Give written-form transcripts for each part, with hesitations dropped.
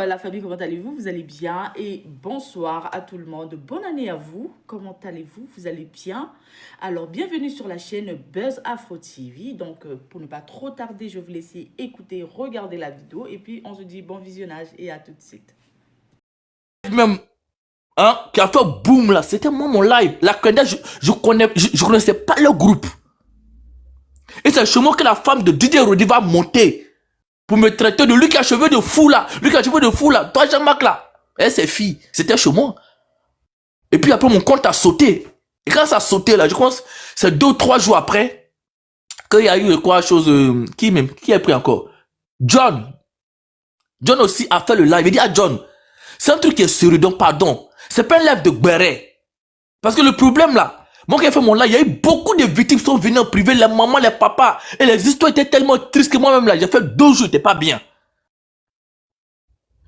la famille, comment allez-vous? Vous allez bien? Et bonsoir à tout le monde. Bonne année à vous. Comment allez-vous? Vous allez bien? Alors, bienvenue sur la chaîne Buzz Afro TV. Donc, pour ne pas trop tarder, je vais vous laisser écouter, regarder la vidéo. Et puis, on se dit bon visionnage et à tout de suite. Même, hein, qui a fait boom là, c'était moi mon live. La Kenda, je connaissais pas le groupe. Et c'est chez moi que la femme de Didier Rodi va monter pour me traiter de lui qui a cheveux de fou là. Lui qui a cheveux de fou là. Toi, Jean-Marc là. Et ses filles, c'était chez moi. Et puis après, mon compte a sauté. Et quand ça a sauté là, je pense, c'est 2 ou 3 jours après, qu'il y a eu quoi chose, qui a pris encore? John. John aussi a fait le live. Il dit à John, c'est un truc qui est sérieux, donc pardon. C'est pas un live de béret. Parce que le problème là, moi qui ai fait mon live, il y a eu beaucoup de victimes qui sont venues en privé, les mamans, les papas. Et les histoires étaient tellement tristes que moi-même là, j'ai fait 2 jours, j'étais pas bien.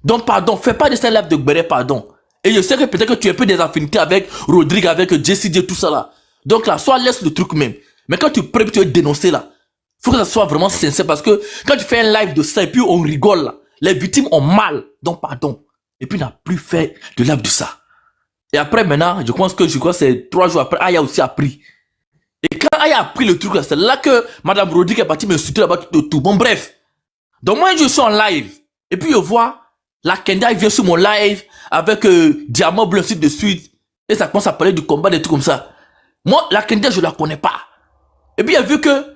Donc pardon, fais pas de ce live de béret, pardon. Et je sais que peut-être que tu as un peu des affinités avec Rodrigue, avec Jessie J, tout ça là. Donc là, soit laisse le truc même. Mais quand tu prêtes, tu veux dénoncer là, faut que ça soit vraiment sincère parce que quand tu fais un live de ça et puis on rigole là, les victimes ont mal. Donc pardon. Et puis on n'a plus fait de live de ça. Et après maintenant, je pense que c'est 3 jours après, Aya aussi a pris. Et quand Aya a pris le truc là, c'est là que Madame Rodrigue est partie me soutenir là-bas tout. Bon bref. Donc moi je suis en live. Et puis je vois, la Kenda vient sur mon live avec Diamant Bleu ainsi de suite. Et ça commence à parler du combat, des trucs comme ça. Moi, la Kenda, je la connais pas. Et puis elle a vu que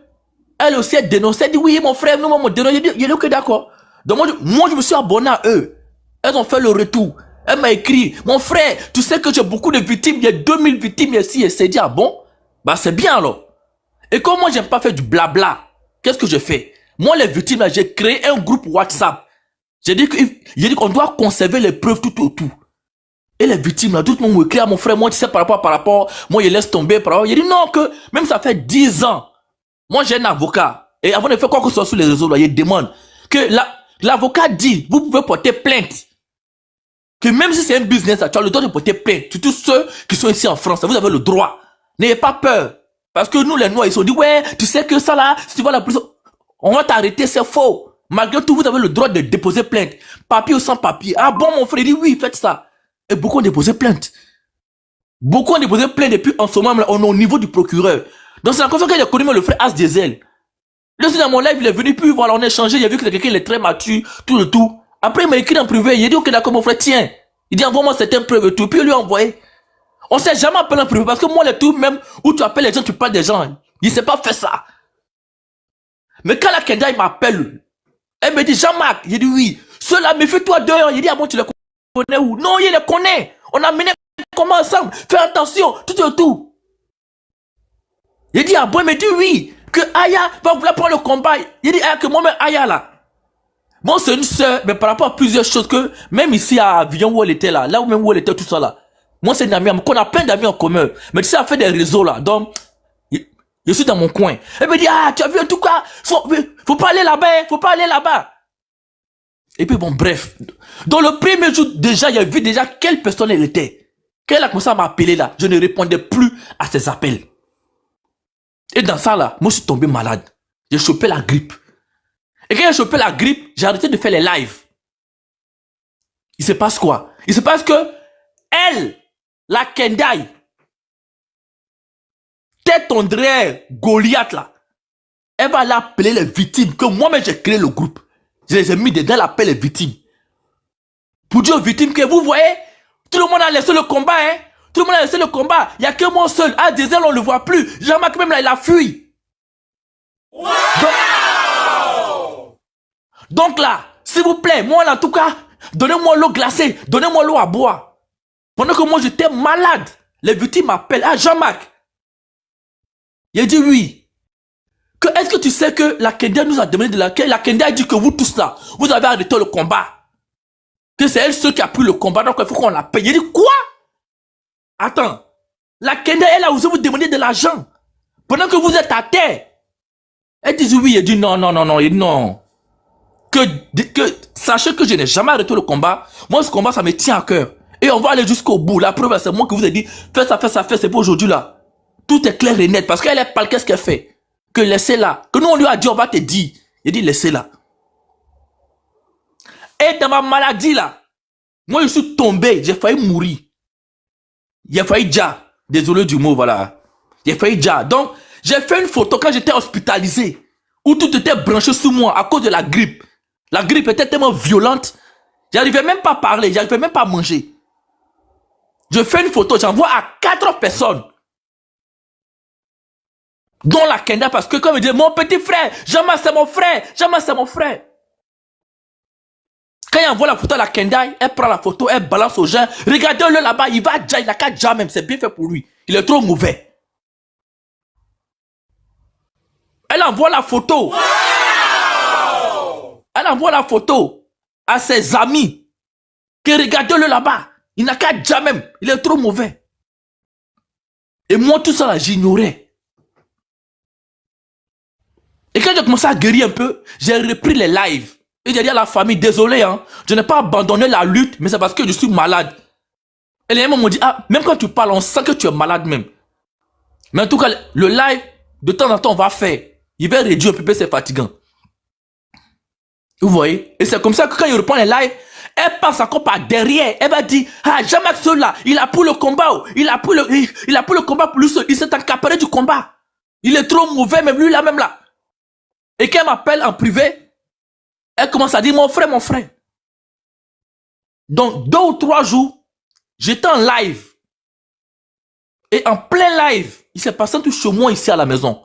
elle aussi est dénoncée. Elle dit oui mon frère, nous on dénonce. Il dit ok d'accord. Donc moi je me suis abonné à eux. Elles ont fait le retour. Elle m'a écrit, mon frère, tu sais que j'ai beaucoup de victimes, il y a 2000 victimes ici. Et c'est dit, ah bon? Bah c'est bien alors. Et comme moi j'aime pas faire du blabla, qu'est-ce que je fais? Moi les victimes là, j'ai créé un groupe WhatsApp. J'ai dit qu'on doit conserver les preuves tout autour. Et les victimes là, tout le monde me écrit à mon frère, moi tu sais par rapport, moi je laisse tomber par rapport. J'ai dit non que, même ça fait 10 ans. Moi j'ai un avocat. Et avant de faire quoi que ce soit sur les réseaux là, il demande que l'avocat dit, vous pouvez porter plainte. Que même si c'est un business, tu as le droit de porter plainte. Surtout ceux qui sont ici en France, vous avez le droit. N'ayez pas peur. Parce que nous, les Noirs, ils se dit, ouais, tu sais que ça là, si tu vas à la prison, on va t'arrêter, c'est faux. Malgré tout, vous avez le droit de déposer plainte. Papier ou sans papier. Ah bon, mon frère, il dit, oui, faites ça. Et beaucoup ont déposé plainte. Beaucoup ont déposé plainte et puis en ce moment, on est au niveau du procureur. Donc c'est la chose que j'ai connu le frère As Diesel. Là, dans mon live, il est venu, puis voilà, on a échangé, il a vu que quelqu'un est très mature, tout. Après, il m'a écrit en privé, il a dit, ok, d'accord, mon frère, tiens. Il dit, envoie-moi certaines preuves et tout. Puis il lui a envoyé. On s'est jamais appelé en privé parce que moi, les trucs, même où tu appelles les gens, tu parles des gens. Il ne sait pas faire ça. Mais quand la Kenda, il m'appelle, elle me dit, Jean-Marc, il dit oui. Ceux-là, méfie-toi d'eux. Il dit, ah bon, tu les connais où? Non, il les connaît. On a mené comment ensemble? Fais attention, tout. Il dit, ah bon, il me dit oui. Que Aya va vouloir prendre le combat. Il dit, ah, que moi-même, Aya là. Bon, c'est une sœur, mais par rapport à plusieurs choses que, même ici à Avignon où elle était là où même où elle était, tout ça là. Moi, c'est une amie, qu'on a plein d'amis en commun. Mais tu sais, elle fait des réseaux là. Donc, je suis dans mon coin. Elle me dit, ah, tu as vu en tout cas, faut pas aller là-bas, faut pas aller là-bas. Et puis bon, bref. Dans le premier jour, déjà, il y a vu déjà quelle personne elle était. Quand elle a commencé à m'appeler là, je ne répondais plus à ses appels. Et dans ça là, moi, je suis tombé malade. J'ai chopé la grippe. Et quand j'ai chopé la grippe, j'ai arrêté de faire les lives. Il se passe quoi? Il se passe que elle, la Kendai, tête André Goliath là, elle va l'appeler les victimes que moi-même j'ai créé le groupe. Je les ai mis dedans, elle appelle les victimes. Pour dire aux victimes que vous voyez, tout le monde a laissé le combat, hein. Tout le monde a laissé le combat. Il n'y a que moi seul. Ah, Diesel, on ne le voit plus. Jean-Marc même là, il a fui. Wow! Donc là, s'il vous plaît, moi en tout cas, donnez-moi l'eau glacée, donnez-moi l'eau à boire. Pendant que moi j'étais malade, les victimes m'appellent. Ah, Jean-Marc. Il a dit oui. Est-ce que tu sais que la Kenda nous a demandé de laquelle la Kenda a dit que vous tous là, vous avez arrêté le combat. Que c'est elle seule qui a pris le combat, donc il faut qu'on la paye. Il dit quoi? Attends. La Kenda, elle a osé vous demander de l'argent. Pendant que vous êtes à terre. Elle dit oui, elle dit non, il dit non. Sachez que je n'ai jamais arrêté le combat. Moi, ce combat, ça me tient à cœur. Et on va aller jusqu'au bout. La preuve, c'est moi qui vous ai dit, fais ça, c'est pour aujourd'hui là. Tout est clair et net. Parce qu'elle est pas, qu'est-ce qu'elle fait? Que laissez-la. Que nous, on lui a dit, on va te dire. Il dit, laissez-la. Et dans ma maladie là, moi je suis tombé, j'ai failli mourir. J'ai failli déjà. Désolé du mot, voilà. J'ai failli déjà. Donc, j'ai fait une photo quand j'étais hospitalisé, où tout était branché sur moi à cause de la grippe. La grippe était tellement violente, j'arrivais même pas à parler, j'arrivais même pas à manger. Je fais une photo, j'envoie à 4 personnes. Dont la Kenda, parce que comme il dit, mon petit frère, Jean-Marc c'est mon frère, Jean-Marc c'est mon frère. Quand il envoie la photo à la Kenda, elle prend la photo, elle balance aux gens. Regardez-le là-bas, il va déjà, il n'a qu'à déjà même, c'est bien fait pour lui. Il est trop mauvais. Elle envoie la photo. Wow! Elle envoie la photo à ses amis. Que regardez-le là-bas, il n'a qu'à déjà même, il est trop mauvais. Et moi, tout ça là, j'ignorais. Et quand j'ai commencé à guérir un peu, j'ai repris les lives. Et j'ai dit à la famille, désolé, hein, je n'ai pas abandonné la lutte, mais c'est parce que je suis malade. Et les gens m'ont dit, ah, même quand tu parles, on sent que tu es malade même. Mais en tout cas, le live, de temps en temps, on va faire. Il va réduire un peu, c'est fatigant. Vous voyez? Et c'est comme ça que quand il reprend les lives, elle passe encore par derrière. Elle va dire, ah, Jean-Marc Sola, il a pris le combat. Il a pris le combat pour lui seul. Il s'est accaparé du combat. Il est trop mauvais, même lui là, même là. Et quand elle m'appelle en privé, elle commence à dire, mon frère, mon frère. Donc, 2 ou 3 jours, j'étais en live. Et en plein live, il s'est passé un truc chez moi ici à la maison.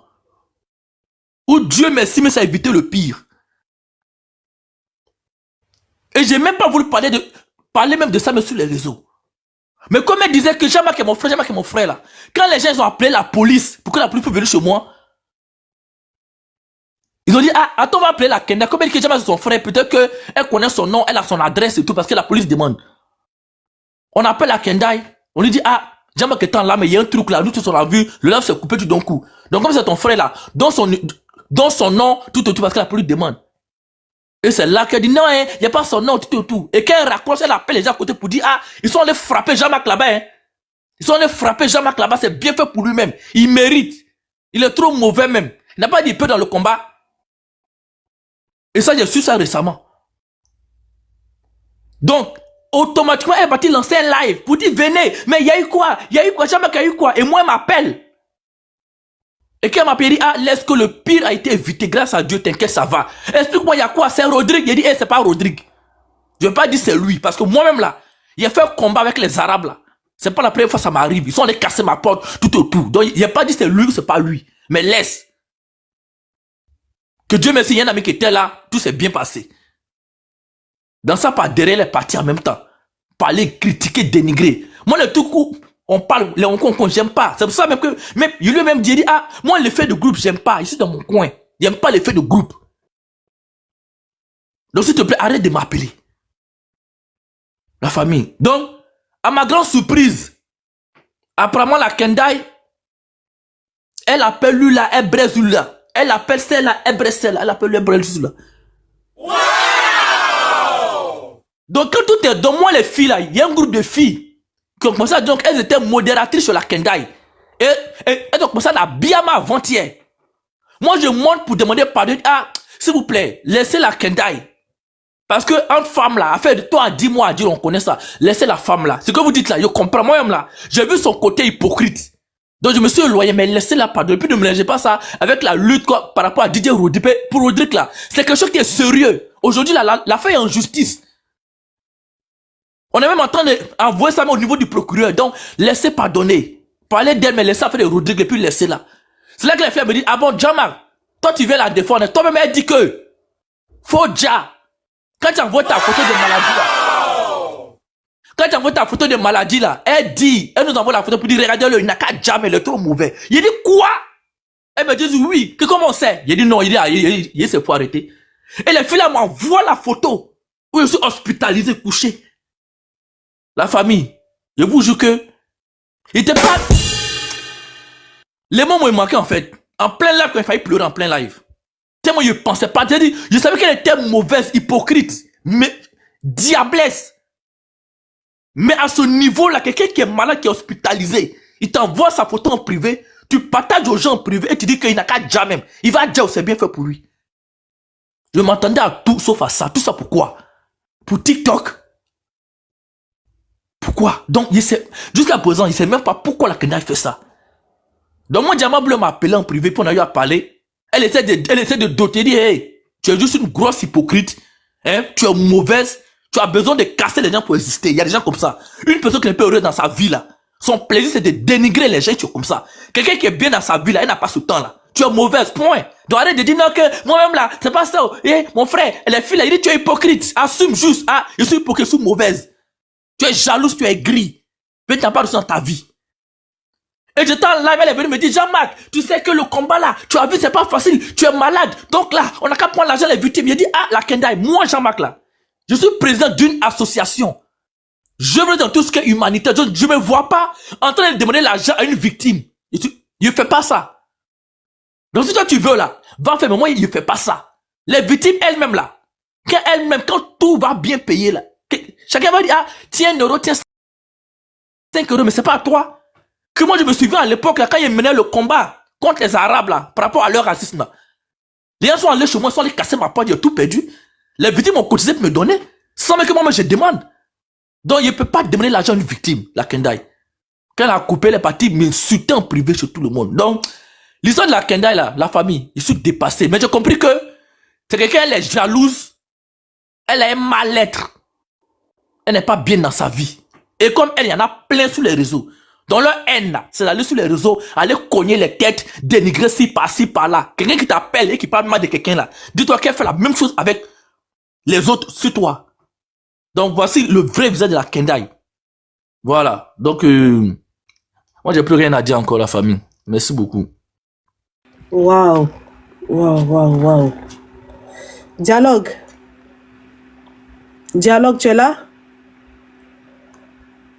Où Dieu merci, mais ça a évité le pire. Et j'ai même pas voulu parler même de ça, mais sur les réseaux. Mais comme elle disait que Jean-Marc est mon frère, Jean-Marc est mon frère là. Quand les gens ont appelé la police, pour que la police puisse venir chez moi, ils ont dit, ah, attends, on va appeler la Kenda. Comme elle dit que Jean-Marc c'est son frère, peut-être qu'elle connaît son nom, elle a son adresse et tout, parce que la police demande. On appelle la Kenda, on lui dit, ah, Jean-Marc est en là, mais il y a un truc là, nous tous on l'a vu, le lave s'est coupé tout d'un coup. Donc comme c'est ton frère là, dans son nom, tout autour, parce que la police demande. Et c'est là qu'elle dit, non, il n'y a pas son nom, tout autour. Et quand elle raccroche, elle appelle les gens à côté pour dire, ah, ils sont allés frapper Jean-Marc là-bas, hein. Ils sont allés frapper Jean-Marc là-bas, c'est bien fait pour lui-même. Il mérite. Il est trop mauvais même. Il n'a pas dit peu dans le combat. Et ça, j'ai su ça récemment. Donc, automatiquement, elle va lancer un live pour dire, venez, mais il y a eu quoi? Il y a eu quoi? Jean-Marc a eu quoi? Et moi, elle m'appelle. Et quand elle m'appelle, elle dit, ah, laisse que le pire a été évité, grâce à Dieu, t'inquiète, ça va. Explique-moi, il y a quoi? C'est Rodrigue. Il dit, c'est pas Rodrigue. Je ne vais pas dire c'est lui, parce que moi-même là, il a fait un combat avec les Arabes là. C'est pas la première fois que ça m'arrive. Ils sont allés casser ma porte tout autour. Donc, il n'a pas dit c'est lui ou c'est pas lui. Mais laisse. Que Dieu merci, il y a un ami qui était là, tout s'est bien passé. Dans ça, par derrière les parties en même temps. Parler, critiquer, dénigrer. Moi, le tout coup, on parle, les Hongkong, j'aime pas. C'est pour ça même que, même, il lui-même dit, ah, moi, l'effet de groupe, j'aime pas. Je suis dans mon coin. J'aime pas l'effet de groupe. Donc, s'il te plaît, arrête de m'appeler. La famille. Donc, à ma grande surprise, apparemment, la Kendai, elle appelle lui là, elle braise lui là. Elle appelle celle-là, elle braise celle-là. Elle appelle lui, elle braise là. Wow! Donc, quand tout est dans moi, les filles là, il y a un groupe de filles qui ont commencé à dire, donc, elles étaient modératrices sur la Kendai. Et elles ont commencé à la bien avant-hier. Moi, je monte pour demander pardon. Ah, s'il vous plaît, laissez la Kendai. Parce que une femme là, affaire de toi, 10 mois à dire, on connaît ça. Laissez la femme là. Ce que vous dites là, je comprends moi-même là. J'ai vu son côté hypocrite. Donc je me suis éloigné, mais laissez-la pardonner. Puis ne mélangez pas ça avec la lutte quoi, par rapport à Didier Rodrigue. Pour Rodrigue là, c'est quelque chose qui est sérieux. Aujourd'hui là, l'affaire est en justice. On est même en train d'envoyer ça au niveau du procureur. Donc laissez pardonner. Parlez d'elle, mais laissez affaire de Rodrigue et puis laissez là. C'est là que les filles me disent, ah bon, Jean-Marc, toi tu viens la défendre. Toi-même elle dit que, faut déjà. Quand tu envoies ta photo de maladie là, quand tu envoies ta photo de maladie là, elle nous envoie la photo pour dire, regardez-le, il n'a qu'à jamais, il est trop mauvais. Il dit quoi? Elle me dit oui, que comment on sait? Il dit non, il c'est faut arrêter. Et les filles là m'envoient la photo où je suis hospitalisé, couché. La famille, je vous jure que, il était pas, les mots m'ont manqué en fait. En plein live, quand il fallait pleurer en plein live. Tellement je pensais pas, je savais qu'elle était mauvaise, hypocrite, mais diablesse. Mais à ce niveau-là, quelqu'un qui est malade, qui est hospitalisé, il t'envoie sa photo en privé, tu partages aux gens en privé et tu dis qu'il n'a qu'à déjà même. Il va dire, c'est bien fait pour lui. Je m'attendais à tout sauf à ça. Tout ça pourquoi? pour TikTok. Pourquoi? Donc, jusqu'à présent, il ne sait même pas pourquoi la Kendall fait ça. Donc, moi, Diamant Bleu m'a appelé en privé, puis on a eu à parler. Elle essaie de doter, dire, hey, tu es juste une grosse hypocrite, hein, tu es mauvaise, tu as besoin de casser les gens pour exister. Il y a des gens comme ça. Une personne qui n'est pas heureuse dans sa vie, là, son plaisir, c'est de dénigrer les gens, tu es comme ça. Quelqu'un qui est bien dans sa vie, là, elle n'a pas ce temps, là. Tu es mauvaise, point. Donc, arrête de dire, non, que moi-même, là, c'est pas ça. Eh, mon frère, les filles, là, il dit, tu es hypocrite. Assume juste, ah, je suis hypocrite, je suis mauvaise. Tu es jalouse, tu es gris. Mais tu n'as pas de ça dans ta vie. Et j'étais en live, elle est venue me dire, Jean-Marc, tu sais que le combat là, tu as vu, c'est pas facile, tu es malade. Donc là, on n'a qu'à prendre l'argent des victimes. Il a dit, ah, la Kendall, moi, Jean-Marc là, je suis président d'une association. Je veux dans tout ce qui est humanitaire. Je ne me vois pas en train de demander l'argent à une victime. Je ne fais pas ça. Donc si toi tu veux là, va faire, mais moi, il ne fait pas ça. Les victimes elles-mêmes là, quand tout va bien payer là, chacun va dire, ah, tiens 1 euro, tiens 5 euros, mais c'est pas à toi. Que moi je me souviens à l'époque, quand ils menaient le combat contre les Arabes là, par rapport à leur racisme. Les gens sont allés chez moi, ils sont allés casser ma porte, j'ai tout perdu. Les victimes ont cotisé pour me donner, sans même que moi je demande. Donc il ne peut pas demander l'argent à une victime, la Kendall. Quand elle a coupé les parties, m'insulter en privé chez tout le monde. Donc, l'histoire de la Kendall là, la famille, ils sont dépassés. Mais j'ai compris que c'est quelqu'un, elle est jalouse, elle a un mal-être. Elle n'est pas bien dans sa vie. Et comme elle, il y en a plein sur les réseaux. Dans leur haine, c'est d'aller sur les réseaux, aller cogner les têtes, dénigrer ci, par là. Quelqu'un qui t'appelle et qui parle mal de quelqu'un là. Dis-toi qu'elle fait la même chose avec les autres sur toi. Donc voici le vrai visage de la Kendall. Voilà. Donc, moi j'ai plus rien à dire encore la famille. Merci beaucoup. Waouh. Waouh. Dialogue. Dialogue, tu es là?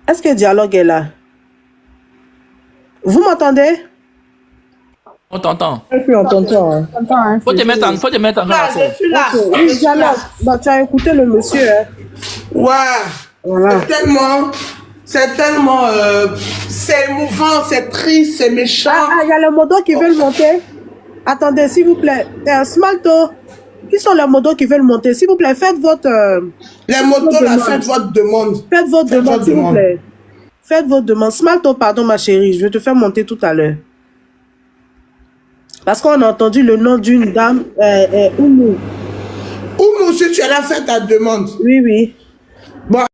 Est-ce que Dialogue est là? Vous m'entendez? On t'entend. Oui, on t'entend. Faut te mettre en relation. Je suis là. Oui, Dialogue. Bah, tu as écouté le monsieur, hein? Ouais. Voilà. C'est tellement, c'est émouvant, c'est triste, c'est méchant. Ah, il y a les modos qui veulent monter. Attendez, s'il vous plaît. Smalto, qui sont les modos qui veulent monter? S'il vous plaît, faites votre... Les motos, là, faites votre demande. Faites votre demande, s'il vous plaît. Faites votre demande. Smalto, pardon, ma chérie, je vais te faire monter tout à l'heure. Parce qu'on a entendu le nom d'une dame, Oumou. Oumou, si tu es là, fais ta demande. Oui. Bon.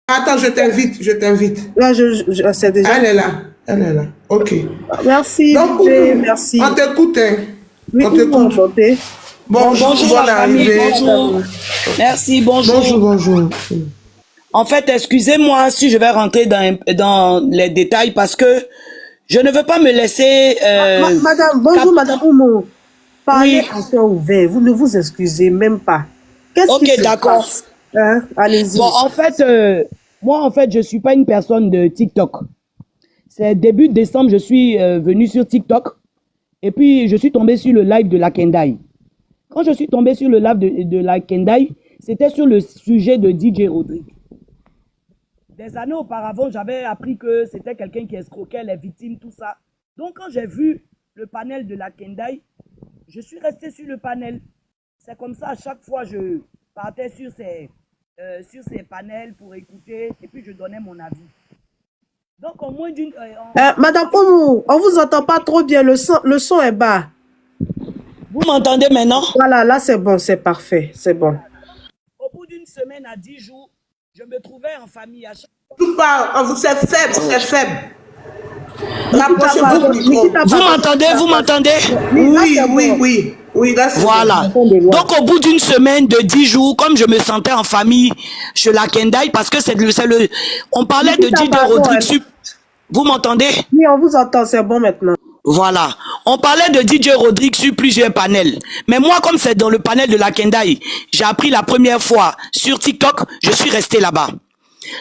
Attends, je t'invite. Là, c'est déjà... Elle est là. Ok. Merci, Donc, merci. on t'écoute, hein. Oui, On t'écoute. Bonjour Bonjour la famille, bonjour. Merci, bonjour. Bonjour. En fait, excusez-moi si je vais rentrer dans les détails parce que je ne veux pas me laisser... Madame, bonjour Madame Oumou. Parlez Oui. en cœur ouvert, vous ne vous excusez même pas. Qu'est-ce qui se d'accord. passe? Hein? Allez-y. Bon, en fait, moi, je suis pas une personne de TikTok. C'est début décembre, je suis venu sur TikTok et puis je suis tombé sur le live de la Kendall. Quand je suis tombé sur le live de la Kendall, c'était sur le sujet de DJ Rodrigue. Des années auparavant, j'avais appris que c'était quelqu'un qui escroquait les victimes, tout ça. Donc, quand j'ai vu le panel de la Kendall, je suis resté sur le panel. C'est comme ça, à chaque fois, je partais sur ces panels pour écouter et puis je donnais mon avis. Donc, au moins d'une... Madame Oumou, on vous entend pas trop bien, le son est bas. Vous m'entendez maintenant? Voilà, là c'est bon, c'est parfait, c'est bon. Au bout d'une semaine à 10 jours, je me trouvais en famille à chaque fois. Tout part, vous êtes faible. Rapprochez-vous du micro. Vous m'entendez? Oui, là, c'est Voilà. Donc, au bout d'une semaine de 10 jours, comme je me sentais en famille chez la Kendall, parce que on parlait de DJ Rodrigue. Vous m'entendez? Oui, on vous entend, c'est bon maintenant. Voilà. On parlait de DJ Rodrigue sur plusieurs panels. Mais moi, comme c'est dans le panel de la Kendall, j'ai appris la première fois sur TikTok, je suis resté là-bas.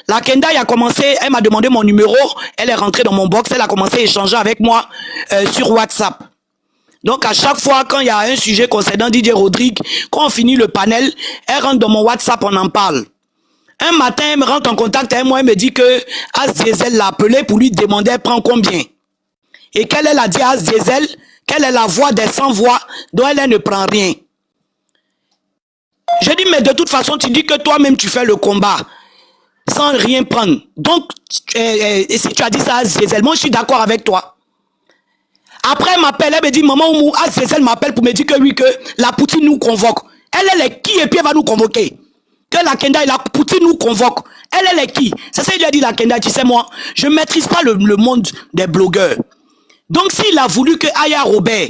La Kendall a commencé, elle m'a demandé mon numéro, elle est rentrée dans mon box, elle a commencé à échanger avec moi sur WhatsApp. Donc à chaque fois, quand il y a un sujet concernant DJ Rodrigue, quand on finit le panel, elle rentre dans mon WhatsApp, on en parle. Un matin, elle me rentre en contact avec moi, elle me dit que As Diesel l'a appelé pour lui demander elle prend combien. Et qu'elle a dit à As Diesel qu'elle est la voix des sans-voix, dont elle ne prend rien. Je dis, mais de toute façon, tu dis que toi-même, tu fais le combat sans rien prendre. Donc, si tu as dit ça à Zézel, moi, je suis d'accord avec toi. Après, elle m'appelle, elle me dit, maman, Zézel m'appelle pour me dire que oui, que la Poutine nous convoque. Elle est qui et puis elle va nous convoquer? Que la Kenda et la Poutine nous convoquent. Elle est qui? C'est ça qu'il a dit, la Kenda. Tu sais, moi, je ne maîtrise pas le monde des blogueurs. Donc, s'il a voulu que Aya Robert,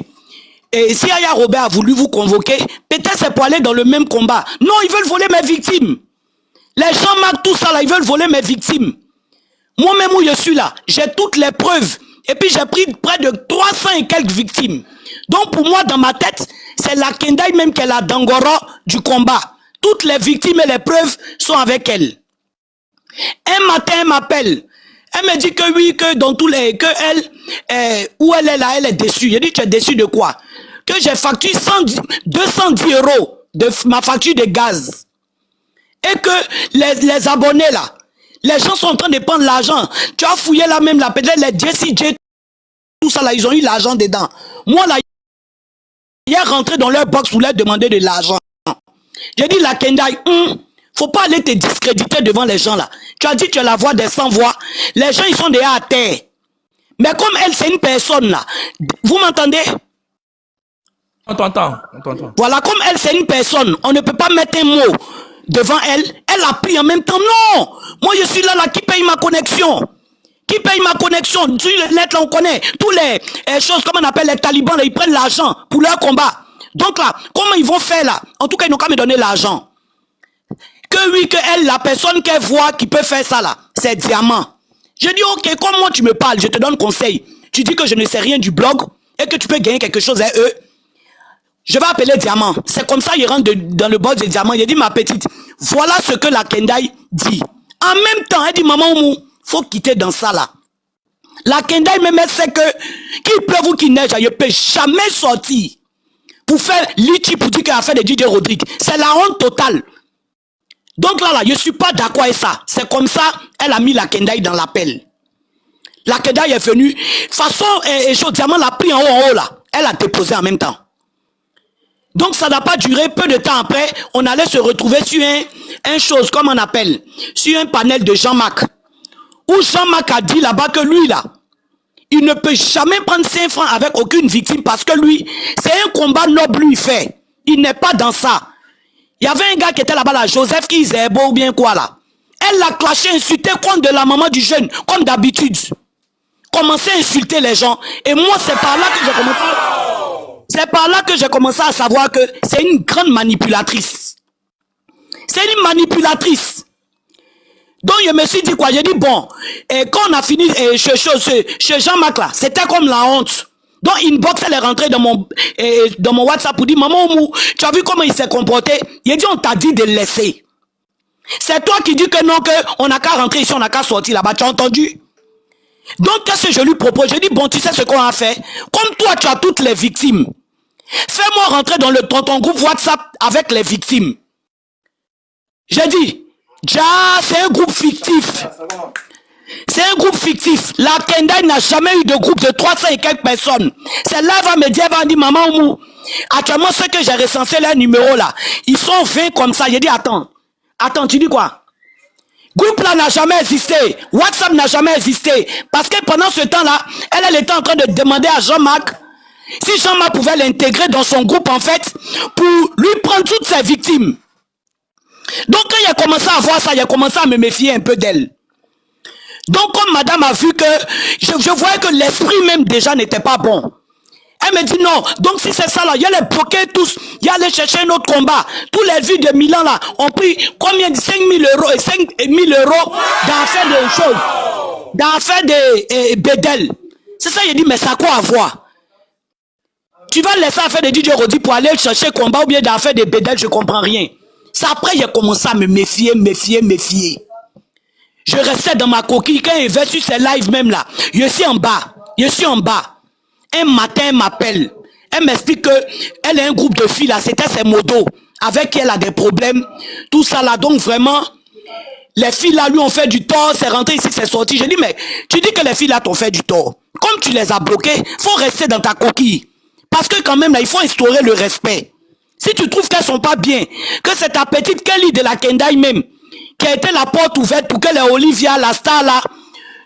et si Aya Robert a voulu vous convoquer, peut-être c'est pour aller dans le même combat. Non, ils veulent voler mes victimes. Les gens marquent tout ça là, ils veulent voler mes victimes. Moi-même où je suis là, j'ai toutes les preuves. Et puis j'ai pris près de 300 et quelques victimes. Donc pour moi, dans ma tête, c'est la Kendai même qui est la Dangora du combat. Toutes les victimes et les preuves sont avec elle. Un matin, elle m'appelle. Elle me dit que oui, que dans tous les... que elle, où elle est là, elle est déçue. J'ai dit, tu es déçue de quoi? Que j'ai facturé 210 € de ma facture de gaz. Et que les abonnés là, les gens sont en train de prendre l'argent. Tu as fouillé là même là, peut-être les JCJ, tout ça là, ils ont eu l'argent dedans. Moi là, il est rentré dans leur box pour leur demander de l'argent. J'ai dit la Kendai, faut pas aller te discréditer devant les gens là. Tu as dit tu es la voix des sans-voix. Les gens ils sont déjà à terre. Mais comme elle c'est une personne là, vous m'entendez? On t'entend. Voilà, comme elle c'est une personne, on ne peut pas mettre un mot devant elle. Elle a pris en même temps. Non, moi je suis là qui paye ma connexion. Qui paye ma connexion? Sur les lettres là on connaît. Tous les choses comme on appelle les talibans là, ils prennent l'argent pour leur combat. Donc là, comment ils vont faire là? En tout cas ils n'ont qu'à me donner l'argent. Que oui, que elle, la personne qu'elle voit qui peut faire ça là, c'est Diamant. Je dis ok, comme moi tu me parles, je te donne conseil. Tu dis que je ne sais rien du blog et que tu peux gagner quelque chose à eux. Je vais appeler Diamant. C'est comme ça il rentre dans le box de Diamant. Il dit ma petite, voilà ce que la Kendai dit. En même temps, elle dit maman Oumou, faut quitter dans ça là. La Kendai même sait que qu'il pleuve ou qu'il neige, je ne peux jamais sortir pour faire litchi pour dire qu'elle a fait de DJ Rodrigue. C'est la honte totale. Donc là, je ne suis pas d'accord avec ça. C'est comme ça, elle a mis la Kendai dans l'appel. La Kendai est venue. Façon, Diamant l'a pris en haut là. Elle a déposé en même temps. Donc ça n'a pas duré, peu de temps après, on allait se retrouver sur un chose, comme on appelle, sur un panel de Jean-Marc. Où Jean-Marc a dit là-bas que lui là, il ne peut jamais prendre 5 francs avec aucune victime parce que lui, c'est un combat noble lui fait. Il n'est pas dans ça. Il y avait un gars qui était là-bas, là, Joseph Kizebo ou bien quoi là. Elle l'a clashé, insulté contre de la maman du jeune, comme d'habitude. Commencé à insulter les gens. Et moi, c'est par là que j'ai commencé. C'est par là que j'ai commencé à savoir que c'est une grande manipulatrice. C'est une manipulatrice. Donc je me suis dit quoi? J'ai dit bon, et quand on a fini chez Jean-Marc là, c'était comme la honte. Donc inbox elle est rentrée dans mon WhatsApp pour dire maman Oumou, tu as vu comment il s'est comporté? Il a dit on t'a dit de le laisser. C'est toi qui dis que non, que on n'a qu'à rentrer ici, on n'a qu'à sortir là-bas, tu as entendu? Donc qu'est-ce que je lui propose? Je dis bon, tu sais ce qu'on a fait? Comme toi tu as toutes les victimes, fais-moi rentrer dans ton groupe WhatsApp avec les victimes. J'ai dit, c'est un groupe fictif. C'est un groupe fictif. La Kendai n'a jamais eu de groupe de 300 et quelques personnes. C'est là, elle va me dire, elle va dire, maman Oumou, actuellement, ceux que j'ai recensé, les numéros là, ils sont 20 comme ça. J'ai dit, attends, tu dis quoi? Groupe là n'a jamais existé. WhatsApp n'a jamais existé. Parce que pendant ce temps-là, elle était en train de demander à Jean-Marc si Jean-Marc pouvait l'intégrer dans son groupe, en fait, pour lui prendre toutes ses victimes. Donc, quand il a commencé à voir ça, il a commencé à me méfier un peu d'elle. Donc, comme madame a vu que, je voyais que l'esprit même déjà n'était pas bon. Elle me dit non. Donc, si c'est ça là, il y a les bloqués tous, il y a aller chercher un autre combat. Tous les vies de Milan là ont pris combien de 5 000 € et 5 000 € dans faire des choses, dans faire des bédels. C'est ça, il dit, mais ça a quoi à voir? Tu vas laisser faire des DJ Rodi pour aller chercher combat ou bien d'en faire des bédels, je comprends rien. C'est après j'ai commencé à me méfier. Je restais dans ma coquille. Quand il va sur ses lives même là, je suis en bas. Un matin, elle m'appelle. Elle m'explique qu'elle a un groupe de filles là, c'était ses modos. Avec qui elle a des problèmes. Tout ça là, donc vraiment, les filles là lui ont fait du tort. C'est rentré ici, c'est sorti. Je dis, mais tu dis que les filles là t'ont fait du tort. Comme tu les as bloquées, faut rester dans ta coquille. Parce que quand même, là, il faut instaurer le respect. Si tu trouves qu'elles sont pas bien, que c'est ta petite Kelly de la Kendai même, qui a été la porte ouverte pour que les Olivia, la star là,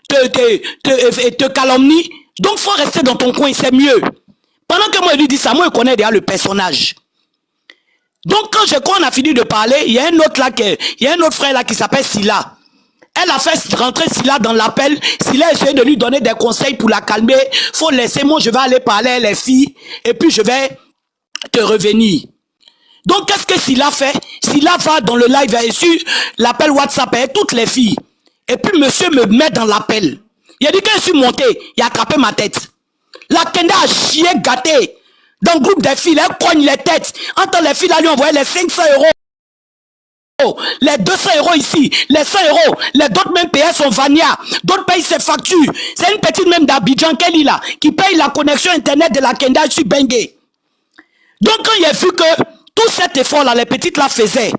te calomnie, donc faut rester dans ton coin, c'est mieux. Pendant que moi, je lui dis ça, moi, je connais déjà le personnage. Donc, quand on a fini de parler, il y a un autre là, il y a un autre frère là qui s'appelle Silla. Elle a fait rentrer Silla dans l'appel. Silla a essayé de lui donner des conseils pour la calmer. Faut laisser, moi, je vais aller parler les filles, et puis je vais te revenir. Donc, qu'est-ce que Silla fait? Silla va dans le live et sur l'appel WhatsApp avec toutes les filles. Et puis, monsieur me met dans l'appel. Il a dit que je suis monté, il a attrapé ma tête. La Kenda a chié gâté. Dans le groupe des filles, elle cogne les têtes. Entre les filles, là, lui envoyer les 500 euros. Les 200 euros ici, les 100 euros. Les d'autres même payaient son Vania. D'autres payent ses factures. C'est une petite même d'Abidjan Kelly là, qui paye la connexion internet de la Kenda sur Bengue. Donc, quand il a vu que tout cet effort-là, les petites là faisaient,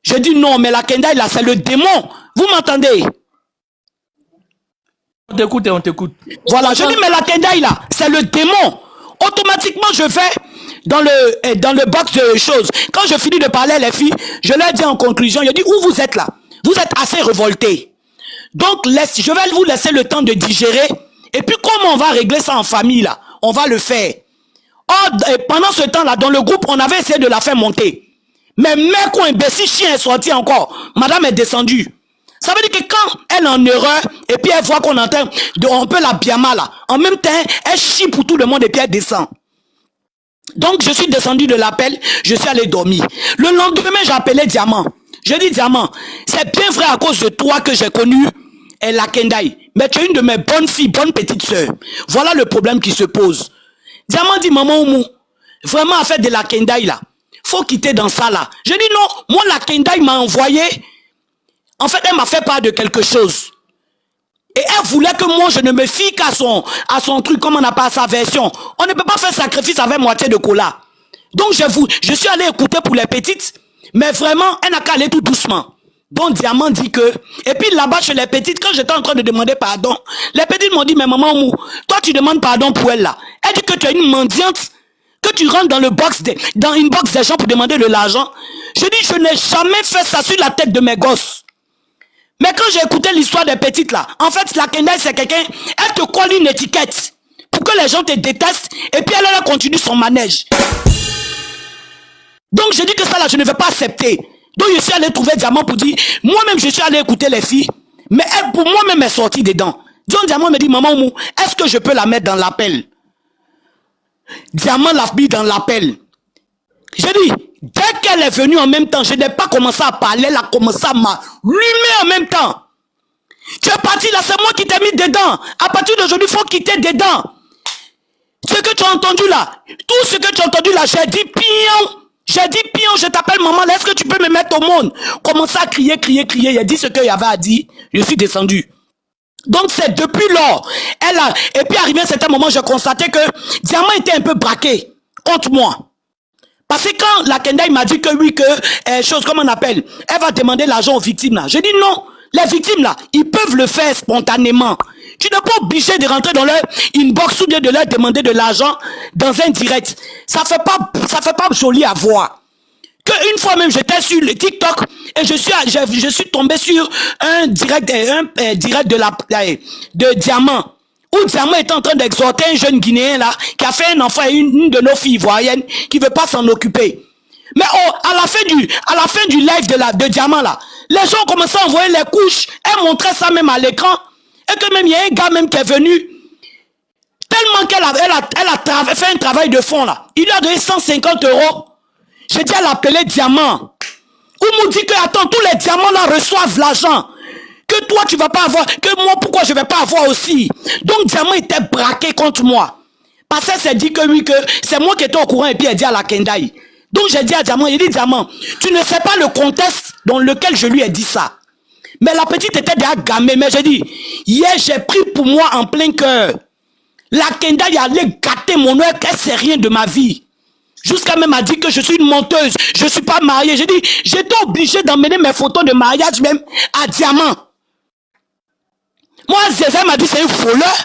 je dis non, mais la Kenda là, c'est le démon. Vous m'entendez? On t'écoute et on t'écoute. Voilà, je dis, mais la Kendai là, c'est le démon. Automatiquement, je vais dans le box de choses. Quand je finis de parler les filles, je leur dis en conclusion, je dis, où vous êtes là? Vous êtes assez révoltés. Donc, je vais vous laisser le temps de digérer. Et puis, comment on va régler ça en famille là? On va le faire. Or, pendant ce temps-là, dans le groupe, on avait essayé de la faire monter. Mais mec ou imbécile chien est sorti encore. Madame est descendue. Ça veut dire que quand elle est en erreur, et puis elle voit qu'on entend, on peut la biama là, en même temps, elle chie pour tout le monde et puis elle descend. Donc je suis descendu de l'appel, je suis allé dormir. Le lendemain, j'ai appelé Diamant. Je dis Diamant, c'est bien vrai à cause de toi que j'ai connu la Kendai. Mais tu es une de mes bonnes filles, bonne petite sœur. Voilà le problème qui se pose. Diamant dit, maman Oumou, vraiment à faire de la Kendai là, faut quitter dans ça là. Je dis non, moi la Kendai m'a envoyé. En fait, elle m'a fait part de quelque chose. Et elle voulait que moi, je ne me fie qu'à son truc, comme on appelle sa version. On ne peut pas faire sacrifice avec moitié de cola. Donc, je suis allé écouter pour les petites, mais vraiment, elle n'a qu'à aller tout doucement. Donc, Diamant dit que... Et puis, là-bas, chez les petites, quand j'étais en train de demander pardon, les petites m'ont dit, mais maman, toi, tu demandes pardon pour elle, là. Elle dit que tu es une mendiante, que tu rentres dans le box dans une box des gens pour demander de l'argent. Je dis, je n'ai jamais fait ça sur la tête de mes gosses. Mais quand j'ai écouté l'histoire des petites là, en fait, la Kendai c'est quelqu'un, elle te colle une étiquette pour que les gens te détestent et puis elle continue son manège. Donc je dis que ça là, je ne vais pas accepter. Donc je suis allé trouver Diamant pour dire, moi-même je suis allé écouter les filles, mais elle pour moi-même est sortie dedans. Donc Diamant me dit, maman Oumou, est-ce que je peux la mettre dans l'appel? Diamant l'a mis dans l'appel. J'ai dit, dès qu'elle est venue en même temps, je n'ai pas commencé à parler, elle a commencé à m'allumer en même temps. Tu es parti là, c'est moi qui t'ai mis dedans. À partir d'aujourd'hui, il faut quitter dedans. Ce que tu as entendu là, tout ce que tu as entendu là, j'ai dit pion. J'ai dit pion, je t'appelle maman, est-ce que tu peux me mettre au monde? Commencer à crier, crier, crier. Il a dit ce qu'il y avait à dire, je suis descendu. Donc c'est depuis lors, et puis arrivé à un certain moment, j'ai constaté que Diamant était un peu braqué contre moi. Parce que quand la Kendai m'a dit que oui, que chose comme on appelle, elle va demander l'argent aux victimes là. J'ai dit non, les victimes là, ils peuvent le faire spontanément. Tu n'es pas obligé de rentrer dans leur inbox ou bien de leur demander de l'argent dans un direct. Ça fait pas joli à voir. Que une fois même j'étais sur le TikTok et je suis tombé sur un direct de Diamant. Où Diamant est en train d'exhorter un jeune Guinéen là, qui a fait un enfant et une de nos filles ivoiriennes, qui veut pas s'en occuper. Mais à la fin du live de Diamant là, les gens ont commencé à envoyer les couches, elle montrait ça même à l'écran, et que même il y a un gars même qui est venu, tellement qu'elle a fait un travail de fond là, il lui a donné 150 euros. J'ai dit à l'appeler Diamant. Ou me dit que attends, tous les diamants là reçoivent l'argent. Que toi tu vas pas avoir, que moi pourquoi je vais pas avoir aussi. Donc Diamant était braqué contre moi. Parce qu'elle s'est dit que oui, que c'est moi qui étais au courant et puis elle dit à la Kendai. Donc j'ai dit à Diamant, il dit Diamant, tu ne sais pas le contexte dans lequel je lui ai dit ça. Mais la petite était déjà gamée, mais j'ai dit, hier j'ai pris pour moi en plein cœur. La Kendai allait gâter mon œil, qu'elle sait rien de ma vie. Jusqu'à même a dit que je suis une menteuse, je suis pas mariée. J'ai dit, j'étais obligé d'emmener mes photos de mariage même à Diamant. Moi, Zézé m'a dit, c'est une voleur.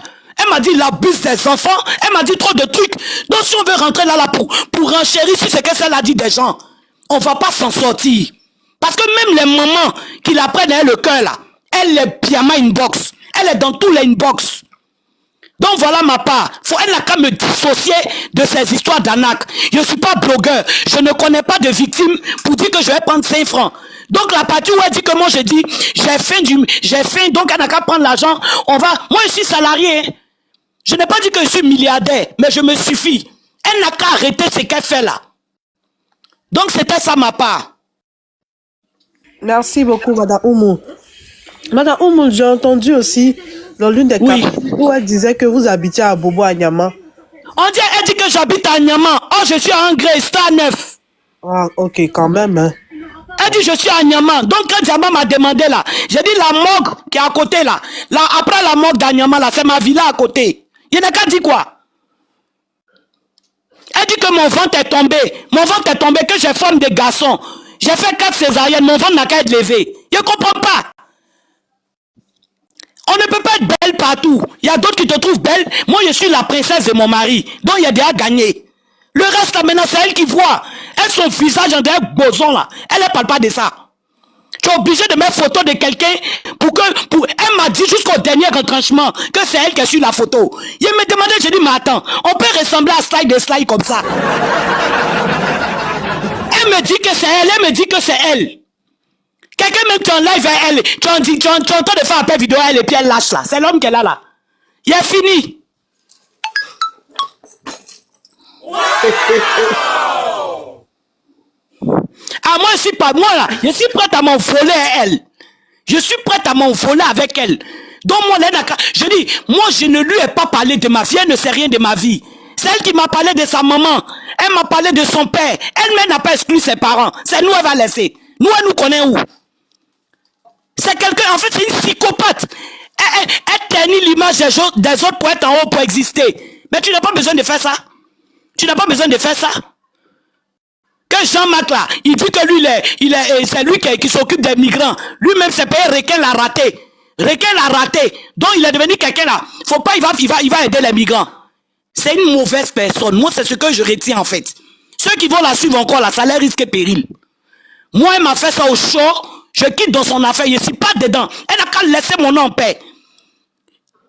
Elle m'a dit il abuse des enfants. Elle m'a dit trop de trucs. Donc si on veut rentrer là pour renchérir sur ce qu'elle a dit des gens, on ne va pas s'en sortir. Parce que même les mamans qui la prennent le cœur là, elle est pyjama inbox. Elle est dans tous les inbox. Donc voilà ma part. Elle n'a qu'à me dissocier de ces histoires d'arnaque. Je ne suis pas blogueur. Je ne connais pas de victimes pour dire que je vais prendre 5 francs. Donc la partie où elle dit que moi je dis j'ai faim, donc elle n'a qu'à prendre l'argent. Moi je suis salarié. Hein. Je n'ai pas dit que je suis milliardaire, mais je me suffis. Elle n'a qu'à arrêter ce qu'elle fait là. Donc c'était ça ma part. Merci beaucoup, Madame Oumou. Madame Oumou, j'ai entendu aussi dans l'une des Oui. capsules où elle disait que vous habitiez à Bobo à Nyama. Elle dit que j'habite à Nyama. Oh, je suis à Angré, Star 9. Ah, ok, quand même. Hein. Elle dit je suis à Nyama. Donc quand Diama m'a demandé là, j'ai dit la morgue qui est à côté là. Là après la morgue d'Anyama là, c'est ma villa à côté. Il n'a qu'à dire quoi? Elle dit que mon ventre est tombé. Mon ventre est tombé, que j'ai forme de garçon. J'ai fait 4 césariennes, mon ventre n'a qu'à être levé. Je ne comprends pas. On ne peut pas être belle partout. Il y a d'autres qui te trouvent belle. Moi, je suis la princesse de mon mari. Donc, il y a déjà gagné. Le reste, là, maintenant, c'est elle qui voit. Elle, son visage en derrière boson, là. Elle ne parle pas de ça. Tu es obligé de mettre photo de quelqu'un Elle m'a dit jusqu'au dernier retranchement que c'est elle qui a su la photo. Il me demandait, j'ai dit, mais attends, on peut ressembler à slide comme ça. Elle me dit que c'est elle, elle me dit que c'est elle. Quelqu'un même qui en live à elle, tu entends de faire appel vidéo à elle et puis elle lâche là. C'est l'homme qu'elle a là. Il est fini. Ah moi je suis pas moi là, je suis prête à m'envoler à elle. Je suis prête à m'envoler avec elle. Donc moi je dis, moi je ne lui ai pas parlé de ma vie, elle ne sait rien de ma vie. C'est elle qui m'a parlé de sa maman. Elle m'a parlé de son père. Elle-même n'a pas exclu ses parents. C'est nous elle va laisser. Nous elle nous connaît où? C'est quelqu'un, en fait c'est une psychopathe. Elle ternit l'image des autres pour être en haut pour exister. Mais tu n'as pas besoin de faire ça. Tu n'as pas besoin de faire ça. Que Jean-Marc là, il dit que lui, c'est lui qui s'occupe des migrants. Lui-même, c'est payé, Requin l'a raté. Requin l'a raté. Donc il est devenu quelqu'un là. Faut pas, il va aider les migrants. C'est une mauvaise personne. Moi, c'est ce que je retiens en fait. Ceux qui vont la suivre encore là, ça leur risque péril. Moi, elle m'a fait ça au show. Je quitte dans son affaire, je ne suis pas dedans. Elle n'a qu'à laisser mon nom en paix.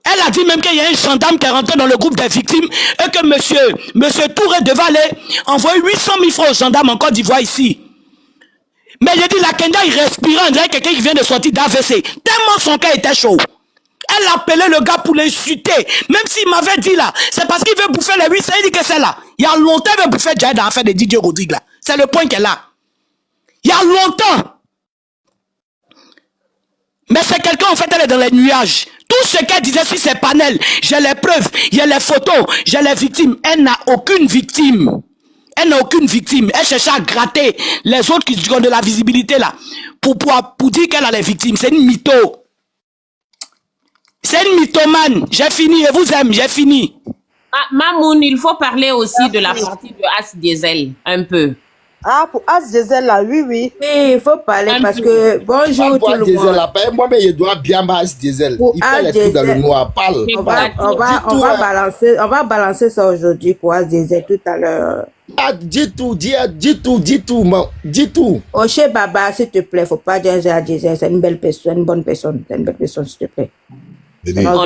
Elle a dit même qu'il y a un gendarme qui est rentré dans le groupe des victimes et que monsieur Touré devait aller envoyer 800 000 francs aux gendarmes en Côte d'Ivoire ici. Mais j'ai dit, la Kenda, il respirait, on dirait quelqu'un qui vient de sortir d'AVC. Tellement son cas était chaud. Elle appelait le gars pour l'insulter. Même s'il m'avait dit là, c'est parce qu'il veut bouffer les 800, il dit que c'est là. Il y a longtemps, il veut bouffer Jaya dans l'affaire de Didier Rodrigue là. C'est le point qu'elle a. Il y a longtemps. Mais c'est quelqu'un, en fait, elle est dans les nuages. Tout ce qu'elle disait sur ses panels, j'ai les preuves, j'ai les photos, j'ai les victimes. Elle n'a aucune victime. Elle n'a aucune victime. Elle cherche à gratter les autres qui ont de la visibilité là. Pour dire qu'elle a les victimes. C'est une mytho. C'est une mythomane. J'ai fini, je vous aime, j'ai fini. Ah, Mamoun, il faut parler aussi de la partie de As Diesel, un peu. Ah, pour As Diesel là, oui. Oui, il faut parler parce que bonjour tout le monde. Moi, mais je dois bien As Diesel. Pour Il fait les trucs dans le noir. Parle. On va balancer ça aujourd'hui pour As Diesel tout à l'heure. Ah, dis tout. Oché Baba, s'il te plaît, faut pas dire As Diesel, c'est une belle personne, une bonne personne, c'est une belle personne, s'il te plaît. On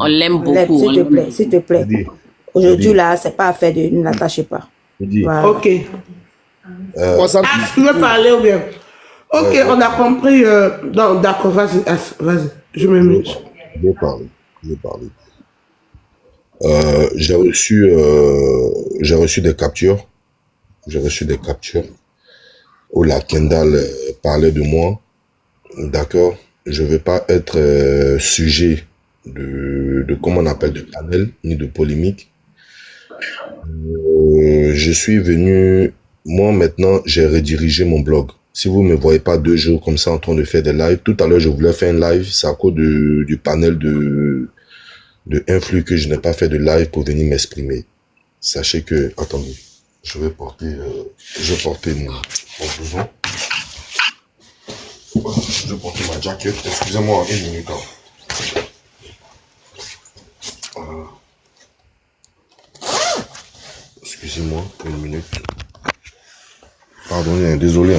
l'aime beaucoup. S'il te plaît. Aujourd'hui là, c'est pas affaire de ne l'attachez pas. Voilà. Ok. Tu veux parler ou bien? Ok, on a compris. D'accord, vas-y, je me mute. Je vais parler. J'ai reçu des captures. Où la Kendall parlait de moi. D'accord. Je ne vais pas être sujet de comment on appelle de panel ni de polémique. Je suis venu, moi maintenant j'ai redirigé mon blog. Si vous me voyez pas 2 jours comme ça en train de faire des lives, tout à l'heure je voulais faire un live, c'est à cause du panel de influx que je n'ai pas fait de live pour venir m'exprimer. Sachez que, attendez, je vais porter mon blouson. Je vais porter ma jacket, excusez-moi une minute. Excusez-moi, une minute. Pardonnez, désolé.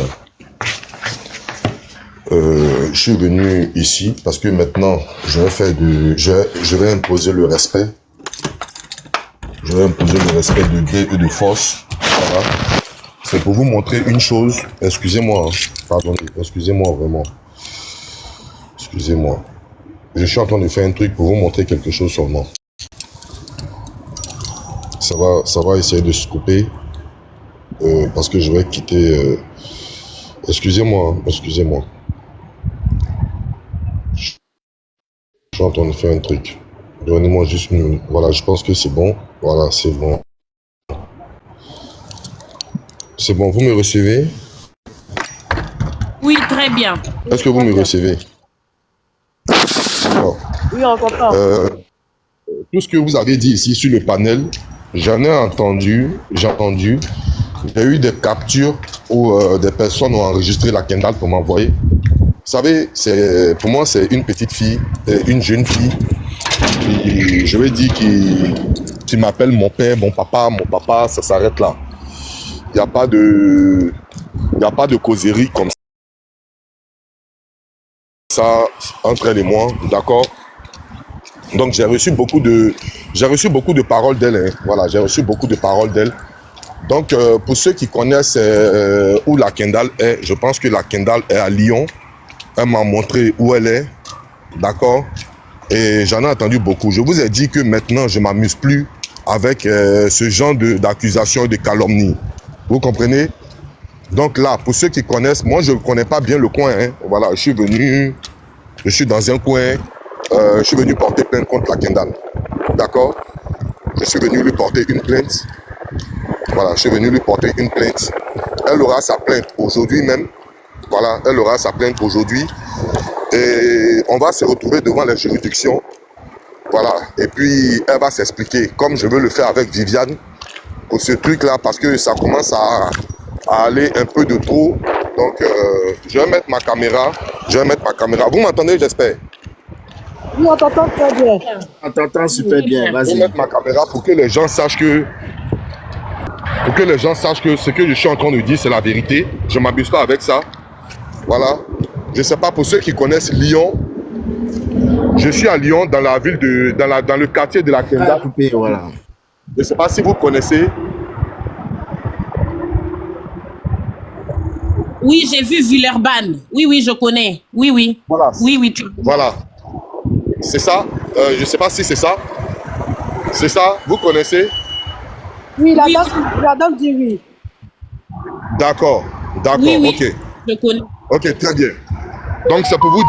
Je suis venu ici parce que maintenant, je vais imposer le respect. Je vais imposer le respect de gré et de force. Voilà. C'est pour vous montrer une chose. Excusez-moi, pardonnez, excusez-moi vraiment. Excusez-moi. Je suis en train de faire un truc pour vous montrer quelque chose seulement. Ça va essayer de se couper parce que je vais quitter. Excusez-moi, excusez-moi. Je suis en train de faire un truc. Donnez-moi juste une minute. Voilà, je pense que c'est bon. Voilà, c'est bon. C'est bon, vous me recevez? Oui, très bien. Est-ce que vous me recevez? Bon. Oui, on comprend. Tout ce que vous avez dit ici sur le panel, j'en ai entendu, j'ai entendu. Il y a eu des captures où des personnes ont enregistré la Kendall pour m'envoyer. Vous savez, pour moi, c'est une petite fille, une jeune fille, qui, je vais dire, qui m'appelle mon père, mon papa, ça s'arrête là. Il n'y a pas de causerie comme ça entre elle et moi, d'accord? Donc j'ai reçu beaucoup de paroles d'elle, hein. Voilà, j'ai reçu beaucoup de paroles d'elle. Donc pour ceux qui connaissent où la Kendall est, je pense que la Kendall est à Lyon. Elle m'a montré où elle est, d'accord? Et j'en ai entendu beaucoup. Je vous ai dit que maintenant je m'amuse plus avec ce genre d'accusations et de calomnies. Vous comprenez? Donc là, pour ceux qui connaissent, moi je ne connais pas bien le coin, hein. Voilà, je suis dans un coin. Je suis venu porter plainte contre la Kendall. D'accord? Je suis venu lui porter une plainte. Voilà, je suis venu lui porter une plainte. Elle aura sa plainte aujourd'hui même. Voilà, elle aura sa plainte aujourd'hui. Et on va se retrouver devant les juridictions. Voilà, et puis elle va s'expliquer, comme je veux le faire avec Viviane, pour ce truc-là, parce que ça commence à aller un peu de trop. Donc, je vais mettre ma caméra. Vous m'entendez, j'espère? Oui, on t'entend très bien. On t'entend super bien, Je vais vas-y. mettre ma caméra pour que les gens sachent que ce que je suis en train de dire, c'est la vérité. Je ne m'abuse pas avec ça. Voilà. Je ne sais pas, pour ceux qui connaissent Lyon, je suis à Lyon, dans la ville dans le quartier de la Kendall. Voilà. Je ne sais pas si vous connaissez. Oui, j'ai vu Villeurbanne. Oui, oui, je connais. Oui, oui. Voilà. Oui, oui. Voilà. C'est ça. Je ne sais pas si c'est ça. C'est ça. Vous connaissez? Oui, la dame dit oui. D'accord. D'accord. Oui, oui. Ok. Je connais. Ok, très bien. Donc, c'est pour vous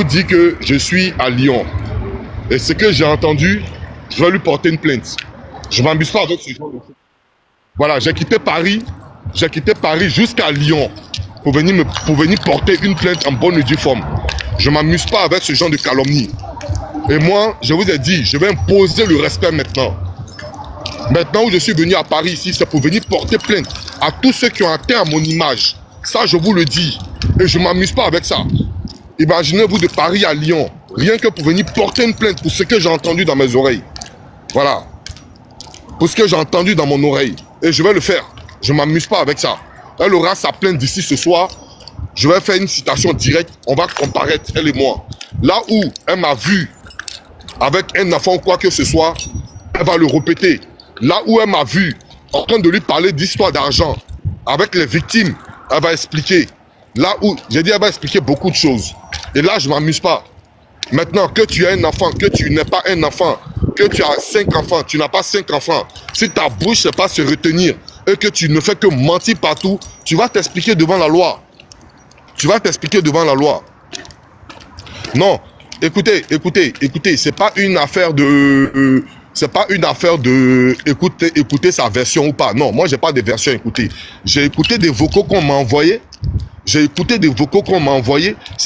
dire que je suis à Lyon. Et ce que j'ai entendu, je vais lui porter une plainte. Je ne m'amuse pas avec ce genre de choses. Voilà, j'ai quitté Paris jusqu'à Lyon pour venir porter une plainte en bonne et due forme. Je ne m'amuse pas avec ce genre de calomnie. Et moi, je vous ai dit, je vais imposer le respect maintenant. Maintenant où je suis venu à Paris ici, c'est pour venir porter plainte à tous ceux qui ont atteint à mon image. Ça, je vous le dis. Et je ne m'amuse pas avec ça. Imaginez-vous de Paris à Lyon, rien que pour venir porter une plainte pour ce que j'ai entendu dans mes oreilles. Voilà. Pour ce que j'ai entendu dans mon oreille. Et je vais le faire. Je ne m'amuse pas avec ça. Elle aura sa plainte d'ici ce soir. Je vais faire une citation directe. On va comparaître, elle et moi. Là où elle m'a vu avec un enfant ou quoi que ce soit, elle va le répéter. Là où elle m'a vu en train de lui parler d'histoire d'argent avec les victimes, elle va expliquer. Là où, j'ai dit, elle va expliquer beaucoup de choses. Et là, je ne m'amuse pas. Maintenant, que tu as un enfant, que tu n'es pas un enfant, que tu as 5 enfants, tu n'as pas 5 enfants, si ta bouche ne sait pas se retenir et que tu ne fais que mentir partout, tu vas t'expliquer devant la loi. Tu vas t'expliquer devant la loi. Non, écoutez, c'est pas une affaire de... écouter sa version ou pas. Non, moi, j'ai pas de version à écouter. J'ai écouté des vocaux qu'on m'a envoyés. C'est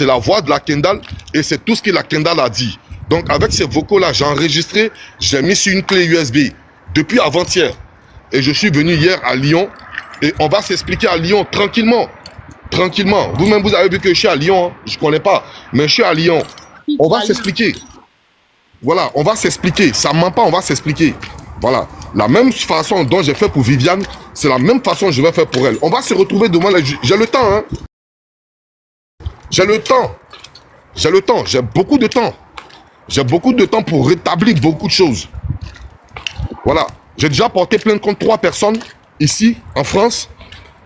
la voix de la Kendall et c'est tout ce que la Kendall a dit. Donc, avec ces vocaux-là, j'ai enregistré, j'ai mis sur une clé USB depuis avant-hier. Et je suis venu hier à Lyon et on va s'expliquer à Lyon tranquillement. Tranquillement. Vous-même, vous avez vu que je suis à Lyon. Hein. Je connais pas, mais je suis à Lyon. On va s'expliquer. Voilà, on va s'expliquer. Ça ment pas, on va s'expliquer. Voilà. La même façon dont j'ai fait pour Viviane, c'est la même façon que je vais faire pour elle. On va se retrouver demain. J'ai le temps, hein. J'ai le temps. J'ai le temps. J'ai beaucoup de temps. J'ai beaucoup de temps pour rétablir beaucoup de choses. Voilà. J'ai déjà porté plainte contre 3 personnes ici, en France.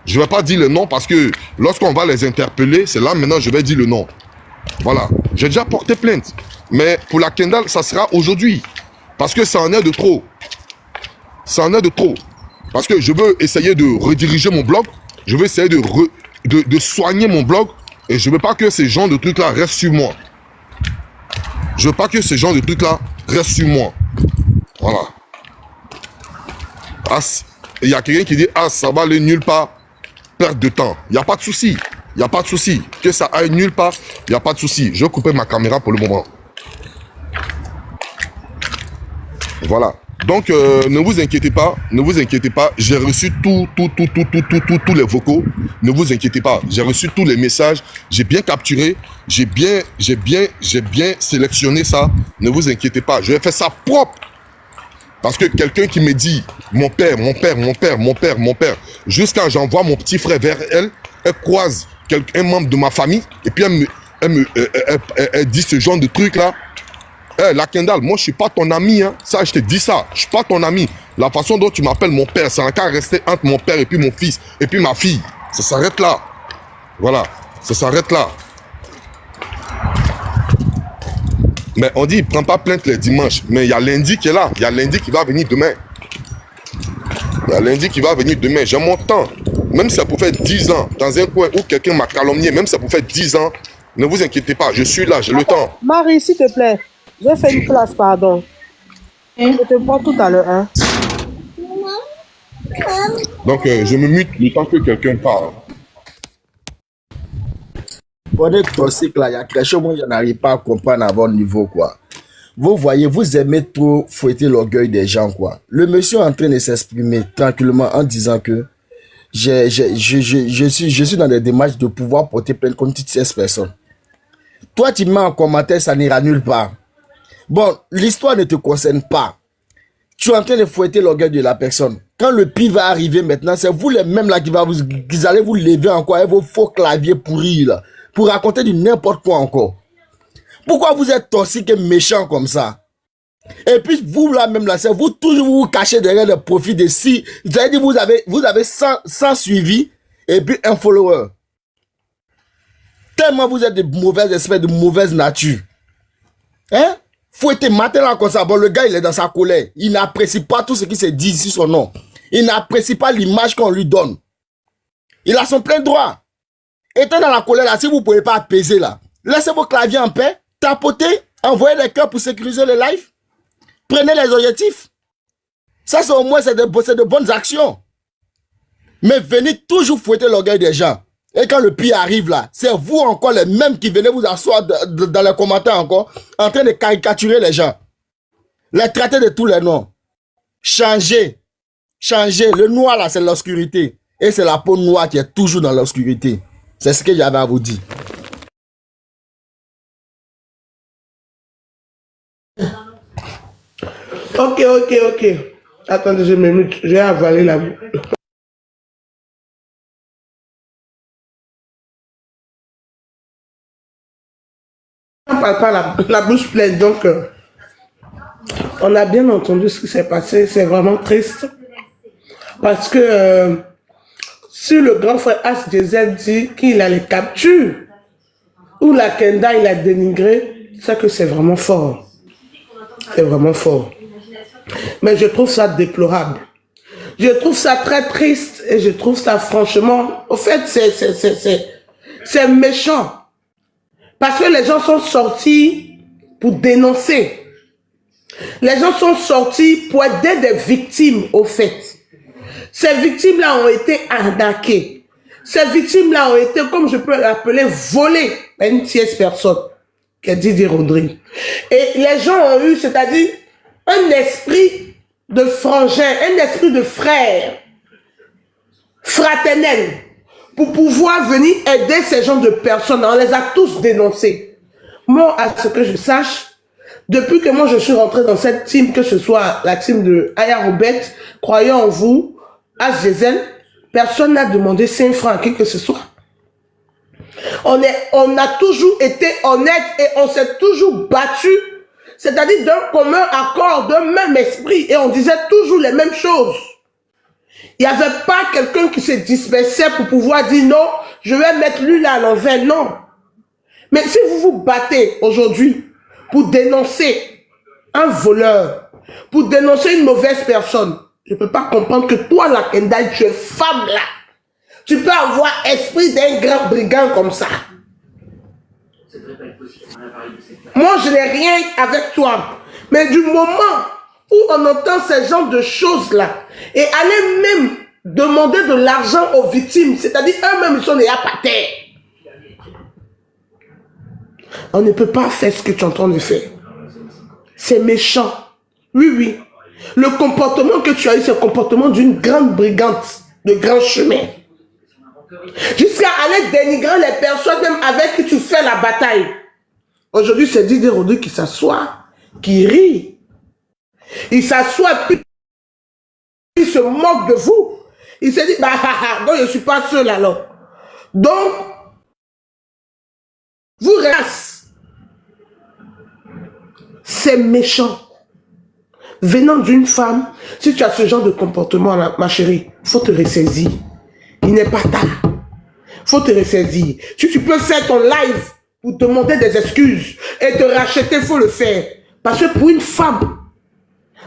Je ne vais pas dire le nom parce que lorsqu'on va les interpeller, c'est là maintenant je vais dire le nom. Voilà. J'ai déjà porté plainte. Mais pour la Kendall, ça sera aujourd'hui. Parce que ça en est de trop. Ça en est de trop. Parce que je veux essayer de rediriger mon blog. Je veux essayer de soigner mon blog. Et je ne veux pas que ces genres de trucs-là restent sur moi. Je ne veux pas que ces genres de trucs-là restent sur moi. Voilà. Il y a quelqu'un qui dit, ah, ça va aller nulle part. Perte de temps. Il n'y a pas de souci. Il n'y a pas de souci. Que ça aille nulle part, il n'y a pas de souci. Je vais couper ma caméra pour le moment. Voilà. Donc, ne vous inquiétez pas. Ne vous inquiétez pas. J'ai reçu tous les vocaux. Ne vous inquiétez pas. J'ai reçu tous les messages. J'ai bien capturé. J'ai bien sélectionné ça. Ne vous inquiétez pas. Je vais faire ça propre. Parce que quelqu'un qui me dit, mon père, jusqu'à j'envoie mon petit frère vers elle, elle croise un membre de ma famille, et puis elle dit ce genre de truc-là. Hey, la Kendall, moi je suis pas ton ami, hein. Ça, je te dis ça, je suis pas ton ami. La façon dont tu m'appelles mon père, ça n'a qu'à rester entre mon père et puis mon fils, et puis ma fille. Ça s'arrête là. Voilà, ça s'arrête là. Mais on dit, il ne prend pas plainte les dimanches. Mais il y a lundi qui est là. Il y a lundi qui va venir demain. Il y a lundi qui va venir demain. J'ai mon temps. Même si ça peut faire 10 ans, dans un coin où quelqu'un m'a calomnié, même si ça peut faire 10 ans, ne vous inquiétez pas, je suis là, j'ai le temps. Marie, s'il te plaît, j'ai fait une classe, pardon. Je te prends tout à l'heure, hein. Donc, je me mute le temps que quelqu'un parle. On est toxique là, il y a quelque chose que je n'arrive pas à comprendre à votre niveau, quoi. Vous voyez, vous aimez trop fouetter l'orgueil des gens, quoi. Le monsieur est en train de s'exprimer tranquillement en disant que je suis dans des démarches de pouvoir porter plainte contre toutes ces personnes. Toi, tu mets en commentaire, ça n'ira nulle part. Bon, l'histoire ne te concerne pas. Tu es en train de fouetter l'orgueil de la personne. Quand le pire va arriver maintenant, c'est vous les mêmes là qui allez vous lever encore avec vos faux claviers pourris là, pour raconter du n'importe quoi encore. Pourquoi vous êtes toxique et méchant comme ça? Et puis vous là même là, c'est vous toujours vous cachez derrière le profit de si. Vous avez dit vous avez 100 suivis et puis un follower. Tellement vous êtes de mauvaises espèces, de mauvaise nature. Hein? Fouetter matin là comme ça. Bon, le gars il est dans sa colère. Il n'apprécie pas tout ce qui se dit sur son nom. Il n'apprécie pas l'image qu'on lui donne. Il a son plein droit. Étant dans la colère là, si vous ne pouvez pas apaiser là, laissez vos claviers en paix, tapotez, envoyez les cœurs pour sécuriser le live, prenez les objectifs. Ça c'est au moins c'est de bonnes actions. Mais venez toujours fouetter l'orgueil des gens. Et quand le pire arrive là, c'est vous encore les mêmes qui venez vous asseoir dans les commentaires encore, en train de caricaturer les gens. Les traiter de tous les noms. Changez. Changez. Le noir là, c'est l'obscurité. Et c'est la peau noire qui est toujours dans l'obscurité. C'est ce que j'avais à vous dire. Ok. Attendez, je me mute. Je vais avaler la boue. On ne parle pas la bouche pleine, donc on a bien entendu ce qui s'est passé. C'est vraiment triste. Parce que si le grand frère H2Z dit qu'il a les captures, ou la Kenda il a dénigré, c'est que c'est vraiment fort. C'est vraiment fort. Mais je trouve ça déplorable. Je trouve ça très triste et je trouve ça franchement... Au fait, c'est méchant. Parce que les gens sont sortis pour dénoncer. Les gens sont sortis pour aider des victimes, au fait. Ces victimes-là ont été arnaquées. Ces victimes-là ont été, comme je peux l'appeler, volées par une tierce personne, qui est Didier Rodrigue. Et les gens ont eu, c'est-à-dire, un esprit de frangin, un esprit de frère, fraternel, pour pouvoir venir aider ces gens de personnes. On les a tous dénoncés. Moi, à ce que je sache, Depuis que moi je suis rentré dans cette team, que ce soit la team de Aya Robert, croyant en vous, Asgezel, personne n'a demandé 5 francs à qui que ce soit. On a toujours été honnête et on s'est toujours battu, c'est-à-dire d'un commun accord, d'un même esprit, et on disait toujours les mêmes choses. Il n'y avait pas quelqu'un qui se dispersait pour pouvoir dire non, je vais mettre lui là à l'envers, non. Mais si vous vous battez aujourd'hui pour dénoncer un voleur, pour dénoncer une mauvaise personne, je ne peux pas comprendre que toi, la Kendall, tu es femme là. Tu peux avoir esprit d'un grand brigand comme ça. Moi, je n'ai rien avec toi. Mais du moment où on entend ce genre de choses-là, et aller même demander de l'argent aux victimes, c'est-à-dire eux-mêmes, ils sont déjà par terre. On ne peut pas faire ce que tu es en train de faire. C'est méchant. Oui, oui. Le comportement que tu as eu, c'est le comportement d'une grande brigante de grand chemin. Jusqu'à aller dénigrer les personnes même avec qui tu fais la bataille. Aujourd'hui, c'est Didier Rodrigue qui s'assoit, qui rit. Il s'assoit puis il se moque de vous. Il se dit, bah, donc je ne suis pas seul alors. Donc, vous restez. C'est méchant. Venant d'une femme, si tu as ce genre de comportement, là, ma chérie, il faut te ressaisir. Il n'est pas tard. Il faut te ressaisir. Si tu peux faire ton live pour demander des excuses et te racheter, il faut le faire. Parce que pour une femme,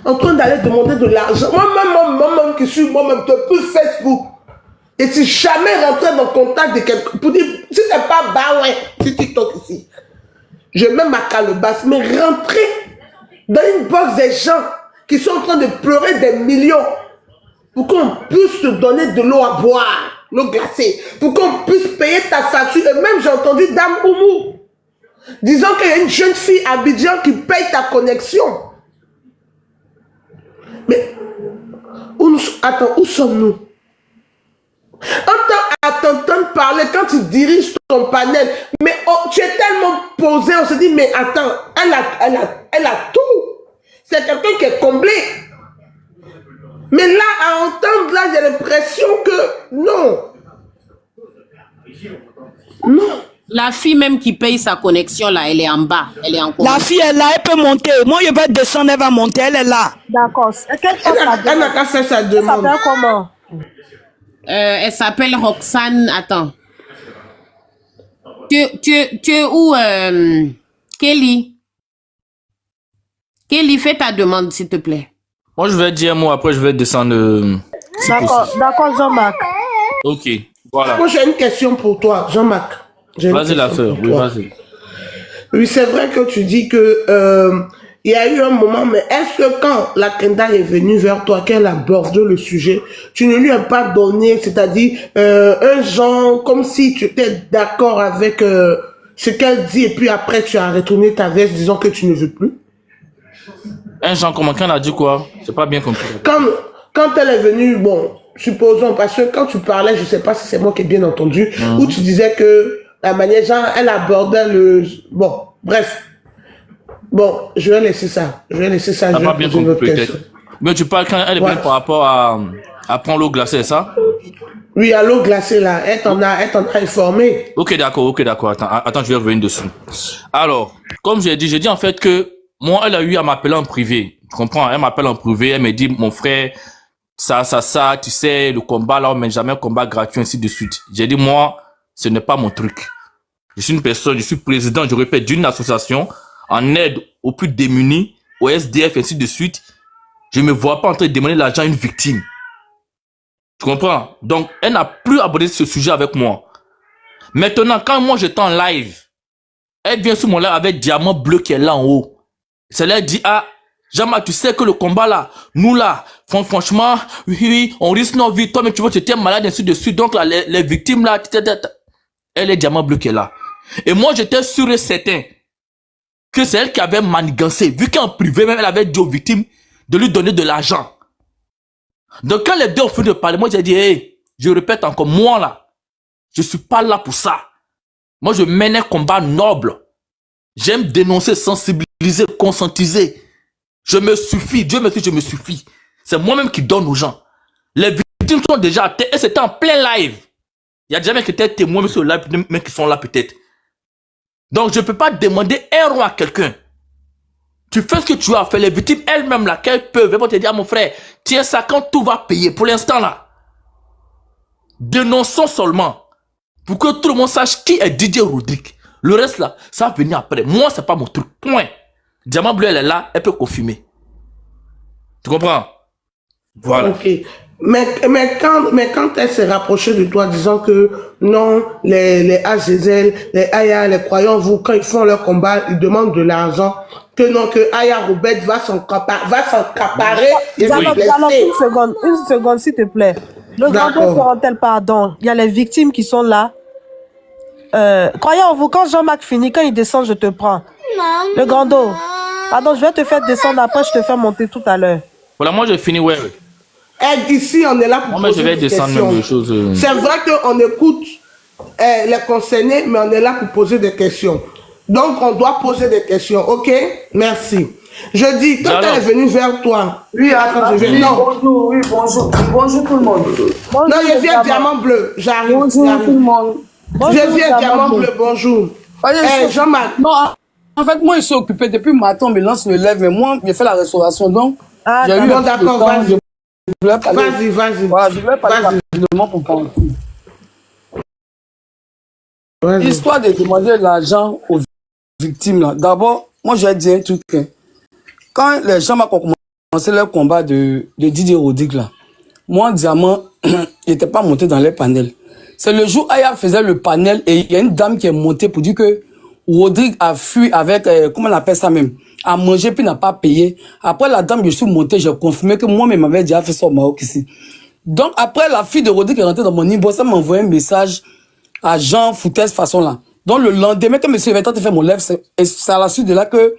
en train d'aller demander de l'argent, moi-même qui suis moi-même depuis Facebook, et si jamais rentrer dans contact de quelqu'un, pour dire, si c'est pas bah ouais, c'est TikTok ici, je mets ma calebasse, mais rentrer dans une box des gens qui sont en train de pleurer des millions pour qu'on puisse te donner de l'eau à boire, l'eau glacée, pour qu'on puisse payer ta facture. Et même j'ai entendu Dame Oumou disant qu'il y a une jeune fille à Abidjan qui paye ta connexion. Mais attends, où sommes-nous? À t'entendre parler quand tu diriges ton panel, mais oh, tu es tellement posé, on se dit, mais attends, elle a tout. C'est quelqu'un qui est comblé. Mais là, à entendre, là, j'ai l'impression que non. Non. La fille même qui paye sa connexion, là, elle est en bas. Elle est en La fille est là, elle peut monter. Moi, je vais descendre, elle va monter, elle est là. D'accord. Elle n'a qu'à faire sa demande. Ça s'appelle comment? Elle s'appelle Roxane. Attends. Tu es où, Kelly? Kelly, fais ta demande, s'il te plaît. Moi, je vais dire un mot, après, je vais descendre. D'accord, Jean-Marc. Ok, voilà. Moi, j'ai une question pour toi, Jean-Marc. Vas-y, la sœur. Oui, vas-y. Oui, c'est vrai que tu dis que il y a eu un moment, mais est-ce que quand la Kenda est venue vers toi, qu'elle aborde le sujet, tu ne lui as pas donné, c'est-à-dire un genre, comme si tu étais d'accord avec ce qu'elle dit, et puis après tu as retourné ta veste disant que tu ne veux plus? Un genre comment? Quand elle a dit quoi? J'ai pas bien compris. Quand elle est venue, bon, supposons, parce que quand tu parlais, je sais pas si c'est moi qui ai bien entendu, où tu disais que la manière, genre, elle abordait le... Bon, bref. Bon, je vais laisser ça. Je vais pas bien compris, peut-être. Mais tu parles quand elle est venue par rapport à prendre l'eau glacée, c'est ça? Oui, à l'eau glacée, là. Elle t'en a informé. Ok, d'accord. Attends, je vais revenir dessus. Alors, comme j'ai dit en fait que moi, elle a eu à m'appeler en privé. Tu comprends? Elle m'appelle en privé, elle me dit, mon frère, ça, tu sais, le combat là, on met jamais un combat gratuit, ainsi de suite. J'ai dit, moi, ce n'est pas mon truc. Je suis une personne, je suis président, je répète, d'une association en aide aux plus démunis, aux SDF, ainsi de suite. Je ne me vois pas en train de demander l'argent à une victime. Tu comprends? Donc, elle n'a plus abordé ce sujet avec moi. Maintenant, quand moi j'étais en live, elle vient sur mon live avec Diamant Bleu qui est là en haut. Ça leur dit, ah, Jean-Marc, tu sais que le combat là, nous là, franchement, oui, on risque nos vies. Toi, mais tu vois, tu étais malade, ainsi de suite. Donc là, les victimes là, elle est Diamant Bleu qui est là. Et moi, j'étais sûr et certain que c'est elle qui avait manigancé. Vu qu'en privé, même, elle avait dit aux victimes de lui donner de l'argent. Donc, quand les deux ont fini de parler, moi, j'ai dit, hey, je répète encore, moi là, je suis pas là pour ça. Moi, je mène un combat noble. J'aime dénoncer, sensibiliser, conscientiser. Je me suffis. Dieu merci, je me suffis. C'est moi-même qui donne aux gens. Les victimes sont déjà à terre et c'était en plein live. Il y a des gens qui étaient témoins sur le live, mais qui sont là peut-être. Donc, je ne peux pas demander un roi à quelqu'un. Tu fais ce que tu as à faire. Les victimes elles-mêmes, là, qu'elles peuvent, elles vont te dire, mon frère, tiens ça quand tout va payer. Pour l'instant, là, dénonçons seulement. Pour que tout le monde sache qui est Didier Rodrigue. Le reste, là, ça va venir après. Moi, c'est pas mon truc. Point. Diamant Bleu, elle est là, elle peut confirmer. Tu comprends? Voilà. Ok. Mais quand elle s'est rapprochée de toi, disant que non, les Azazel, les Aya, les croyants, vous, quand ils font leur combat, ils demandent de l'argent, que non, que Aya Robert va s'encaparer et Alors, vous blesser. une seconde, s'il te plaît. Le Grando fera-t-elle pardon? Il y a les victimes qui sont là. Croyez en vous, quand Jean-Marc finit, quand il descend, je te prends. Le Grando, pardon, je vais te faire descendre, après je te fais monter tout à l'heure. Voilà, moi, j'ai fini, ouais. Ici, on est là pour Moi, je vais poser des descendre questions. même des choses. C'est vrai qu'on écoute les concernés, mais on est là pour poser des questions. Donc, on doit poser des questions, ok? Merci. Je dis, quand elle est venue vers toi... Oui, attends, je viens. oui, Non. bonjour, oui, bonjour. Bonjour tout le monde. Bonjour, Non, je viens Diamant Bleu. J'arrive. Bonjour tout le monde. Je viens Diamant Bleu, bonjour. Jean-Marc. Non, en fait, moi, je suis occupé depuis le matin, on me lance le lève, mais moi, j'ai fait la restauration, donc... j'ai eu d'accord, vas-y. Vas-y. Voilà, je voulais parler rapidement pour parler. Histoire de demander l'argent aux victimes, là. D'abord, moi, je vais dire un truc. Quand les gens m'ont commencé leur combat de Didier Rodrigue, là, moi, Diamant, il n'était pas monté dans les panels. C'est le jour où Aya faisait le panel et il y a une dame qui est montée pour dire que Rodrigue a fui avec, comment on appelle ça même, a mangé puis n'a pas payé. Après la dame, je suis monté, j'ai confirmé que moi-même m'avais déjà fait ça au Maroc ici. Donc après, la fille de Rodrigue est rentrée dans mon inbox, elle m'a envoyé un message à Jean Foutès façon là. Donc le lendemain que monsieur avait tenté de faire mon live, c'est à la suite de là que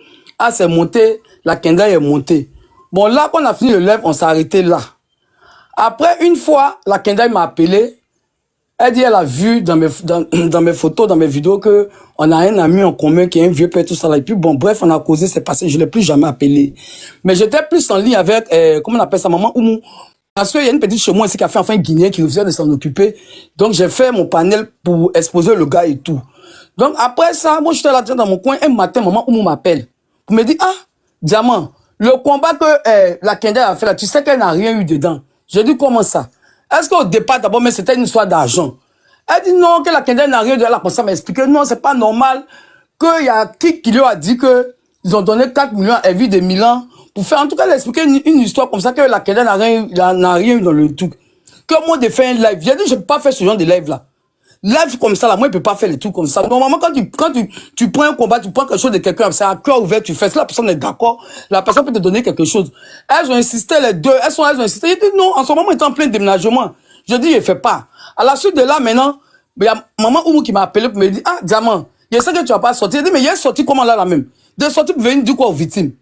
c'est monté, la Kenda est montée. Bon là, quand on a fini le live, on s'est arrêté là. Après, une fois, la Kenda m'a appelé. Elle dit elle a vu dans mes photos, dans mes vidéos que on a un ami en commun qui est un vieux père, tout ça là. Et puis bon, bref, on a causé, c'est passé, je l'ai plus jamais appelé. Mais j'étais plus en ligne avec, comment on appelle ça, maman Oumou. Parce qu'il y a une petite chez moi ici qui a fait enfin un Guinéen qui refusait de s'en occuper. Donc j'ai fait mon panel pour exposer le gars et tout. Donc après ça, moi j'étais là dans mon coin, un matin, maman Oumou m'appelle. Pour me dire, ah, Diamant, le combat que la Kenda a fait là, tu sais qu'elle n'a rien eu dedans. J'ai dit, comment ça? Est-ce qu'au départ, d'abord, mais c'était une histoire d'argent? Elle dit non, que la Kenda n'a rien de là. Pour ça, m'a expliqué, non, c'est pas normal qu'il y a qui lui a dit que ils ont donné 4 millions à Evie de Milan pour faire, en tout cas, elle a expliqué une histoire comme ça, que la Kenda n'a rien eu dans le truc. Que moi, de faire un live. J'ai dit, je peux pas faire ce genre de live là. Live comme ça, là, moi, je peux pas faire les trucs comme ça. Normalement, quand tu prends un combat, tu prends quelque chose de quelqu'un, c'est à cœur ouvert, tu fais ça, la personne est d'accord, la personne peut te donner quelque chose. Elles ont insisté, les deux, elles ont insisté. J'ai dit non, en ce moment, ils sont en plein déménagement. Je dis, je fais pas. À la suite de là, maintenant, il y a maman Oumou qui m'a appelé pour me dire, ah, Diamant, il y a ça que tu vas pas sortir. J'ai dit, mais il est sorti comment là, même? De sortir pour venir dire quoi aux victimes?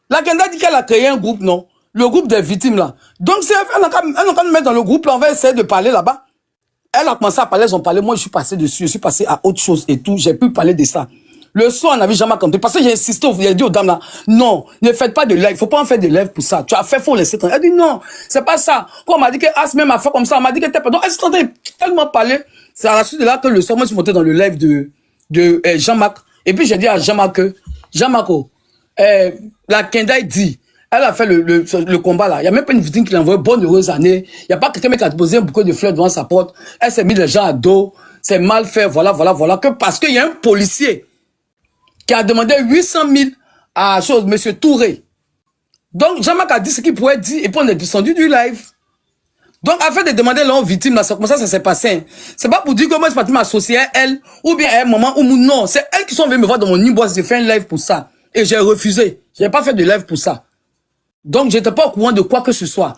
La Kenda dit qu'elle a créé un groupe, non? Le groupe des victimes, là. Donc, si elle n'a qu'à nous mettre dans le groupe, là, on va essayer de parler là-bas. Elle a commencé à parler, ils ont parlé, moi je suis passé dessus, je suis passé à autre chose et tout, j'ai pu parler de ça. Le soir, on n'avait jamais compris, parce que j'ai insisté, j'ai dit aux dames là, non, ne faites pas de live, faut pas en faire de live pour ça. Tu as fait, faut laisser tranquille. Elle dit non, c'est pas ça. Quand on m'a dit que As même a fait comme ça, on m'a dit que t'es pas, donc elle s'est tellement parlé, c'est à la suite de là que le soir, moi je suis monté dans le live de Jean-Marc, et puis j'ai dit à Jean-Marc, la Kenda dit, elle a fait le combat là. Il n'y a même pas une victime qui l'a envoyé bonne heureuse année. Il n'y a pas quelqu'un qui a posé un bouquet de fleurs devant sa porte. Elle s'est mis les gens à dos. C'est mal fait. Voilà. Que parce qu'il y a un policier qui a demandé 800 000 à monsieur Touré. Donc, Jean-Marc a dit ce qu'il pouvait dire et puis on est descendu du live. Donc, afin de demander leur victime là, comme ça s'est passé. C'est pas pour dire que moi, je suis parti m'associer à elle ou bien à un moment où non. C'est elles qui sont venues me voir dans mon inbox. J'ai fait un live pour ça. Et j'ai refusé. Je n'ai pas fait de live pour ça. Donc, j'étais pas au courant de quoi que ce soit.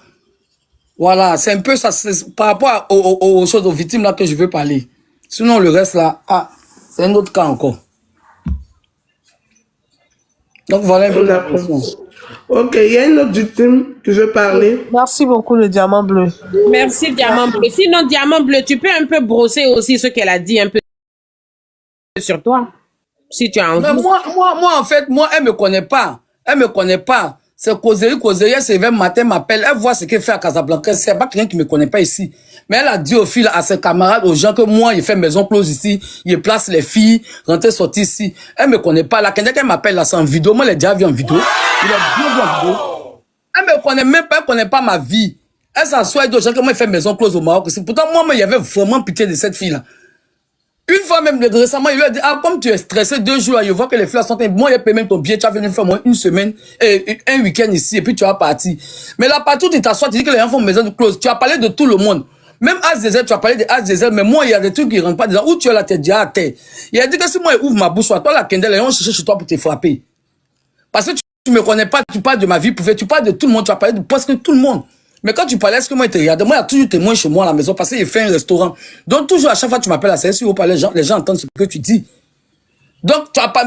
Voilà, c'est un peu ça, par rapport aux choses, aux victimes là que je veux parler. Sinon, le reste là, c'est un autre cas encore. Donc, voilà un peu la question. Ok, il y a une autre victime qui veut parler. Merci beaucoup, le Diamant Bleu. Merci, Diamant Bleu. Sinon, Diamant Bleu, tu peux un peu brosser aussi ce qu'elle a dit un peu sur toi. Si tu as envie. Mais moi, en fait, elle me connaît pas. Elle me connaît pas. C'est causerie, elle se réveille matin, m'appelle, elle voit ce qu'elle fait à Casablanca. C'est pas quelqu'un qui me connaît pas ici. Mais elle a dit au fil à ses camarades, aux gens que moi, il fait maison close ici, il place les filles, rentrer, sortir ici. Elle me connaît pas. Là, quelqu'un qu'elle m'appelle là, c'est en vidéo. Moi, elle est déjà vu en vidéo. Il est bien vu en vidéo. Elle me connaît même pas, elle connaît pas ma vie. Elle s'assoit et dit aux gens que moi, il fait maison close au Maroc. Pourtant, moi, il y avait vraiment pitié de cette fille-là. Une fois même, récemment, il lui a dit, ah, comme tu es stressé 2 jours, je vois que les filles sont, moi, il paye même ton billet, tu as venu faire moi une semaine, un week-end ici, et puis tu vas partir. Mais là, partout, tu t'assois, tu dis que les gens font maison de close. Tu as parlé de tout le monde. Même As-Diesel, tu as parlé de As-Diesel, mais moi, il y a des trucs qui rentrent pas dedans. Où tu es là, t'es déjà à terre. Il a dit que si moi, il ouvre ma bouche, toi, la Kendall, les gens cherchent chez toi pour te frapper. Parce que tu me connais pas, tu parles de ma vie privée, tu parles de tout le monde, tu as parlé de presque tout le monde. Mais quand tu parlais, est-ce que moi, il te regarde? Moi, il y a toujours témoin chez moi à la maison parce qu'il fait un restaurant. Donc, toujours, à chaque fois que tu m'appelles à CSU, si vous parlez, les gens entendent ce que tu dis. Donc, tu as pas.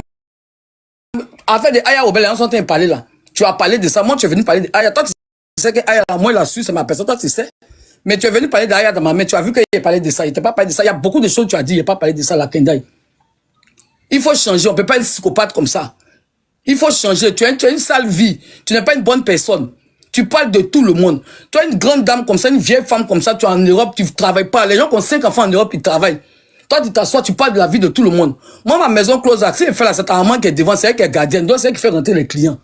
Avec des Aya Obel, les gens sont en train de parler là. Tu as parlé de ça. Moi, tu es venu parler de Aya. Toi, tu sais que Aya, moi, il a su, c'est ma personne. Toi, tu sais. Mais tu es venu parler d'Aya dans ma main. Tu as vu qu'il a parlé de ça. Il t'a pas parlé de ça. Il y a beaucoup de choses que tu as dit. Il n'a pas parlé de ça, la Kendall. Il faut changer. On ne peut pas être psychopathe comme ça. Il faut changer. Tu as une sale vie. Tu n'es pas une bonne personne. Tu parles de tout le monde. Tu as une grande dame comme ça, une vieille femme comme ça, tu es en Europe, tu ne travailles pas. Les gens qui ont 5 enfants en Europe, ils travaillent. Toi, tu t'assois, tu parles de la vie de tout le monde. Moi, ma maison close, si elle fait là, c'est ta maman qui est devant, c'est elle qui est gardienne. Donc, c'est elle qui fait rentrer les clients.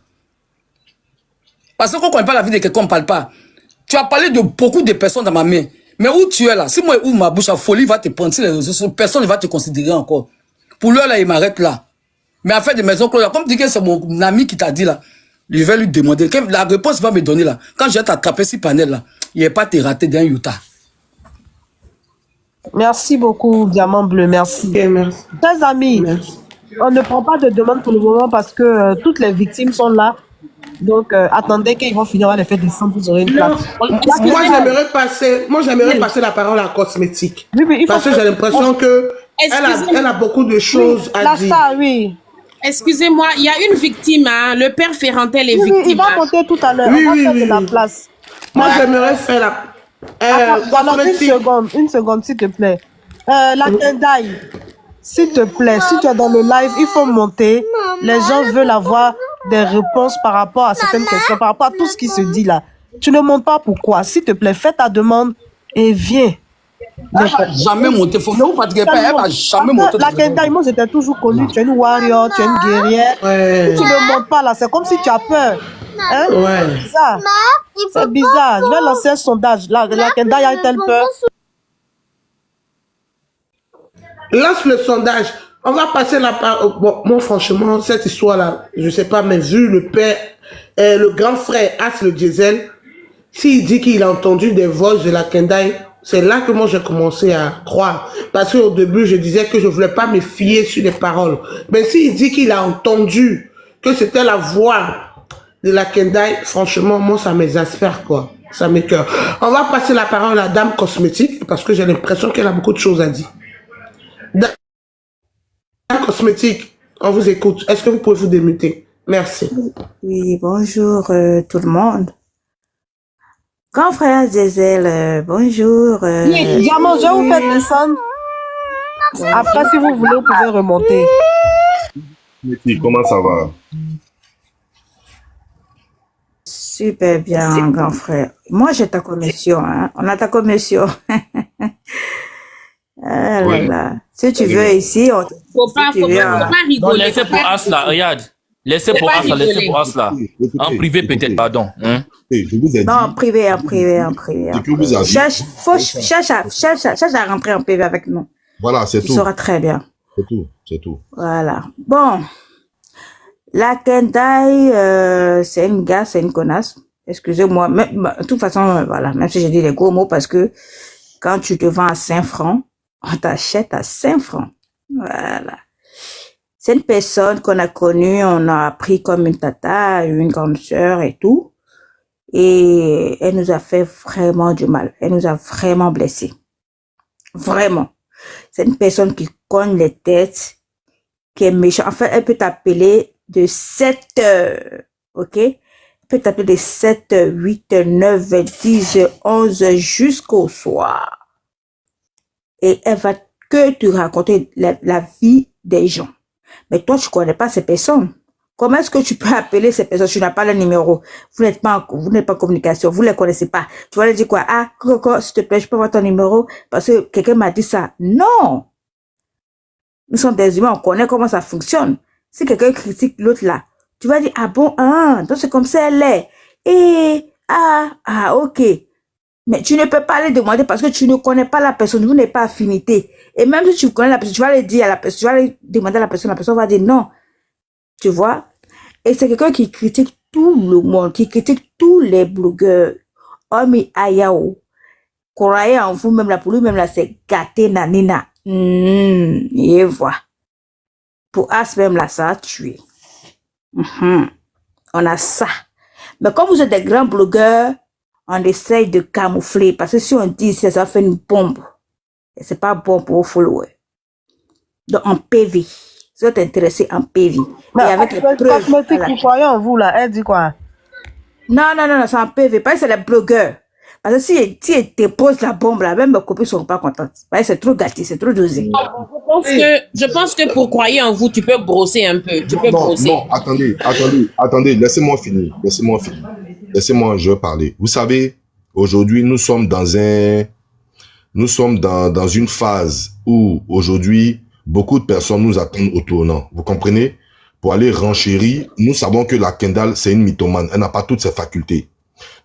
Parce qu'on ne connaît pas la vie de quelqu'un, on ne parle pas. Tu as parlé de beaucoup de personnes dans ma main. Mais où tu es là? Si moi, je ouvre ma bouche, la folie va te prendre sur les réseaux sociaux, personne ne va te considérer encore. Pour l'heure, là, il m'arrête là. Mais à faire des maisons closes, comme tu dis que c'est mon ami qui t'a dit là, je vais lui demander. La réponse va me donner là. Quand je vais t'attraper ce panel là, il n'est pas te rater d'un Utah. Merci beaucoup, Diamant Bleu, merci. Ok, merci. Chers amis, on ne prend pas de demande pour le moment parce que toutes les victimes sont là. Donc, attendez qu'ils vont finir à les faire descendre, vous aurez une place. Moi, j'aimerais passer la parole à Cosmétique. Oui, parce que j'ai l'impression que elle a beaucoup de choses à dire. Ça, oui. Excusez-moi, il y a une victime, hein. Le père Ferrantel est victime. Il va monter tout à l'heure. On va faire de la place. Moi, j'aimerais faire la... alors, une seconde, s'il te plaît. La Kendall, s'il te plaît, si tu es dans le live, il faut monter. Les gens veulent avoir des réponses par rapport à certaines questions, par rapport à tout ce qui se dit là. Tu ne montes pas pourquoi. S'il te plaît, fais ta demande et viens. Elle va jamais monter. Faut pas elle va jamais monter. La Kendall, moi, j'étais toujours connue. Tu es une warrior, tu es une guerrière. Ouais. Tu ne montes pas là. C'est comme si tu as peur. Hein? Ouais. C'est bizarre. Je vais lancer un sondage. La Kendall a-t-elle peur? Lance le sondage. On va passer la parole. Bon, moi, franchement, cette histoire-là, je sais pas, mais vu le père, le grand frère As le Diesel, s'il dit qu'il a entendu des voix de la Kendall, c'est là que moi j'ai commencé à croire. Parce qu'au début, je disais que je voulais pas me fier sur les paroles. Mais s'il dit qu'il a entendu que c'était la voix de la Kendall, franchement, moi, ça m'exaspère, quoi. Ça m'écoeure. On va passer la parole à Dame Cosmétique, parce que j'ai l'impression qu'elle a beaucoup de choses à dire. Dame Cosmétique, on vous écoute. Est-ce que vous pouvez vous démuter? Merci. Oui, bonjour tout le monde. Grand frère Zézel, bonjour. Diamant, je vous fais descendre. Après, si vous voulez, vous pouvez remonter. Comment ça va? Super bien, grand frère. Moi, j'ai ta commission. Hein. On a ta commission. Ah là là. Si tu veux ici, on... Faut pas rigoler. Non, laissez pour As là, regarde. Laissez pour As là, En privé peut-être, pardon. Hein? Non, en privé. Cherche à rentrer en privé avec nous. Voilà, c'est tout. Tu sauras très bien. C'est tout. Voilà. Bon. La Kendall, c'est une gars, c'est une connasse. Excusez-moi. Mais, de toute façon, voilà. Même si je dis les gros mots parce que quand tu te vends à 5 francs, on t'achète à 5 francs. Voilà. C'est une personne qu'on a connue, on a pris comme une tata, une grande sœur et tout. Et elle nous a fait vraiment du mal. Elle nous a vraiment blessés. Vraiment. C'est une personne qui cogne les têtes, qui est méchante. En fait, elle peut t'appeler de 7 heures. OK? Elle peut t'appeler de 7, 8, 9, 10, 11 jusqu'au soir. Et elle va que te raconter la vie des gens. Mais toi, tu connais pas ces personnes. Comment est-ce que tu peux appeler ces personnes? Tu n'as pas le numéro. Vous n'êtes pas en communication. Vous les connaissez pas. Tu vas leur dire quoi? Ah, Coco, s'il te plaît, je peux avoir ton numéro parce que quelqu'un m'a dit ça. Non! Nous sommes des humains, on connaît comment ça fonctionne. Si quelqu'un critique l'autre là, tu vas dire, ah bon, ah, donc c'est comme ça elle est. Et, ok. Mais tu ne peux pas aller demander parce que tu ne connais pas la personne, vous n'êtes pas affinité. Et même si tu connais la personne, tu vas aller dire à la personne, tu vas aller demander à la personne va dire non. Tu vois? Et c'est quelqu'un qui critique tout le monde, qui critique tous les blogueurs. Omi Ayao. Croyez en vous, même là, pour lui-même là, c'est gâté nanina. Et voilà. Pour As même là, ça a tué. On a ça. Mais comme vous êtes des grands blogueurs, on essaye de camoufler. Parce que si on dit ça fait une bombe. Et c'est pas bon pour vos followers. Donc en PV. Vous êtes intéressés en PV. Mais et avec les preuves. Cosmétique, vous croyez en vous là, elle dit quoi? Non, c'est en PV. Parce que c'est les blogueurs. Parce que si elle dépose la bombe là, même mes copines ne seront pas contentes. Parce que c'est trop gâté, c'est trop dosé. Je pense que pour croire en vous, tu peux brosser un peu. Tu peux brosser. Non, attendez, laissez-moi finir. Laissez-moi, je vais parler. Vous savez, aujourd'hui, nous sommes dans une phase où, aujourd'hui, beaucoup de personnes nous attendent au tournant. Vous comprenez? Pour aller renchérir, nous savons que la Kendall, c'est une mythomane. Elle n'a pas toutes ses facultés.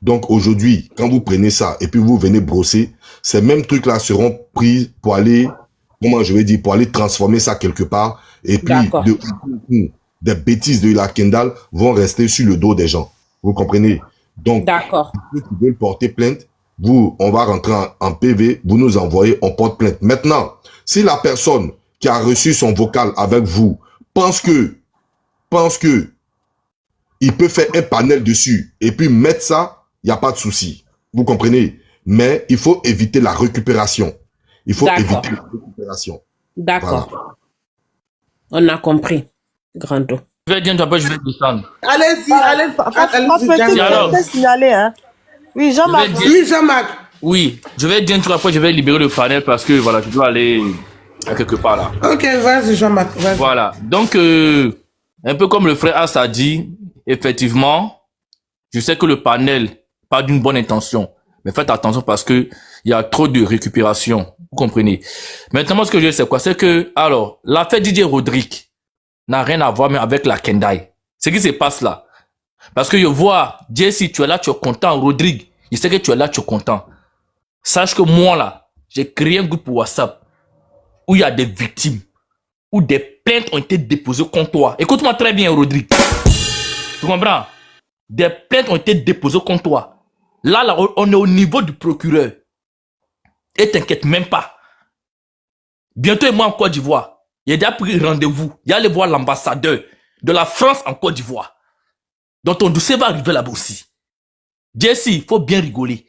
Donc, aujourd'hui, quand vous prenez ça et puis vous venez brosser, ces mêmes trucs-là seront pris pour aller, pour aller transformer ça quelque part. Et puis, des bêtises de la Kendall vont rester sur le dos des gens. Vous comprenez? Donc, ceux qui veulent porter plainte, on va rentrer en PV, vous nous envoyez, on porte plainte. Maintenant, si la personne qui a reçu son vocal avec vous pense que il peut faire un panel dessus et puis mettre ça, il n'y a pas de souci. Vous comprenez? Mais il faut éviter la récupération. D'accord. Voilà. On a compris. Grando. Je vais dire, après je vais descendre. Cosmétique, je vais signaler, hein. Oui, Jean-Marc. Oui, je vais dire un truc, après je vais libérer le panel parce que voilà, je dois aller à quelque part là. Ok, vas-y Jean-Marc. Voilà, donc un peu comme le frère As a dit, effectivement, je sais que le panel part d'une bonne intention, mais faites attention parce que il y a trop de récupération, vous comprenez. Maintenant, moi, ce que je sais, c'est quoi? C'est que, alors, l'affaire DJ Rodrigue n'a rien à voir même avec la Kendai. Ce qui se passe là. Parce que je vois, Jesse, tu es là, tu es content. Rodrigue, je sais que tu es là, tu es content. Sache que moi là, j'ai créé un groupe WhatsApp où il y a des victimes, où des plaintes ont été déposées contre toi. Écoute-moi très bien, Rodrigue. Tu comprends? Des plaintes ont été déposées contre toi. Là, on est au niveau du procureur. Et t'inquiète même pas. Bientôt, moi en Côte d'Ivoire, il a déjà pris rendez-vous. Il y a allé voir l'ambassadeur de la France en Côte d'Ivoire. Donc ton dossier va arriver là-bas aussi. Jesse, il faut bien rigoler.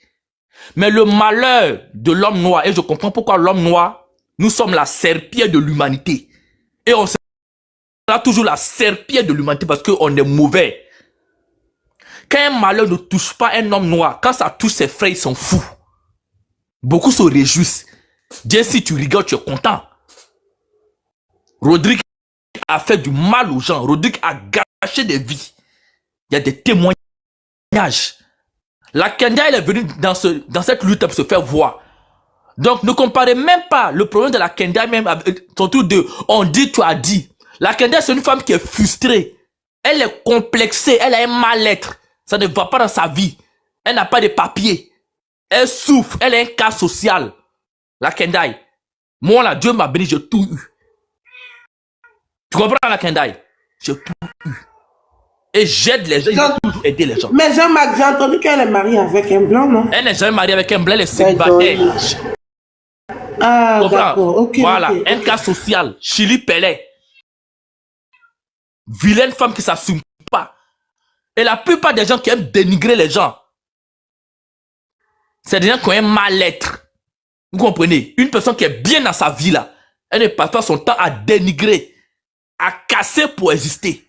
Mais le malheur de l'homme noir, et je comprends pourquoi l'homme noir, nous sommes la serpillère de l'humanité. Et on sera toujours la serpillère de l'humanité parce qu'on est mauvais. Quand un malheur ne touche pas un homme noir, quand ça touche ses frères, ils sont fous. Beaucoup se réjouissent. Jesse, tu rigoles, tu es content. Rodrigue a fait du mal aux gens. Rodrigue a gâché des vies. Il y a des témoignages. La Kenya, elle est venue dans cette lutte pour se faire voir. Donc, ne comparez même pas le problème de la Kenya même avec son truc de on dit, tu as dit. La Kenya, c'est une femme qui est frustrée. Elle est complexée. Elle a un mal-être. Ça ne va pas dans sa vie. Elle n'a pas de papier. Elle souffre. Elle a un cas social. La Kendai. Moi, là, Dieu m'a béni, j'ai tout eu. Tu comprends, la Kendai? J'ai tout eu. Et j'aide les gens, j'ai toujours aidé les gens. Mais Jean-Marc, j'ai entendu qu'elle est mariée avec un blanc, non? Elle n'est jamais mariée avec un blanc, elle est célibataire. Ah, d'accord, ok. Voilà, okay. Un cas social. Chili Pellet. Vilaine femme qui ne s'assume pas. Et la plupart des gens qui aiment dénigrer les gens, c'est des gens qui ont un mal-être. Vous comprenez? Une personne qui est bien dans sa vie là, elle ne passe pas son temps à dénigrer, à casser pour exister.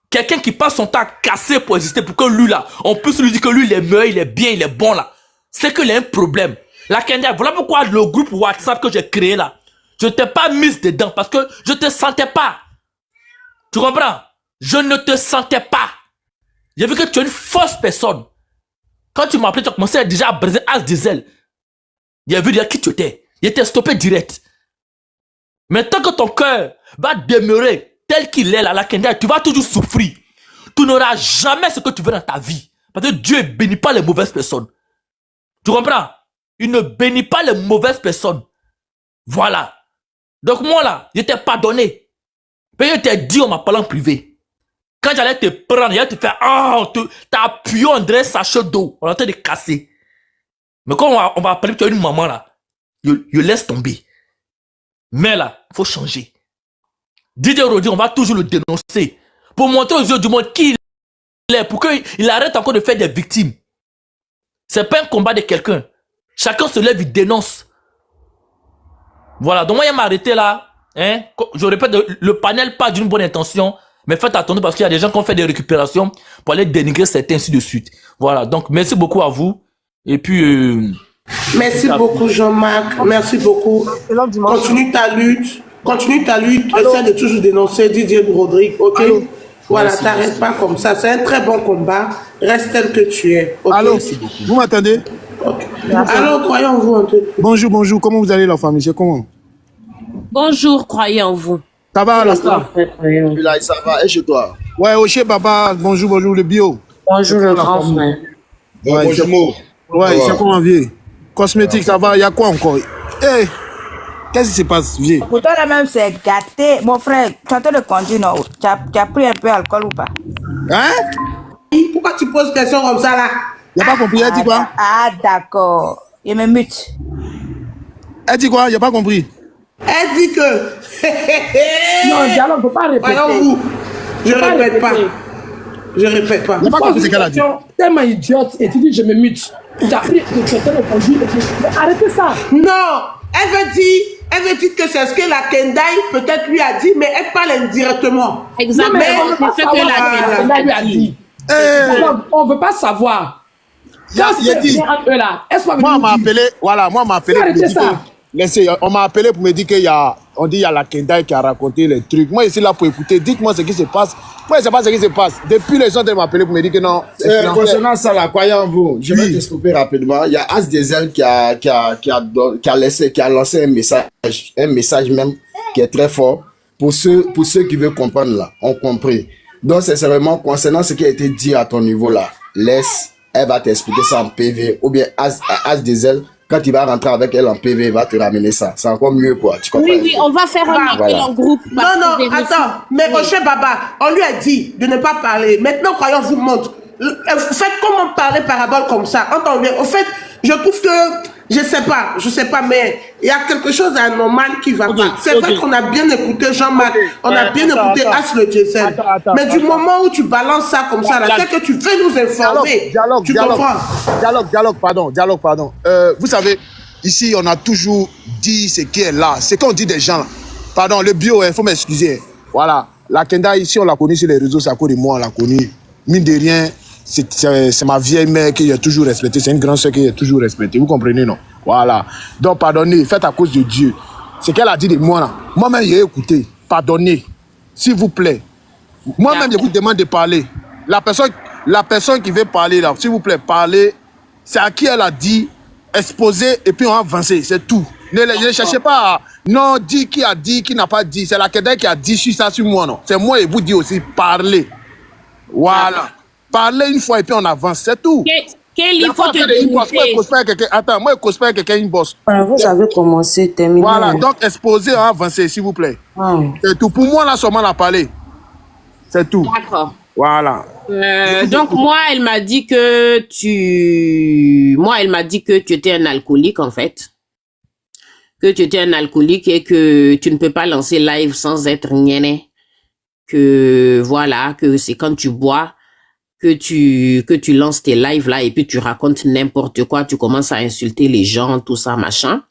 Quelqu'un qui passe son temps à casser pour exister, pour que lui là, on puisse lui dire que lui il est meilleur, il est bien, il est bon là. C'est qu'il a un problème. La Kenya, voilà pourquoi le groupe WhatsApp que j'ai créé là, je ne t'ai pas mise dedans parce que je ne te sentais pas. Tu comprends? Je ne te sentais pas. J'ai vu que tu es une fausse personne. Quand tu m'as appelé, tu as commencé déjà à briser As Diesel. J'ai vu déjà qui tu étais. Il était stoppé direct. Mais tant que ton cœur va demeurer tel qu'il est là, la Kendall, tu vas toujours souffrir. Tu n'auras jamais ce que tu veux dans ta vie. Parce que Dieu ne bénit pas les mauvaises personnes. Tu comprends? Il ne bénit pas les mauvaises personnes. Voilà. Donc moi là, je t'ai pardonné. Mais je t'ai dit, on m'a parlé en privé. Quand j'allais te prendre, j'allais te faire, t'as appuyé en dirait sachet d'eau. On est en train de casser. Mais quand on va appeler que tu as une maman là, je laisse tomber. Mais là, il faut changer. Didier Rodi, on va toujours le dénoncer. Pour montrer aux yeux du monde qui il est. Pour qu'il arrête encore de faire des victimes. C'est pas un combat de quelqu'un. Chacun se lève, il dénonce. Voilà, donc moi, il m'a arrêté là. Hein? Je répète, le panel pas d'une bonne intention. Mais faites attention parce qu'il y a des gens qui ont fait des récupérations pour aller dénigrer certains, ainsi de suite. Voilà, donc merci beaucoup à vous. Et puis... Merci beaucoup Jean-Marc, merci beaucoup. Continue ta lutte. Essaie de toujours dénoncer Didier Rodrigue, ok? Allô? Voilà, t'arrêtes pas comme ça. C'est un très bon combat. Reste tel que tu es. Okay? Allô? Vous m'entendez? Okay. Allô, croyez en vous un peu. Bonjour. Comment vous allez la famille? C'est comment? Bonjour, croyez en vous. Ça va, la star? Là, ça va, et chez toi? Ouais, Oché, papa, bonjour, le bio. Bonjour, le grand frère. Ouais, bonjour. Ouais, c'est comment, vieux? Cosmétique, ça va, il y a quoi encore? Hey, qu'est-ce qui se passe, vieux? Pour toi, là même, c'est gâté. Mon frère, tu es en train de conduire, non? Tu as pris un peu d'alcool ou pas? Hein? Pourquoi tu poses des questions comme ça, là? Il n'y a pas compris, elle dit quoi? Ah, d'accord. Il me mute. Elle dit quoi? Il n'y a pas compris. Elle dit que... Non, Diallo, on ne peut pas répéter. Voyons-vous, je répète pas. Je répète pas. Il n'y a pas compris ce qu'elle a dit. Tellement idiote et tu dis je me mute. Tu as pris le traiteur de conduire. Arrêtez ça. Non, elle veut dire que c'est ce que la Kendai peut-être lui a dit, mais elle parle indirectement. Exactement, c'est ce que la Kendai lui a dit. On ne veut pas savoir. Moi, on m'a appelé, voilà, moi, on m'a appelé. Laissez, on m'a appelé pour me dire qu'il y a, on dit il y a la Kendai qui a raconté les trucs. Moi, je suis là pour écouter. Dites-moi ce qui se passe. Moi, je ne sais pas ce qui se passe. Depuis, les gens m'ont appelé pour me dire que non. Concernant ça, là, croyez en vous, je vais te stopper rapidement. Il y a As Diesel qui a lancé un message même qui est très fort pour ceux qui veulent comprendre là, ont compris. Donc, sincèrement, concernant ce qui a été dit à ton niveau là, elle va t'expliquer ça en PV, ou bien As Diesel, quand il va rentrer avec elle en PV, il va te ramener ça. C'est encore mieux, quoi. Tu comprends? Oui, on va faire un appel en groupe. Non, attends. Mais Rocher Baba, on lui a dit de ne pas parler. Maintenant, croyons vous montre. Faites comment parler parabole comme ça. Entendez? Au fait, je trouve que, je sais pas, mais il y a quelque chose d'anormal qui va pas. C'est vrai qu'on a bien écouté Jean-Marc, on a bien écouté As le Diesel. Mais du moment où tu balances ça comme ça, c'est que tu veux nous informer. Tu comprends? Dialogue, pardon. Vous savez, ici, on a toujours dit ce qui est là. Ce qu'on dit des gens là. Pardon, le bio, il faut m'excuser. Voilà. La Kendai, ici, on l'a connue sur les réseaux, c'est à cause de moi, on l'a connue. Mine de rien, c'est ma vieille mère qui a toujours respecté. C'est une grande soeur qui a toujours respecté. Vous comprenez, non? Voilà. Donc, pardonnez, faites à cause de Dieu. Ce qu'elle a dit de moi, là. Moi-même, j'ai écouté. Pardonnez. S'il vous plaît. Moi-même, je vous demande de parler. La personne qui veut parler, là, s'il vous plaît, parlez. C'est à qui elle a dit, exposer, et puis on va avancer. C'est tout. Ne cherchez pas à... Non, dis qui a dit, qui n'a pas dit. C'est la Kendai qui a dit sur moi, non? C'est moi et vous dis aussi, parlez. Voilà. Parlez une fois et puis on avance, c'est tout. Il faut te dénoncer. Attends, moi, je cosplay quelqu'un une bosse. Vous avez commencé, terminé. Voilà, donc exposez, avancez, s'il vous plaît. C'est tout. Pour moi, là, seulement, on a parlé. C'est tout. D'accord. Voilà. Donc, moi, elle m'a dit que tu étais un alcoolique, en fait. Que tu étais un alcoolique et que tu ne peux pas lancer live sans être niainé. Que, voilà, que c'est quand tu bois que tu lances tes lives là et puis tu racontes n'importe quoi, tu commences à insulter les gens, tout ça, machin.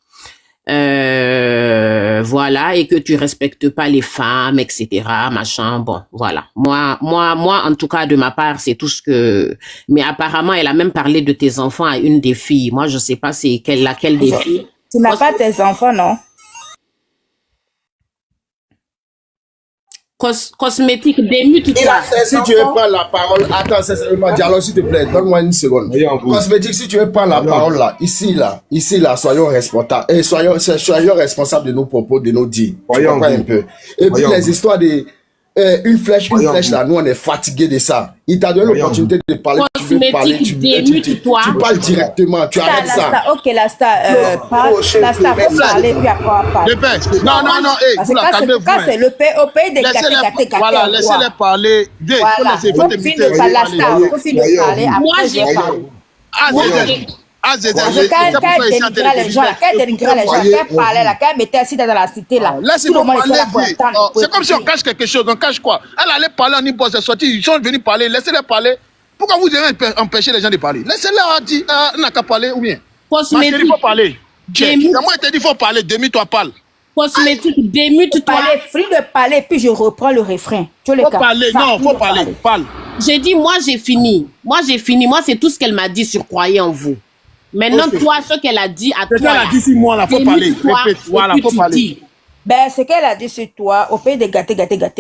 Voilà, et que tu respectes pas les femmes, etc., machin. Bon, voilà. Moi, en tout cas, de ma part, c'est tout ce que... Mais apparemment, elle a même parlé de tes enfants à une des filles. Moi, je sais pas c'est laquelle des filles. Tu n'as pas tes enfants, non? Cosmétique, démute-toi. Si tu veux prendre la parole, attends, sincèrement, Dialogue, s'il te plaît, donne-moi une seconde. Cosmétique, si tu veux prendre la parole là, ici là, soyons responsables. Et soyons responsables de nos propos, de nos dits. Tu comprends un peu. Et puis les histoires de une flèche là, nous on est fatigués de ça. Il t'a donné l'opportunité de parler, tu veux parler, tu parles directement, tu arrêtes ça. Ok, la star, faut parler, puis après on parle. Non, vous la calmez-vous. C'est le pays des gâtés. Voilà, laissez-les parler. Voilà, faut finir par la star, faut finir par parler, après je vais parler. Quand elle dénigrait les gens, quand elle parlait là, quand elle mettait assis dans la cité là, tout le monde était là pour entendre. C'est comme si on cache quelque chose, on cache quoi? Elle allait parler en inbox, elle est sortie, ils sont venus parler, laissez-les parler. Pourquoi vous devez empêcher les gens de parler? Laissez-les dire, n'a qu'à parler ou bien. Cosmétique, il faut parler. Moi, je te dis, il faut parler, demi-toi parle. Cosmétique, démute-toi. Free de parler, puis je reprends le refrain. Faut parler, non, faut parler, parle. J'ai dit, moi j'ai fini. Moi, c'est tout ce qu'elle m'a dit sur croyez en vous. Maintenant, toi, ce qu'elle a dit à toi, elle a dit sur moi, là, faut parler. Voilà, faut parler. Ben, ce qu'elle a dit sur toi, au pays des gâtés,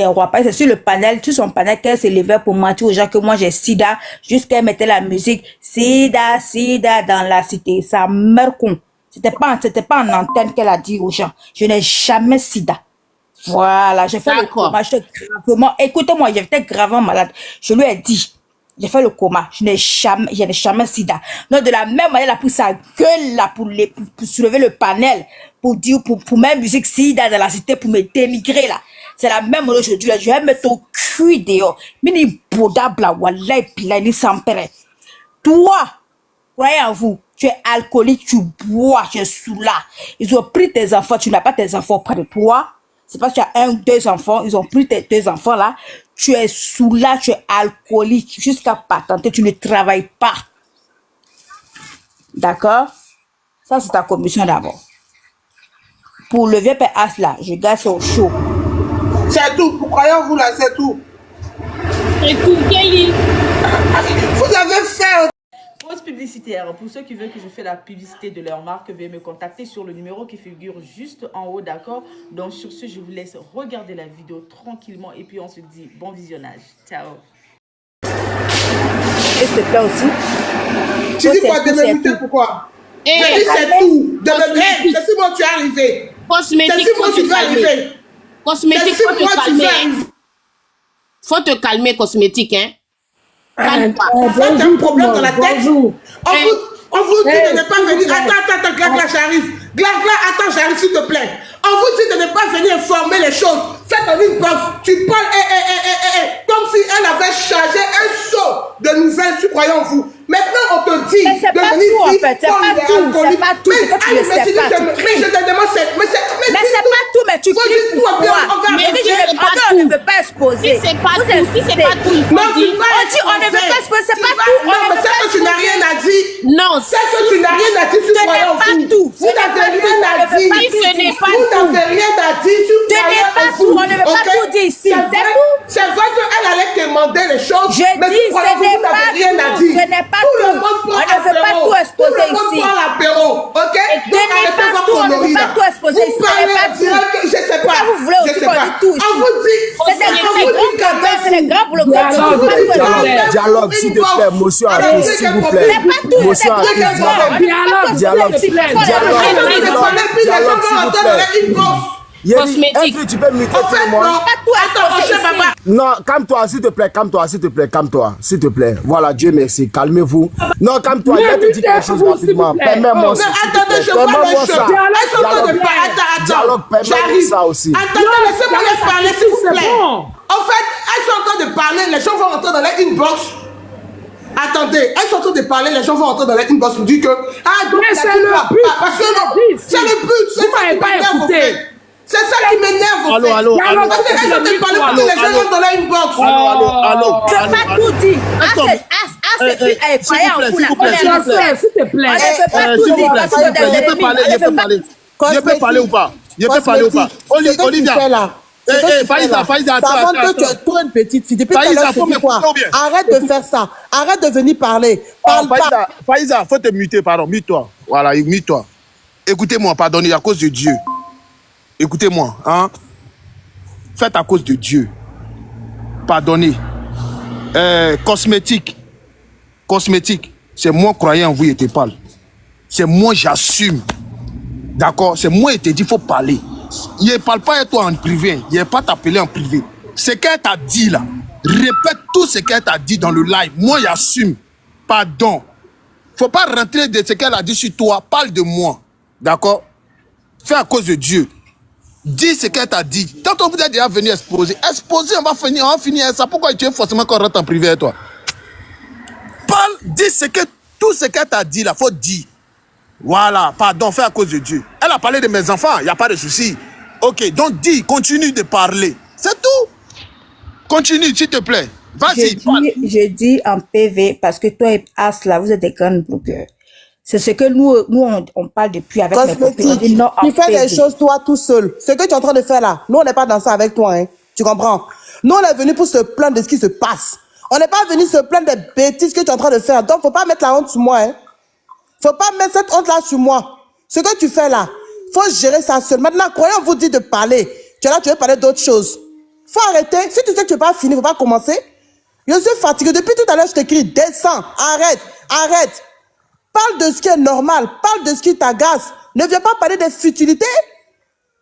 roi, c'est sur le panel, sur son panel, qu'elle s'est levée pour mentir aux gens que moi j'ai sida, jusqu'à mettre la musique, sida, dans la cité. Ça meurt con. C'était pas en antenne qu'elle a dit aux gens. Je n'ai jamais sida. Voilà, j'ai fait le coma, écoutez-moi, j'étais gravement malade. Je lui ai dit, j'ai fait le coma, je n'ai jamais sida. Donc, de la même manière, elle a pris sa gueule là pour soulever le panel, pour dire, pour mettre musique sida dans la cité, pour me dénigrer là. C'est la même chose aujourd'hui là, je vais mettre ton cul dehors. Mini boda bla, wallah, pilani sampere. Toi, croyez en vous, tu es alcoolique, tu bois, tu es sous là. Ils ont pris tes enfants, tu n'as pas tes enfants près de toi. C'est parce que tu as 1 ou 2 enfants, ils ont pris tes 2 enfants là. Tu es sous là, tu es alcoolique, jusqu'à patenter, tu ne travailles pas. D'accord? Ça, c'est ta commission d'abord. Pour le vieux père As là, je garde son chaud. C'est tout, pour croyez-vous là, c'est tout. C'est tout, Kelly. Vous avez fait... Pause publicitaire. Pour ceux qui veulent que je fasse la publicité de leur marque, veuillez me contacter sur le numéro qui figure juste en haut, d'accord? Donc sur ce, je vous laisse regarder la vidéo tranquillement et puis on se dit bon visionnage. Ciao. Et s'il te plaît aussi. Tu dis quoi de m'écouter, pourquoi? Je dis c'est tout. De me c'est si moi tu es arrivé. Cosmétique, faut te calmer. Cosmétique, faut te calmer. Faut te calmer, cosmétique, hein. Ça, t'as un problème dans la tête. On vous dit de ne pas venir. Attends, Glagla, j'arrive. Glagla, attends, j'arrive, s'il te plaît. On vous dit de ne pas venir informer les choses. Faites en une box. Tu parles, comme si elle avait chargé un saut de nouvelles, tu croyez en vous. Maintenant, on te dit de venir dire en fait, c'est pas tout, c'est pas tout, mais je te demande, mais c'est pas tout, mais tu dis quoi? Mais on ne veut pas exposer. Si c'est pas tout, il faut dire. On ne veut pas exposer, c'est pas tout. Non, mais c'est que tu n'as rien à dire. Non, c'est que tu n'as rien à dire, tu croyais en vous. Vous n'avez rien à dire. Ce n'est pas tout. Vous n'avez rien à dire, tu croyais en vous. On ne veut pas tout dire ici. C'est vrai qu'elle allait demander les choses, mais tu croyais vous n'avez rien à dire. Ce n'est pas tout. On ne veut pas tout exposer ici. Tout le monde prend l'apéro, ok? Ce n'est pas tout, on ne veut pas tout exposer ici. Je sais pas. Vous voulez aussi qu'on dise tout ici. On vous dit, c'est les grands blogueurs. Dialogue, s'il te plaît, motion à tous, s'il vous plaît. C'est pas tout, Motion à tous. Dialogue, s'il vous plaît. Cosmétique. Tu peux me tout le monde. Non, calme-toi, s'il te plaît, calme-toi, s'il te plaît. Voilà, Dieu merci, calmez-vous. Non, calme-toi, je vais te dire quelque chose rapidement. Permets-moi ça. Attendez, je vois les choses. Elles sont en train de parler. Dialogue, permets-moi ça aussi. Attendez, laissez-moi les parler, s'il vous plaît. En fait, elles sont en train de parler, les gens vont rentrer dans les inbox. Attendez, elles sont en train de parler, les gens vont rentrer dans les inbox pour dire que... Ah, donc, mais c'est le but. C'est le but, c'est ça qui m'énerve, en fait. C'est ça qui m'énerve, en fait. Allô. Parce qu'elles sont en train de parler pour que les gens rentrent dans les inbox. Allô. Je n'ai pas tout dit. S'il te plaît. Je peux parler ou pas? Olivia. Faïza, ça montre que tu es trop une petite fille. Depuis tout à l'heure, je dis quoi? Arrête de faire ça. Arrête de venir parler. Parle pas. Faïza, faut te muter, pardon. Mute-toi. Voilà, mute-toi. Écoutez-moi, pardonnez, à cause de Dieu. Écoutez-moi, hein. Faites à cause de Dieu. pardonner. Cosmétique, c'est moi croyant en vous et te parle. C'est moi j'assume. D'accord? C'est moi et te dit il faut parler. Il ne parle pas à toi en privé. Il ne pas t'appeler en privé. Ce qu'elle t'a dit là, répète tout ce qu'elle t'a dit dans le live. Moi j'assume. Pardon. Faut pas rentrer de ce qu'elle a dit sur toi. Parle de moi. D'accord? Fais à cause de Dieu. Dis ce qu'elle t'a dit. Tant qu'on vous a déjà venu exposer, on va finir ça. Pourquoi tu veux forcément qu'on rentre en privé avec toi? Parle, dis tout ce qu'elle t'a dit là, faut dire. Voilà, pardon, fais à cause de Dieu. Elle a parlé de mes enfants, il n'y a pas de souci. Ok, donc dis, continue de parler. C'est tout. Continue, s'il te plaît. Vas-y, parle. Je dis en PV parce que toi et As là, vous êtes des grands blogueurs. C'est ce que nous on parle depuis avec mes copines. On dit non en Tu fais PV. des choses toi tout seul. Ce que tu es en train de faire là, nous on n'est pas dans ça avec toi, hein. Tu comprends? Nous on est venus pour se plaindre de ce qui se passe. On n'est pas venu se plaindre des bêtises que tu es en train de faire. Donc faut pas mettre la honte sur moi, hein. Faut pas mettre cette honte là sur moi. Ce que tu fais là, faut gérer ça seul. Maintenant, croyons vous dit de parler. Tu es là, tu veux parler d'autre chose. Faut arrêter. Si tu sais que tu n'es pas fini, faut pas commencer. Je suis fatigué. Depuis tout à l'heure, je t'écris, descends, arrête. Parle de ce qui est normal. Parle de ce qui t'agace. Ne viens pas parler des futilités.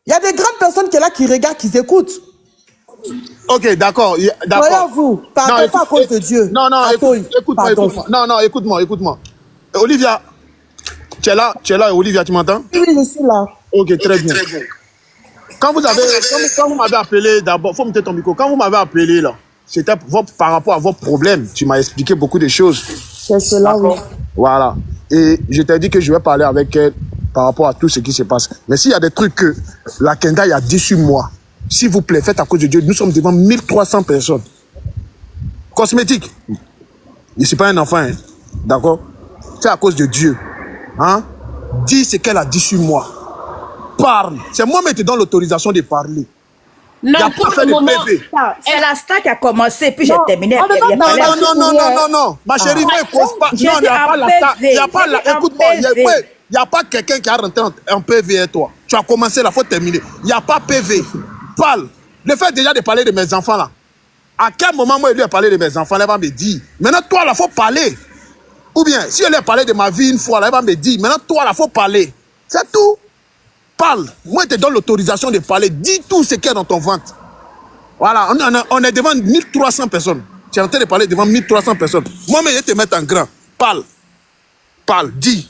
Il y a des grandes personnes qui sont là, qui regardent, qui écoutent. Ok, d'accord. Voyons-vous, pardon, pas à cause de Dieu. Non, écoute-moi. Olivia, tu es là, Olivia, tu m'entends? Oui, je suis là. Ok, très bien. Quand vous m'avez appelé, d'abord, faut mettre ton micro. Quand vous m'avez appelé, là, c'était par rapport à vos problèmes. Tu m'as expliqué beaucoup de choses. C'est cela, oui. Voilà. Et je t'ai dit que je vais parler avec elle par rapport à tout ce qui se passe. Mais s'il y a des trucs que la Kendai a dit sur moi, s'il vous plaît, faites à cause de Dieu. Nous sommes devant 1300 personnes. Cosmétique. Je ne suis pas un enfant, hein. D'accord? C'est à cause de Dieu. Hein? Dis ce qu'elle a dit sur moi. Parle. C'est moi-même qui te donne l'autorisation de parler. Non, pour le moment, c'est la star qui a commencé, puis j'ai terminé. Non. Ma chérie, ne pose pas. Non, il n'y a pas la star. Il n'y a pas la. Écoute-moi, il n'y a pas quelqu'un qui a rentré en PV avec toi. Tu as commencé là, il faut terminer. Il n'y a pas PV. Parle. Le fait déjà de parler de mes enfants là. À quel moment moi, il lui a parlé de mes enfants, là, il va me dire. Maintenant, toi là, il faut parler. Ou bien, si elle a parlé de ma vie une fois, là, elle va me dire. Maintenant, toi là, il faut parler. C'est tout. Parle. Moi, je te donne l'autorisation de parler. Dis tout ce qu'il y a dans ton ventre. Voilà, on est devant 1300 personnes. Tu es en train de parler devant 1300 personnes. Moi-même, je vais te mettre en grand. Parle, dis.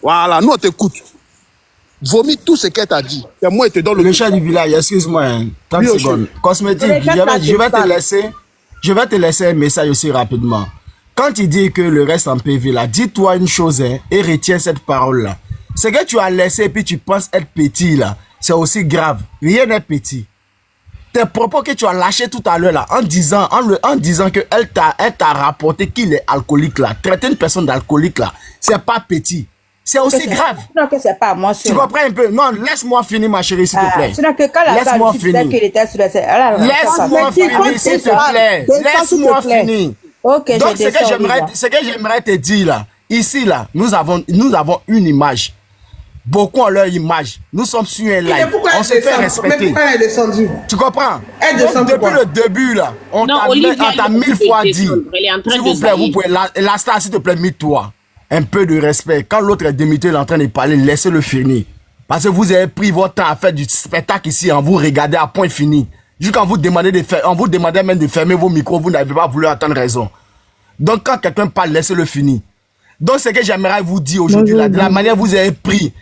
Voilà, nous, on t'écoute. Vomis tout ce qu'elle t'a dit. Et moi, je te donne le chat du village, excuse-moi, hein, 30 secondes. Cosmétique, je vais te laisser un message aussi rapidement. Quand tu dis que le reste en PV, là, dis-toi une chose, hein, et retiens cette parole-là. Ce que tu as laissé et puis tu penses être petit là, c'est aussi grave. Rien n'est petit. Tes propos que tu as lâchés tout à l'heure là, en disant que elle t'a rapporté qu'il est alcoolique là, traiter une personne d'alcoolique là, c'est pas petit. C'est aussi grave. Non, que c'est pas moi. Tu comprends un peu? Non, laisse-moi finir ma chérie s'il te plaît. Laisse-moi finir. Laisse-moi finir s'il te plaît. Laisse-moi finir. Ok, donc ce que j'aimerais te dire là, ici là, nous avons une image. Beaucoup ont leur image. Nous sommes sur un live. On se fait respecter. Mais pourquoi elle est descendue? Tu comprends? Elle descend depuis le début, là, on t'a 1000 fois dit. S'il vous plaît, vous pouvez. La star, s'il te plaît, mets-toi. Un peu de respect. Quand l'autre est démité, il est en train de parler, laissez-le finir. Parce que vous avez pris votre temps à faire du spectacle ici, en vous regardez à point fini. Jusqu'à vous demander même de fermer vos micros, vous n'avez pas voulu attendre raison. Donc, quand quelqu'un parle, laissez-le finir. Donc, ce que j'aimerais vous dire aujourd'hui, de la manière vous avez pris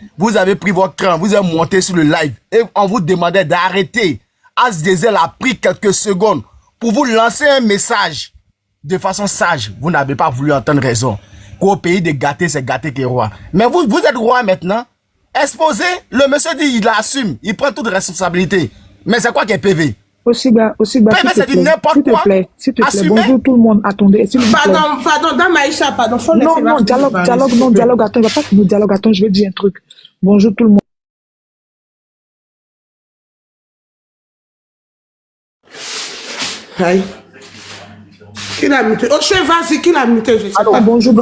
votre cran, vous avez monté sur le live et on vous demandait d'arrêter. As Diesel a pris quelques secondes pour vous lancer un message de façon sage. Vous n'avez pas voulu entendre raison. Qu'au pays de gâter, c'est gâter qui est roi. Mais vous êtes roi maintenant. Exposé, le monsieur dit, il assume, il prend toute responsabilité. Mais c'est quoi qui est PV? Osiba, c'est du n'importe quoi. S'il te plaît, bonjour tout le monde, attendez. Pardon, dans Maïcha, pardon. Non, dialogue, attends, il va pas finir le dialogue, attends, je vais dire un truc. Bonjour tout le monde. Aïe. Qui l'a muté? Oh, chef, vas-y, qui l'a muté? Je sais pas. Bonjour,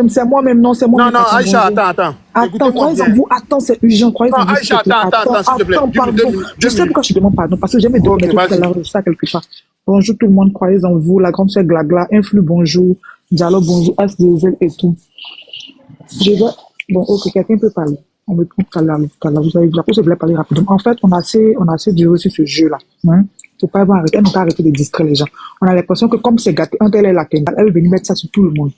c'est moi-même, non, c'est moi-même. Non, Aïcha, attends. Attends, c'est urgent, croyez-moi. Aïcha, attends, s'il te plaît. Pardon. Je sais pourquoi je demande pardon, parce que j'aime donner tout à l'heure de ça quelque part. Bonjour tout le monde, croyez en vous. La grande sœur Glagla, Influx, bonjour. Diallo, bonjour. S2L et tout. Je vais... Bon, ok, quelqu'un peut parler. On me prend tout à l'heure. Vous avez vu, je voulais parler rapidement. En fait, on a assez duré sur ce jeu-là. Hein? Faut pas avoir arrêté, on n'a pas arrêté de distraire les gens. On a l'impression que comme c'est gâté, elle est la Kendall, elle est venue mettre ça sur tout le monde.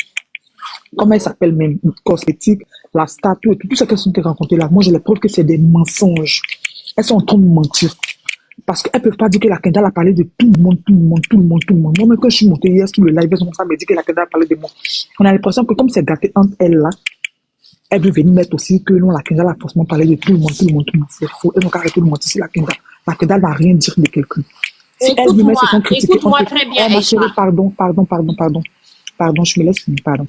Comme elle s'appelle même, cosmétique, la statue et tout ce qu'elles sont rencontrées là. Moi, je les prouve que c'est des mensonges. Elles sont en train de mentir. Parce qu'elles ne peuvent pas dire que la Kendall a parlé de tout le monde. Moi, même quand je suis montée hier sur le live, elles ont commencé à me dire que la Kendall a parlé de moi. On a l'impression que comme c'est gâté entre elles là, elle veut venir mettre aussi que non, la Kendall a forcément parlé de tout le monde. C'est faux. Elles n'ont qu'à arrêter de mentir sur la Kendall. La Kendall n'a rien dire de quelqu'un. Si Écoute-moi très bien, Aïcha. Pardon, je me laisse finir, pardon.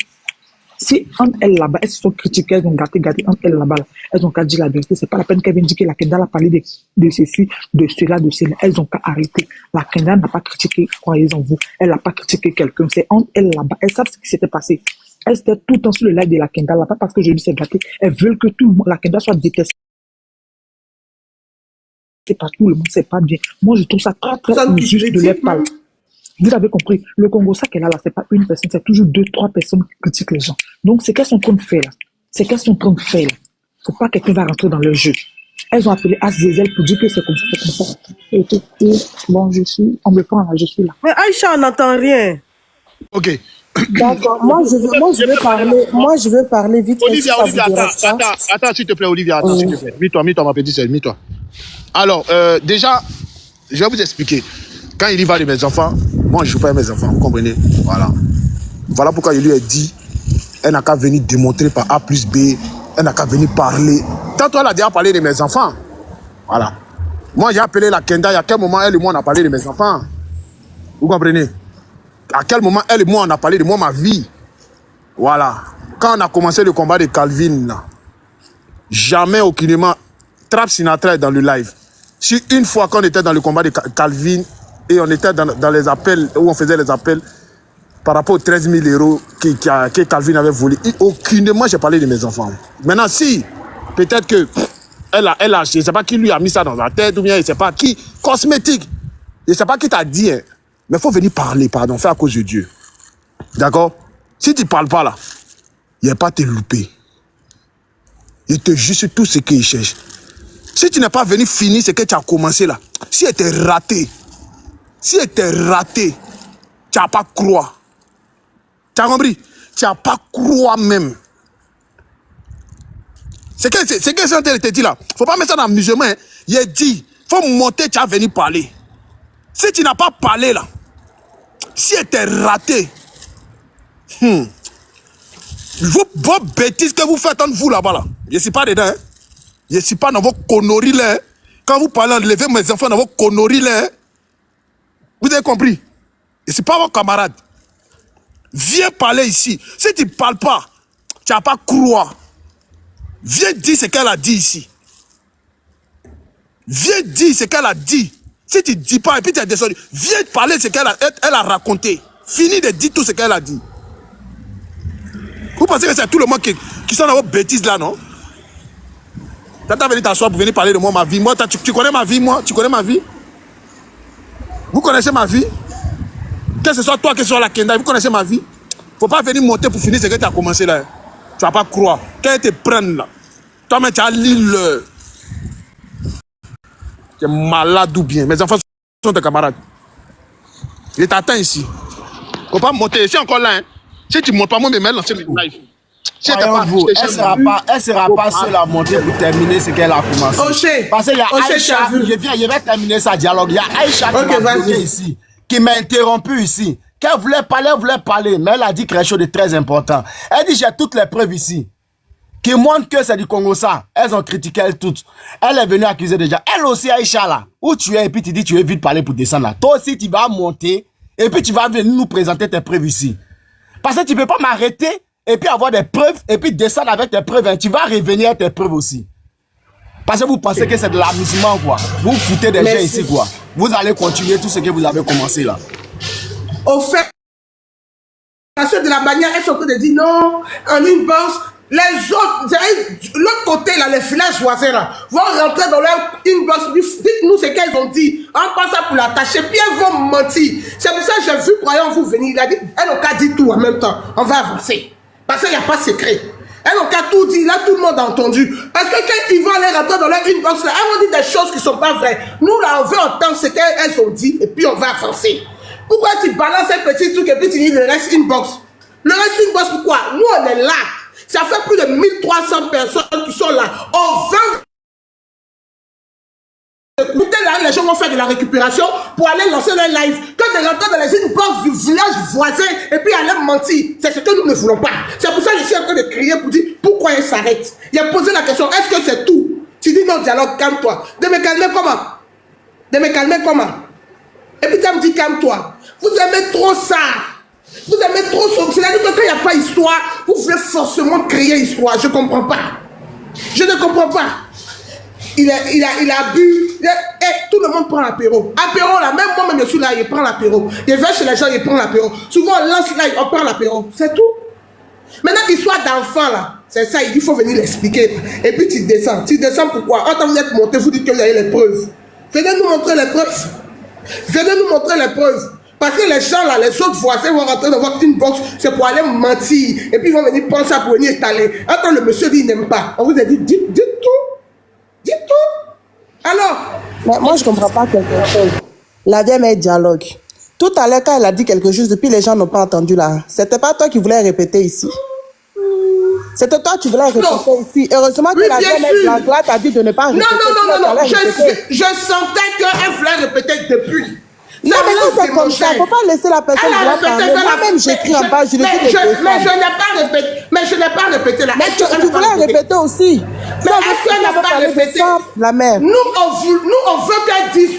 Si entre elles là-bas, elles se sont critiquées, elles ont gâté entre elles là-bas, elles ont qu'à dire la vérité. C'est pas la peine qu'elles viennent dire que la Kendall a parlé de ceci, de cela, de cela. Elles ont qu'à arrêter. La Kendall n'a pas critiqué, croyez en vous. Elle n'a pas critiqué quelqu'un. C'est entre elles là-bas. Elles savent ce qui s'était passé. Elles étaient tout le temps sur le live de la Kendall là-bas parce que je dis c'est gâté. Elles veulent que tout le monde, la Kendall soit détestée. C'est pas tout le monde, c'est pas bien. Moi, je trouve ça très injuste de les parler. Vous avez compris, le Congo, ça qu'elle a là, c'est pas une personne, c'est toujours 2-3 personnes qui critiquent les gens. Donc, c'est qu'elles sont en train de faire là. Faut pas que quelqu'un va rentrer dans le jeu. Elles ont appelé Asdiesel pour dire que c'est comme ça. Et bon, on me prend là, je suis là. Mais Aïcha, on n'entend rien. Ok. D'accord, moi je veux parler vite. Olivia, attends, s'il te plaît, Olivia, attends, s'il te plaît. Mets-toi, ma petite sœur, mets-toi. Alors, déjà, je vais vous expliquer. Quand il y va de mes enfants, moi je ne joue pas avec mes enfants, vous comprenez? Voilà pourquoi je lui ai dit, elle n'a qu'à venir démontrer par A plus B, elle n'a qu'à venir parler. Tantôt elle a déjà parlé de mes enfants. Voilà. Moi j'ai appelé la Kenda, à quel moment elle et moi on a parlé de mes enfants? Vous comprenez? À quel moment elle et moi on a parlé de moi, ma vie? Voilà. Quand on a commencé le combat de Calvin, là, jamais aucunement, Trap Sinatra est dans le live. Si une fois qu'on était dans le combat de Calvin, et on était dans les appels, où on faisait les appels par rapport aux 13 000 euros que Calvin avait volé. Aucunement, j'ai parlé de mes enfants. Maintenant, si, peut-être que elle a, je ne sais pas qui lui a mis ça dans la tête, ou bien je ne sais pas qui, cosmétique. Je ne sais pas qui t'a dit, hein, mais il faut venir parler, pardon, faire à cause de Dieu. D'accord? Si tu ne parles pas là, il n'y a pas à te louper. Il te juste tout ce qu'il cherche. Si tu n'es pas venu finir ce que tu as commencé là, si elle était raté, tu n'as pas croire. Tu as compris? Tu n'as pas croire même. C'est que ça te dit là. Il ne faut pas mettre ça dans l'amusement. Hein. Il a dit, il faut monter, tu as venu parler. Si tu n'as pas parlé là, si elle était raté, vos bêtises que vous faites entre vous là-bas là, je ne suis pas dedans. Hein. Je ne suis pas dans vos conneries là. Hein. Quand vous parlez enlever mes enfants dans vos conneries là, hein. Vous avez compris? Et ce n'est pas vos camarades. Viens parler ici. Si tu ne parles pas, tu n'as pas croire. Viens dire ce qu'elle a dit ici. Viens dire ce qu'elle a dit. Si tu ne dis pas et puis tu es descendu, viens parler de ce qu'elle a raconté. Finis de dire tout ce qu'elle a dit. Vous pensez que c'est tout le monde qui sont dans vos bêtises là, non? Tu as venu t'asseoir pour venir parler de moi, ma vie. Moi, tu connais ma vie, moi? Tu connais ma vie? Vous connaissez ma vie? Que ce soit toi, que ce soit la Kenda, vous connaissez ma vie? Faut pas venir monter pour finir ce que tu as commencé là. Tu vas pas croire. Quand te prennent là, toi-même tu as l'île. Tu es malade ou bien. Mes enfants sont tes camarades. Je t'attends ici. Faut pas monter. Je suis encore là. Hein. Si tu ne montes pas, moi, je vais me lancer mes lives. Si elle ne sera pas seule à monter pour terminer ce qu'elle a commencé. Parce qu'il y a Aïcha, je vais terminer sa dialogue. Il y a Aïcha qui m'a donné ici, qui m'a interrompu ici. Qu'elle voulait parler, mais elle a dit quelque chose de très important. Elle dit, j'ai toutes les preuves ici, qui montrent que c'est du Congo ça. Elles ont critiqué elles toutes. Elle est venue accuser des gens. Elle aussi, Aïcha là, où tu es, et puis tu dis, tu veux vite parler pour descendre là. Toi aussi, tu vas monter, et puis tu vas venir nous présenter tes preuves ici. Parce que tu ne peux pas m'arrêter, et puis avoir des preuves, et puis descendre avec tes preuves. Hein. Tu vas revenir avec tes preuves aussi. Parce que vous pensez que c'est de l'amusement, quoi. Vous foutez des gens ici, quoi. Vous allez continuer tout ce que vous avez commencé, là. Au fait, parce que de la manière, elles sont en train de dire non, en inbox, Les autres, l'autre côté, là, les villages voisins, là, vont rentrer dans leur inbox. Dites-nous ce qu'elles ont dit. On passe ça pour l'attacher. Puis elles vont mentir. C'est pour ça que j'ai vu Croyant vous venir. Il a dit, elle n'a qu'à dire tout en même temps. On va avancer. Parce qu'il n'y a pas de secret. Elles n'ont qu'à tout dire. Là, tout le monde a entendu. Parce que quand ils vont aller rentrer dans leur inbox, là, elles vont dire des choses qui ne sont pas vraies. Nous, là, on veut entendre ce qu'elles ont dit. Et puis, on va avancer. Pourquoi tu balances un petit truc et puis tu dis le reste inbox? Le reste inbox, pourquoi? Nous, on est là. Ça fait plus de 1300 personnes qui sont là. On veut écouter là, les gens vont faire de la récupération pour aller lancer leur live. Que de rentrer dans les inbox du village voisin et puis aller mentir. C'est ce que nous ne voulons pas. C'est pour ça que je suis en train de crier pour dire pourquoi elle s'arrête. Il a posé la question, est-ce que c'est tout? Tu dis non, dialogue, calme-toi. De me calmer comment? De me calmer comment? Et puis tu me dis calme-toi. Vous aimez trop ça. Vous aimez trop ça. C'est-à-dire que quand il n'y a pas histoire, vous voulez forcément créer histoire. Je ne comprends pas. Je ne comprends pas. Il a bu. Et tout le monde prend l'apéro. Apéro là, même moi-même je suis là, il prend l'apéro. Il va chez les gens, il prend l'apéro. Souvent on lance là, on prend l'apéro. C'est tout. Maintenant, histoire d'enfant là, c'est ça, il faut venir l'expliquer. Et puis tu descends. Tu descends pourquoi? Quand vous êtes monté, vous dites que vous avez les preuves. Venez nous montrer les preuves. Venez nous montrer les preuves. Parce que les gens là, les autres voisins vont rentrer dans votre inbox, c'est pour aller mentir. Et puis ils vont venir prendre ça pour venir étaler. Quand le monsieur dit il n'aime pas, on vous a dit, dites tout. Dites tout. Alors. Mais moi, je ne comprends pas quelque chose. La vieille mère dialogue. Tout à l'heure, quand elle a dit quelque chose, depuis les gens n'ont pas entendu là. C'était pas toi qui voulais répéter ici. C'était toi qui voulais répéter ici. Heureusement que la vieille mère Glagla t'a dit de ne pas répéter. Non. Je sentais qu'elle voulait répéter depuis. Non, mais quand c'est comme ça, il ne faut pas laisser la personne parler. Moi-même, j'écris en bas, je le dis de descendre. Mais je n'ai pas répété là. Mais tu voulais répéter aussi. Mais est-ce qu'elle n'a pas répété? La mère. Nous, on veut qu'elle dise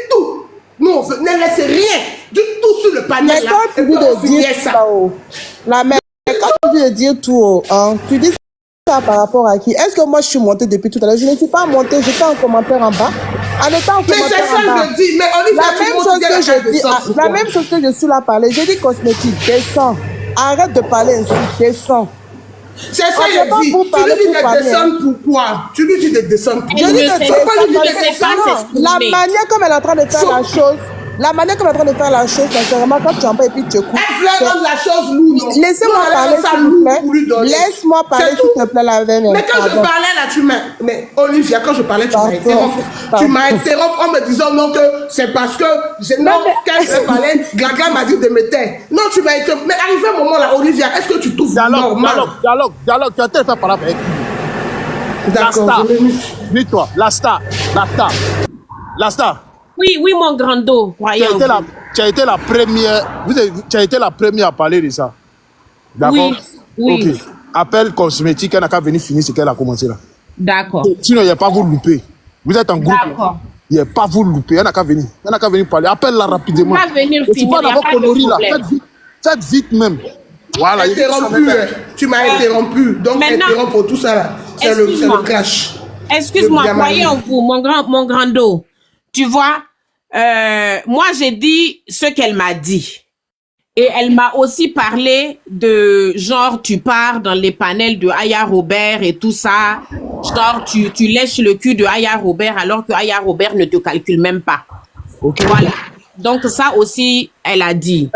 tout. Nous, on veut, ne laissez rien. Dites tout sur le panel là. Mais quand tu dis de dire ça, la mère, quand tu dis de dire tout, tu dis ça par rapport à qui? Est-ce que moi, je suis montée depuis tout à l'heure? Je ne suis pas montée, j'étais en commentaire en bas. Mais c'est ça que je dis. Mais la même chose que je suis là à parler. J'ai dit cosmétique, descends. Arrête de parler ainsi, descends. C'est ça que je dis. Tu lui dis de descendre pourquoi? Tu lui dis de descendre pourquoi? Je dis de descendre. La manière comme elle est en train de faire la chose. La manière comme elle est en train de faire la chose, sincèrement, quand tu en bas et puis tu écoutes. Elle voulait rendre la chose lourde. Laissez-moi parler, s'il vous plaît. Laisse-moi parler, s'il te plaît, la veille. Mais quand je parlais là, tu m'as. Mais Olivia, quand je parlais, tu m'as interrompu. Tu m'as interrompu en me disant non, que c'est parce que. Non, quand je parlais, Glagla m'a dit de me taire. Non, tu m'as interrompu. Mais arrivé un moment là, Olivia, est-ce que tu trouves normal? Dialogue. Tu as peut-être fait par là avec qui? D'accord. Dis-toi, la star. Oui, mon grand dos. Tu as été la première. Tu as été la première à parler de ça. D'accord? Oui. Ok. Appel cosmétique, elle n'a qu'à venir finir ce qu'elle a commencé là. D'accord. Sinon, il n'y a pas vous louper. Vous êtes en groupe. D'accord. Il n'y a pas vous louper. Elle n'a qu'à venir. Elle n'a qu'à venir parler. Appelle-la rapidement. Elle va venir finir. finir, C'est pas d'abord connerie là. Faites vite même. Voilà. Interrompu. Tu m'as interrompu. Donc, interromps pour tout ça là. C'est le clash. Excuse-moi, croyez en vous, mon grand dos. Tu vois, moi j'ai dit ce qu'elle m'a dit. Et elle m'a aussi parlé de genre tu pars dans les panels de Aya Robert et tout ça. Genre tu lèches le cul de Aya Robert alors que Aya Robert ne te calcule même pas. Okay. Voilà. Donc ça aussi, elle a dit.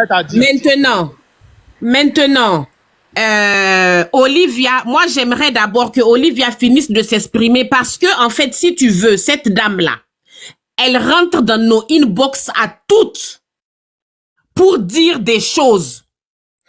Maintenant, Olivia, moi j'aimerais d'abord que Olivia finisse de s'exprimer parce que en fait, si tu veux, cette dame-là, elle rentre dans nos inbox à toutes pour dire des choses.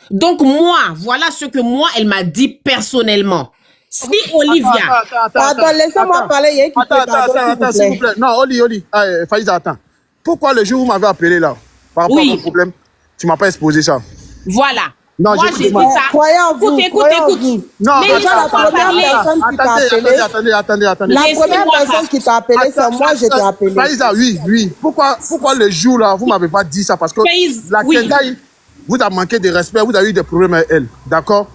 Donc moi, voilà ce que moi, elle m'a dit personnellement. Si Olivia... Pardon, laissez-moi parler. Il y a qui Attends, s'il vous plaît. Non, Oli. Faïza, attends. Pourquoi le jour où vous m'avez appelé là, par rapport à mon problème, tu m'as pas exposé ça? Voilà. Non, moi, j'ai dit ça. Écoute. Non, la première personne qui t'a appelé. Attendez. La première personne qui t'a appelé, c'est moi, je t'ai appelé. Faïza, oui. Pourquoi le jour là, vous m'avez pas dit ça? Parce que la Kendaï vous a manqué de respect, vous avez eu des problèmes avec elle. D'accord?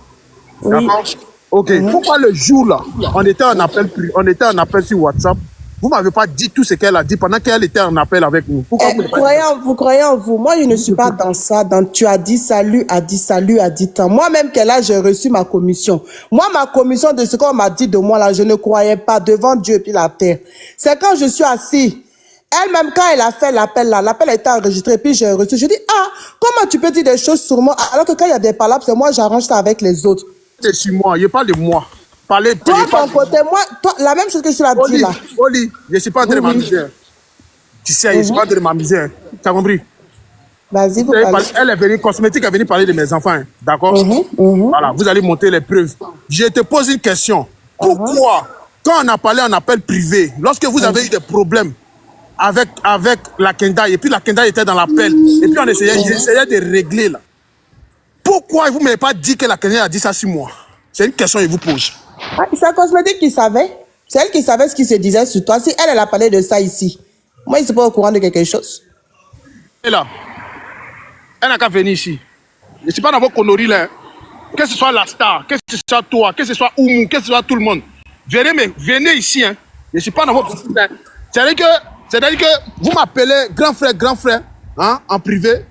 D'accord? Ok. Pourquoi le jour là, on était en appel sur WhatsApp Vous m'avez pas dit tout ce qu'elle a dit pendant qu'elle était en appel avec nous. Pourquoi vous croyez en vous. Moi, je ne suis pas dans ça. Tu as dit salut, a dit tant. Moi-même, qu'elle a, j'ai reçu ma commission. Moi, ma commission de ce qu'on m'a dit de moi, là, je ne croyais pas devant Dieu et puis la terre. C'est quand je suis assis. Elle-même, quand elle a fait l'appel, là, l'appel a été enregistré, puis j'ai reçu. Je dis, comment tu peux dire des choses sur moi, alors que quand il y a des palabres, c'est moi, j'arrange ça avec les autres. C'est sur moi, je parle de moi. Parlez, toi, ton côté, moi, toi, la même chose que je l'ai dit là. Oli, je ne suis pas en train de m'amuser. Tu sais, je ne suis pas en train de m'amuser. Tu as compris? Vas-y, vous parlez. Elle est venue, cosmétique est venue parler de mes enfants. D'accord? Voilà, vous allez monter les preuves. Je te pose une question. Pourquoi, quand on a parlé en appel privé, lorsque vous avez eu des problèmes avec la Kendai, et puis la Kendai était dans l'appel, et puis on essayait de régler là, pourquoi vous ne m'avez pas dit que la Kendai a dit ça sur moi? C'est une question que je vous pose. C'est cosmétique qui savait. C'est elle qui savait ce qui se disait sur toi. Si elle a parlé de ça ici, moi, je ne suis pas au courant de quelque chose. Et là, elle n'a qu'à venir ici. Je ne suis pas dans vos conneries là. Que ce soit la star, que ce soit toi, que ce soit Oumou, que ce soit tout le monde. Venez ici. Hein. Je ne suis pas dans vos conneries. C'est-à-dire que vous m'appelez grand frère, hein, en privé,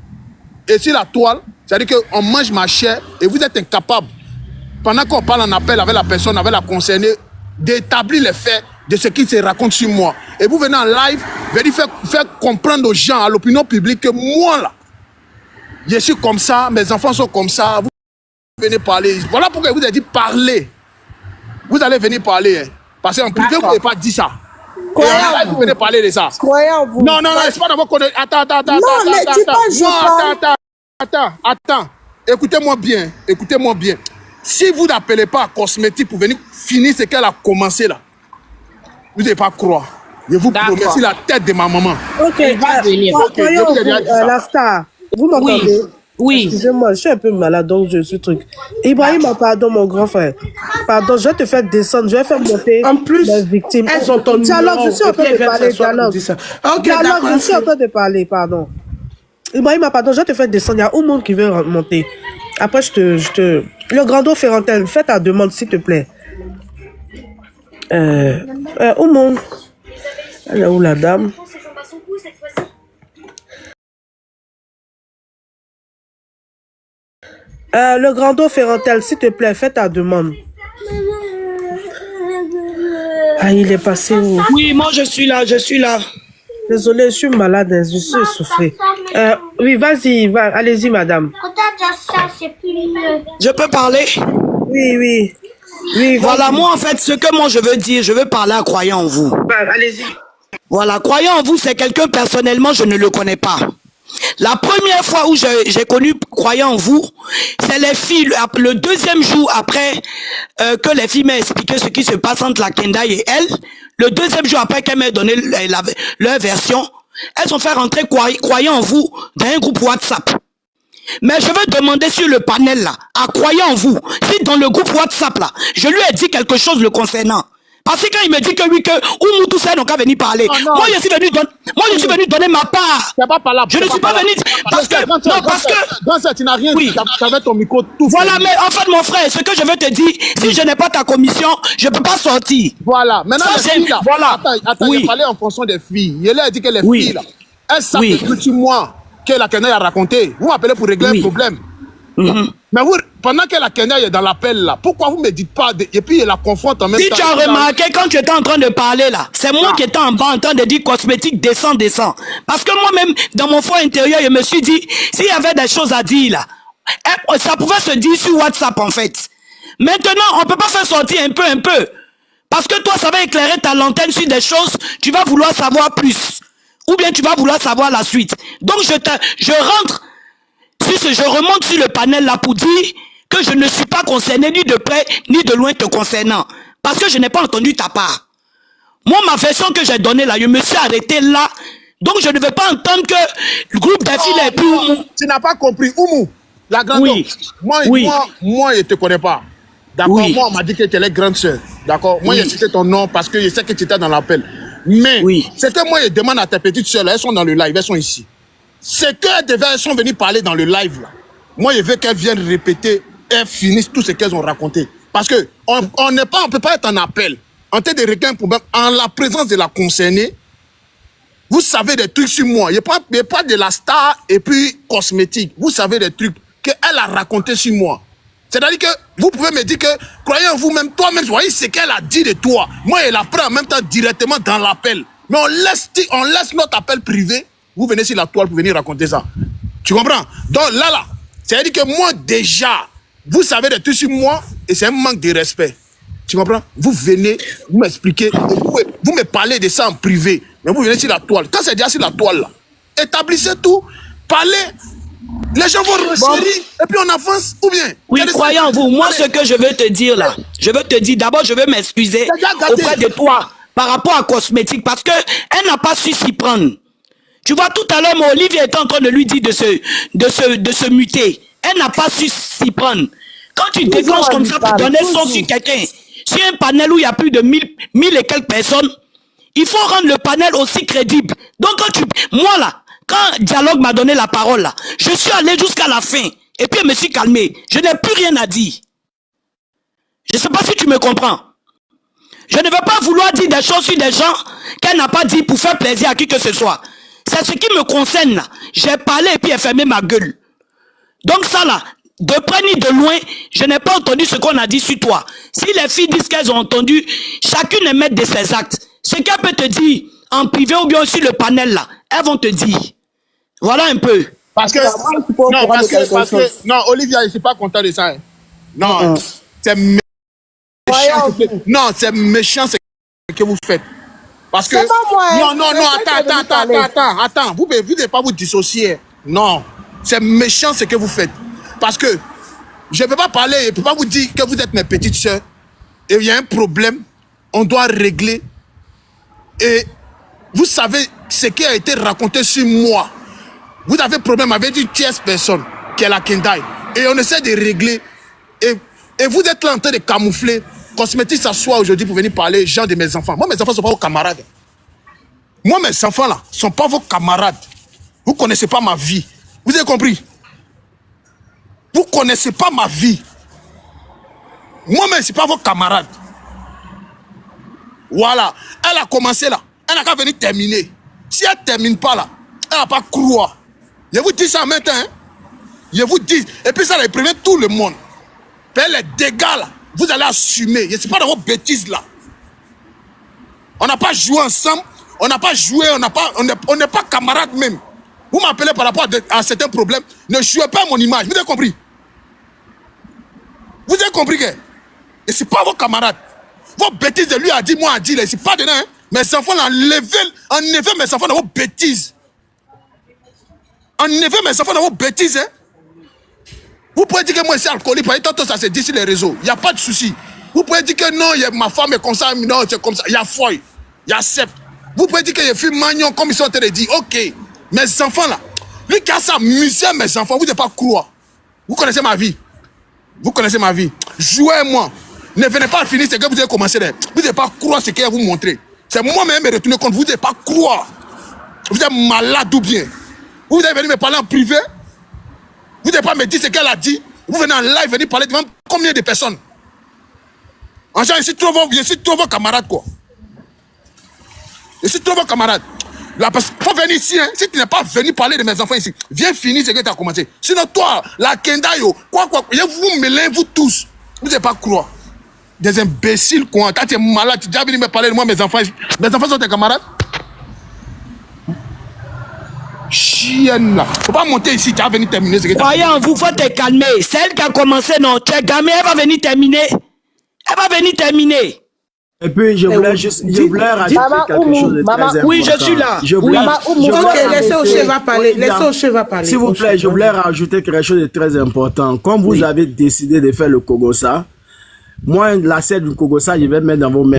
et sur la toile, c'est-à-dire qu'on mange ma chair et vous êtes incapable, pendant qu'on parle en appel avec la personne, avec la concernée, d'établir les faits de ce qui se raconte sur moi. Et vous venez en live, venez faire comprendre aux gens, à l'opinion publique, que moi là, je suis comme ça, mes enfants sont comme ça, vous venez parler. Voilà pourquoi je vous ai dit parler. Vous allez venir parler, hein, parce qu'en privé, vous n'avez pas dit ça. Vous venez parler de ça. Croyez en vous. Non, c'est pas dans vos conneries. Attends. Écoutez-moi bien. Si vous n'appelez pas à cosmétique pour venir finir ce qu'elle a commencé là, vous n'allez pas croire. Je vous promets, c'est la tête de ma maman. Ok, la star, vous m'entendez? Oui. Excusez-moi, je suis un peu malade, donc je suis truc. Ibrahim, pardon, mon grand frère. Pardon, je vais te faire descendre, je vais faire monter en plus, les victimes. Elles ont ton dialogue, je suis en train de parler, dialogue. Ok, dialogue, je suis en train de parler, pardon. Ibrahim, pardon, je vais te faire descendre. Il y a un monde qui veut monter. Après, Le Grando Ferrantel, fais ta demande, s'il te plaît. Au monde. Elle est où la dame? Le Grando Ferrantel, s'il te plaît, fais ta demande. Il est passé où? Oui, moi je suis là. Désolée, je suis malade, je suis essoufflée. Oui, vas-y, allez-y, madame. Je peux parler? Oui. Voilà, moi en fait, ce que moi je veux dire, je veux parler à Croyant en vous. Allez-y. Voilà, Croyant en vous, c'est quelqu'un personnellement, je ne le connais pas. La première fois où j'ai connu Croyant en vous, c'est les filles, le deuxième jour après que les filles m'aient expliqué ce qui se passe entre la Kendai et elle, le deuxième jour après qu'elles m'aient donné leur version, elles ont fait rentrer Croyant en vous dans un groupe WhatsApp. Mais je veux demander sur le panel là, à Croyant en vous, si dans le groupe WhatsApp là, je lui ai dit quelque chose le concernant. Parce que quand il me dit que oui, que Oumou tout ça, donc à venir parler. Moi, je suis venu donner ma part. Je ne suis pas venu. Parce que. Tu n'as rien dit. Tu avais ton micro tout. Voilà, mais en fait, mon frère, ce que je veux te dire, si je n'ai pas ta commission, je ne peux pas sortir. Voilà. Maintenant, les filles là. Voilà. Attends, il fallait en fonction des filles. Il a dit que les filles là, elles savent depuis moi que la Kendai a raconté. Vous m'appelez pour régler un problème. Mais vous, pendant que la Kendai est dans l'appel là, pourquoi vous ne me dites pas et puis il la confronte en même temps? Si tu as remarqué, quand tu étais en train de parler là, c'est moi qui étais en bas en train de dire cosmétique descend. Parce que moi-même, dans mon fond intérieur, je me suis dit, s'il y avait des choses à dire là, ça pouvait se dire sur WhatsApp en fait. Maintenant, on ne peut pas faire sortir un peu. Parce que toi, ça va éclairer ta lanterne sur des choses, tu vas vouloir savoir plus. Ou bien tu vas vouloir savoir la suite. Donc je remonte sur le panel là pour dire que je ne suis pas concerné ni de près ni de loin te concernant. Parce que je n'ai pas entendu ta part. Moi, ma version que j'ai donnée là, je me suis arrêté là. Donc je ne vais pas entendre que le groupe des filles est plus Oumou. Tu n'as pas compris. Oumou, la grande moi, je ne te connais pas. D'accord, moi, on m'a dit que tu es la grande sœur. D'accord, moi, j'ai cité ton nom parce que je sais que tu étais dans l'appel. Mais, c'est que moi, je demande à tes petites sœurs, elles sont dans le live, elles sont ici. C'est qu'elles sont venues parler dans le live là. Moi, je veux qu'elles viennent répéter et finissent tout ce qu'elles ont raconté. Parce que on peut pas être en appel en train de régler un problème en la présence de la concernée. Vous savez des trucs sur moi. Il n'y a pas de la star et puis cosmétique. Vous savez des trucs qu'elle a raconté sur moi. C'est-à-dire que vous pouvez me dire que, croyez en vous-même, toi-même, voyez ce qu'elle a dit de toi. Moi, elle apprend en même temps directement dans l'appel. Mais on laisse notre appel privé. Vous venez sur la toile pour venir raconter ça. Tu comprends? Donc là, c'est-à-dire que moi, déjà, vous savez des trucs sur moi et c'est un manque de respect. Tu comprends? Vous venez, vous m'expliquez, vous me parlez de ça en privé. Mais vous venez sur la toile. Quand c'est déjà sur la toile, là, établissez tout, parlez. Les gens vont resserrer et puis on avance ou bien? Oui, croyez en vous. Moi, ce que je veux te dire là, je veux te dire, d'abord, je veux m'excuser auprès de toi par rapport à cosmétique parce que elle n'a pas su s'y prendre. Tu vois, tout à l'heure, mon Olivier était en train de lui dire de se muter. Elle n'a pas su s'y prendre. Quand tu déclenches comme ça pour donner son sur quelqu'un, sur un panel où il y a plus de 1000 et quelques personnes, il faut rendre le panel aussi crédible. Donc, moi là, quand Dialogue m'a donné la parole là, je suis allé jusqu'à la fin. Et puis je me suis calmé. Je n'ai plus rien à dire. Je ne sais pas si tu me comprends. Je ne veux pas vouloir dire des choses sur des gens qu'elle n'a pas dit pour faire plaisir à qui que ce soit. C'est ce qui me concerne là. J'ai parlé et puis j'ai fermé ma gueule. Donc ça là, de près ni de loin, je n'ai pas entendu ce qu'on a dit sur toi. Si les filles disent qu'elles ont entendu, chacune émet de ses actes. Ce qu'elle peut te dire en privé ou bien sur le panel là, elles vont te dire. Voilà un peu. Parce que, non, Olivia, je ne suis pas content de ça. Hein. Non, c'est méchant. Non, c'est méchant ce que vous faites. Parce que, non, attends. Vous ne devez pas vous dissocier. Non, c'est méchant ce que vous faites. Parce que, je ne peux pas parler, je ne peux pas vous dire que vous êtes mes petites sœurs. Et il y a un problème, on doit régler. Et vous savez ce qui a été raconté sur moi. Vous avez problème avec une tierce personne, qui est la Kendai. Et on essaie de régler. Et vous êtes là en train de camoufler. Cosmétique s'assoit aujourd'hui pour venir parler, gens de mes enfants. Moi, mes enfants ne sont pas vos camarades. Moi, mes enfants là, ne sont pas vos camarades. Vous ne connaissez pas ma vie. Vous avez compris? Vous ne connaissez pas ma vie. Moi-même, je ne suis pas vos camarades. Voilà. Elle a commencé là. Elle n'a qu'à venir terminer. Si elle ne termine pas là, elle n'a pas croire. Je vous dis ça maintenant. Hein? Je vous dis. Et puis ça, elle prévient tout le monde. Puis les dégâts là, vous allez assumer. Je ne suis pas dans vos bêtises là. On n'a pas joué ensemble. On n'a pas joué. On n'est pas camarades même. Vous m'appelez par rapport à certains problèmes. Ne jouez pas à mon image. Vous avez compris? Vous avez compris que je ne suis pas vos camarades. Vos bêtises de lui a dit, moi a dit. Je ne suis pas dedans. Hein? Mes enfants l'ont enlevé mes enfants dans vos bêtises. Enlevé mes enfants dans vos bêtises. Hein? Vous pouvez dire que moi je suis alcoolique. Tantôt ça se dit sur les réseaux. Il n'y a pas de souci. Vous pouvez dire que non, ma femme est comme ça. Non, c'est comme ça. Il y a Foy. Il y a Sepp. Vous pouvez dire que je suis magnon comme ils sont en train de dire. Ok. Mes enfants là. Lui qui a s'amusé mes enfants. Vous ne devez pas croire. Vous connaissez ma vie. Vous connaissez ma vie. Jouez-moi. Ne venez pas finir ce que vous avez commencé. Vous ne devez pas croire ce qu'elle va vous montrer. C'est moi-même me retourner compte. Vous ne devez pas croire. Vous êtes malade ou bien. Vous allez venir me parler en privé. Vous ne devez pas me dire ce qu'elle a dit. Vous venez en live venir parler devant combien de personnes? En genre, je suis trop vos camarades, quoi. Je suis trop vos camarades. Il faut venir ici, hein. Si tu n'es pas venu parler de mes enfants ici, viens finir ce que tu as commencé. Sinon, toi, la Kendayo, quoi, vous mêlez, vous tous. Vous ne devez pas croire. Des imbéciles, quoi. Quand tu es malade, tu es déjà venu me parler de moi, mes enfants. Mes enfants sont tes camarades. Chienne là. Faut pas monter ici, tu vas venir terminer ce que tu as. Croyez en vous, faut te calmer. C'est elle qui a commencé, non. Tu es gamé, elle va venir terminer. Elle va venir terminer. Et puis, je voulais rajouter quelque chose de très important. Oui, je suis là. Laissez Oshé parler. S'il vous plaît, je voulais rajouter quelque chose de très important. Comme vous avez décidé de faire le Kogosa, moi, la scène du Kogosa, je vais mettre dans vos mains.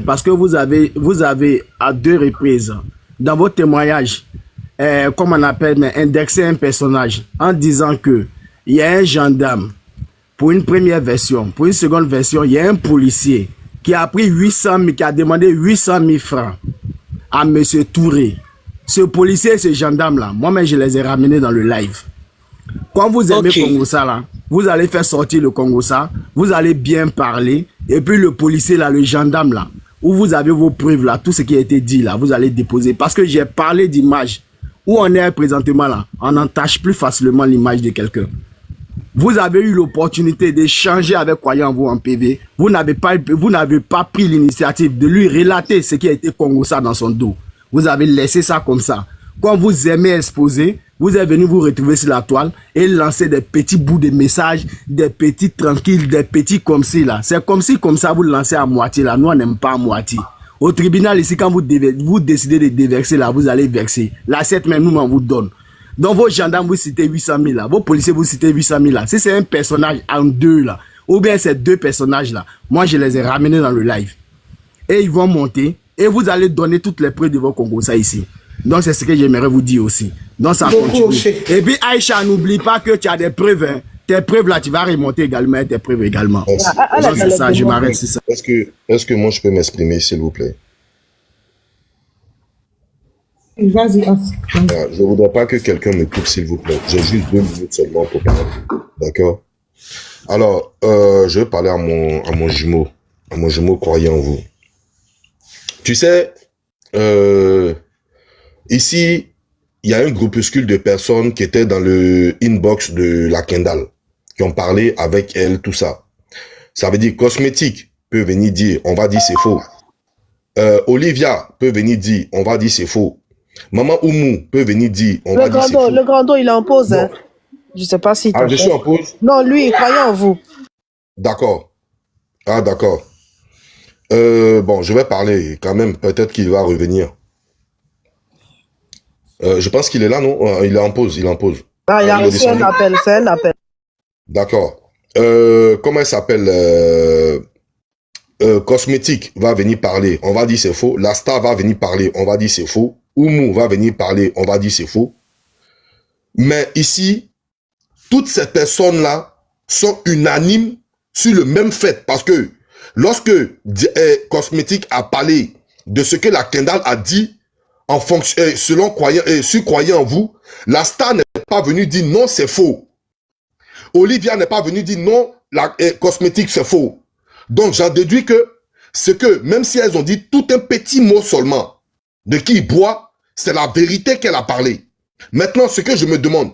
Parce que vous avez à 2 reprises, dans vos témoignages, comme on appelle, indexé un personnage en disant que il y a un gendarme pour une première version, pour une seconde version, il y a un policier qui a pris 800 000, qui a demandé 800 000 francs à M. Touré. Ce policier et ce gendarme-là, moi-même, je les ai ramenés dans le live. Quand vous aimez Congo ça là, vous allez faire sortir le Congo ça, vous allez bien parler, et puis le policier là, le gendarme là, où vous avez vos preuves là, tout ce qui a été dit là, vous allez déposer. Parce que j'ai parlé d'image, où on est présentement là, on entache plus facilement l'image de quelqu'un. Vous avez eu l'opportunité d'échanger avec Croyant vous en PV, vous n'avez pas pris l'initiative de lui relater ce qui a été Congossa dans son dos. Vous avez laissé ça comme ça. Quand vous aimez exposer, vous êtes venu vous retrouver sur la toile et lancer des petits bouts de messages, des petits tranquilles, des petits comme si là. C'est comme si comme ça vous lancez à moitié là. Nous on n'aime pas à moitié. Au tribunal ici, quand vous décidez de déverser là, vous allez verser. L'assiette même nous on vous donne. Donc vos gendarmes vous citez 800 000 là, vos policiers vous citez 800 000 là. Si c'est un personnage en deux là, ou bien ces deux personnages là, moi je les ai ramenés dans le live. Et ils vont monter et vous allez donner toutes les preuves de vos Congossa ici. Donc c'est ce que j'aimerais vous dire aussi. Donc ça continue. Et puis Aïcha, n'oublie pas que tu as des preuves. Hein. Tes preuves là, tu vas remonter également tes preuves également. Donc c'est ça, je m'arrête, c'est ça. Est-ce que moi je peux m'exprimer s'il vous plaît? Vas-y, je ne voudrais pas que quelqu'un me coupe s'il vous plaît. J'ai juste 2 minutes seulement pour parler. D'accord? Alors, je vais parler à mon jumeau. À mon jumeau croyant en vous. Tu sais, ici, il y a un groupuscule de personnes qui étaient dans le inbox de la Kendall, qui ont parlé avec elle, tout ça. Ça veut dire cosmétique peut venir dire, on va dire c'est faux. Olivia peut venir dire, on va dire c'est faux. Maman Oumou peut venir dire, on va dire c'est faux. Le grand dos, il est en pause. Hein. Je sais pas si... Ah, je suis en pause? Non, lui, il croyait en vous. D'accord. Ah, d'accord. Bon, je vais parler quand même. Peut-être qu'il va revenir. Je pense qu'il est là, non? Il est en pause, il est en pause. Ah, il a reçu un appel, c'est un appel. D'accord. Comment elle s'appelle? Cosmétique va venir parler, on va dire c'est faux. La star va venir parler, on va dire c'est faux. Oumou va venir parler, on va dire c'est faux. Mais ici, toutes ces personnes-là sont unanimes sur le même fait. Parce que lorsque Cosmétique a parlé de ce que la Kendall a dit, en fonction, selon croyant, sur croyant en vous, la star n'est pas venue dire non, c'est faux. Olivia n'est pas venue dire non, la Cosmétique c'est faux. Donc j'en déduis que c'est que même si elles ont dit tout un petit mot seulement de qui il boit, c'est la vérité qu'elle a parlé. Maintenant, ce que je me demande,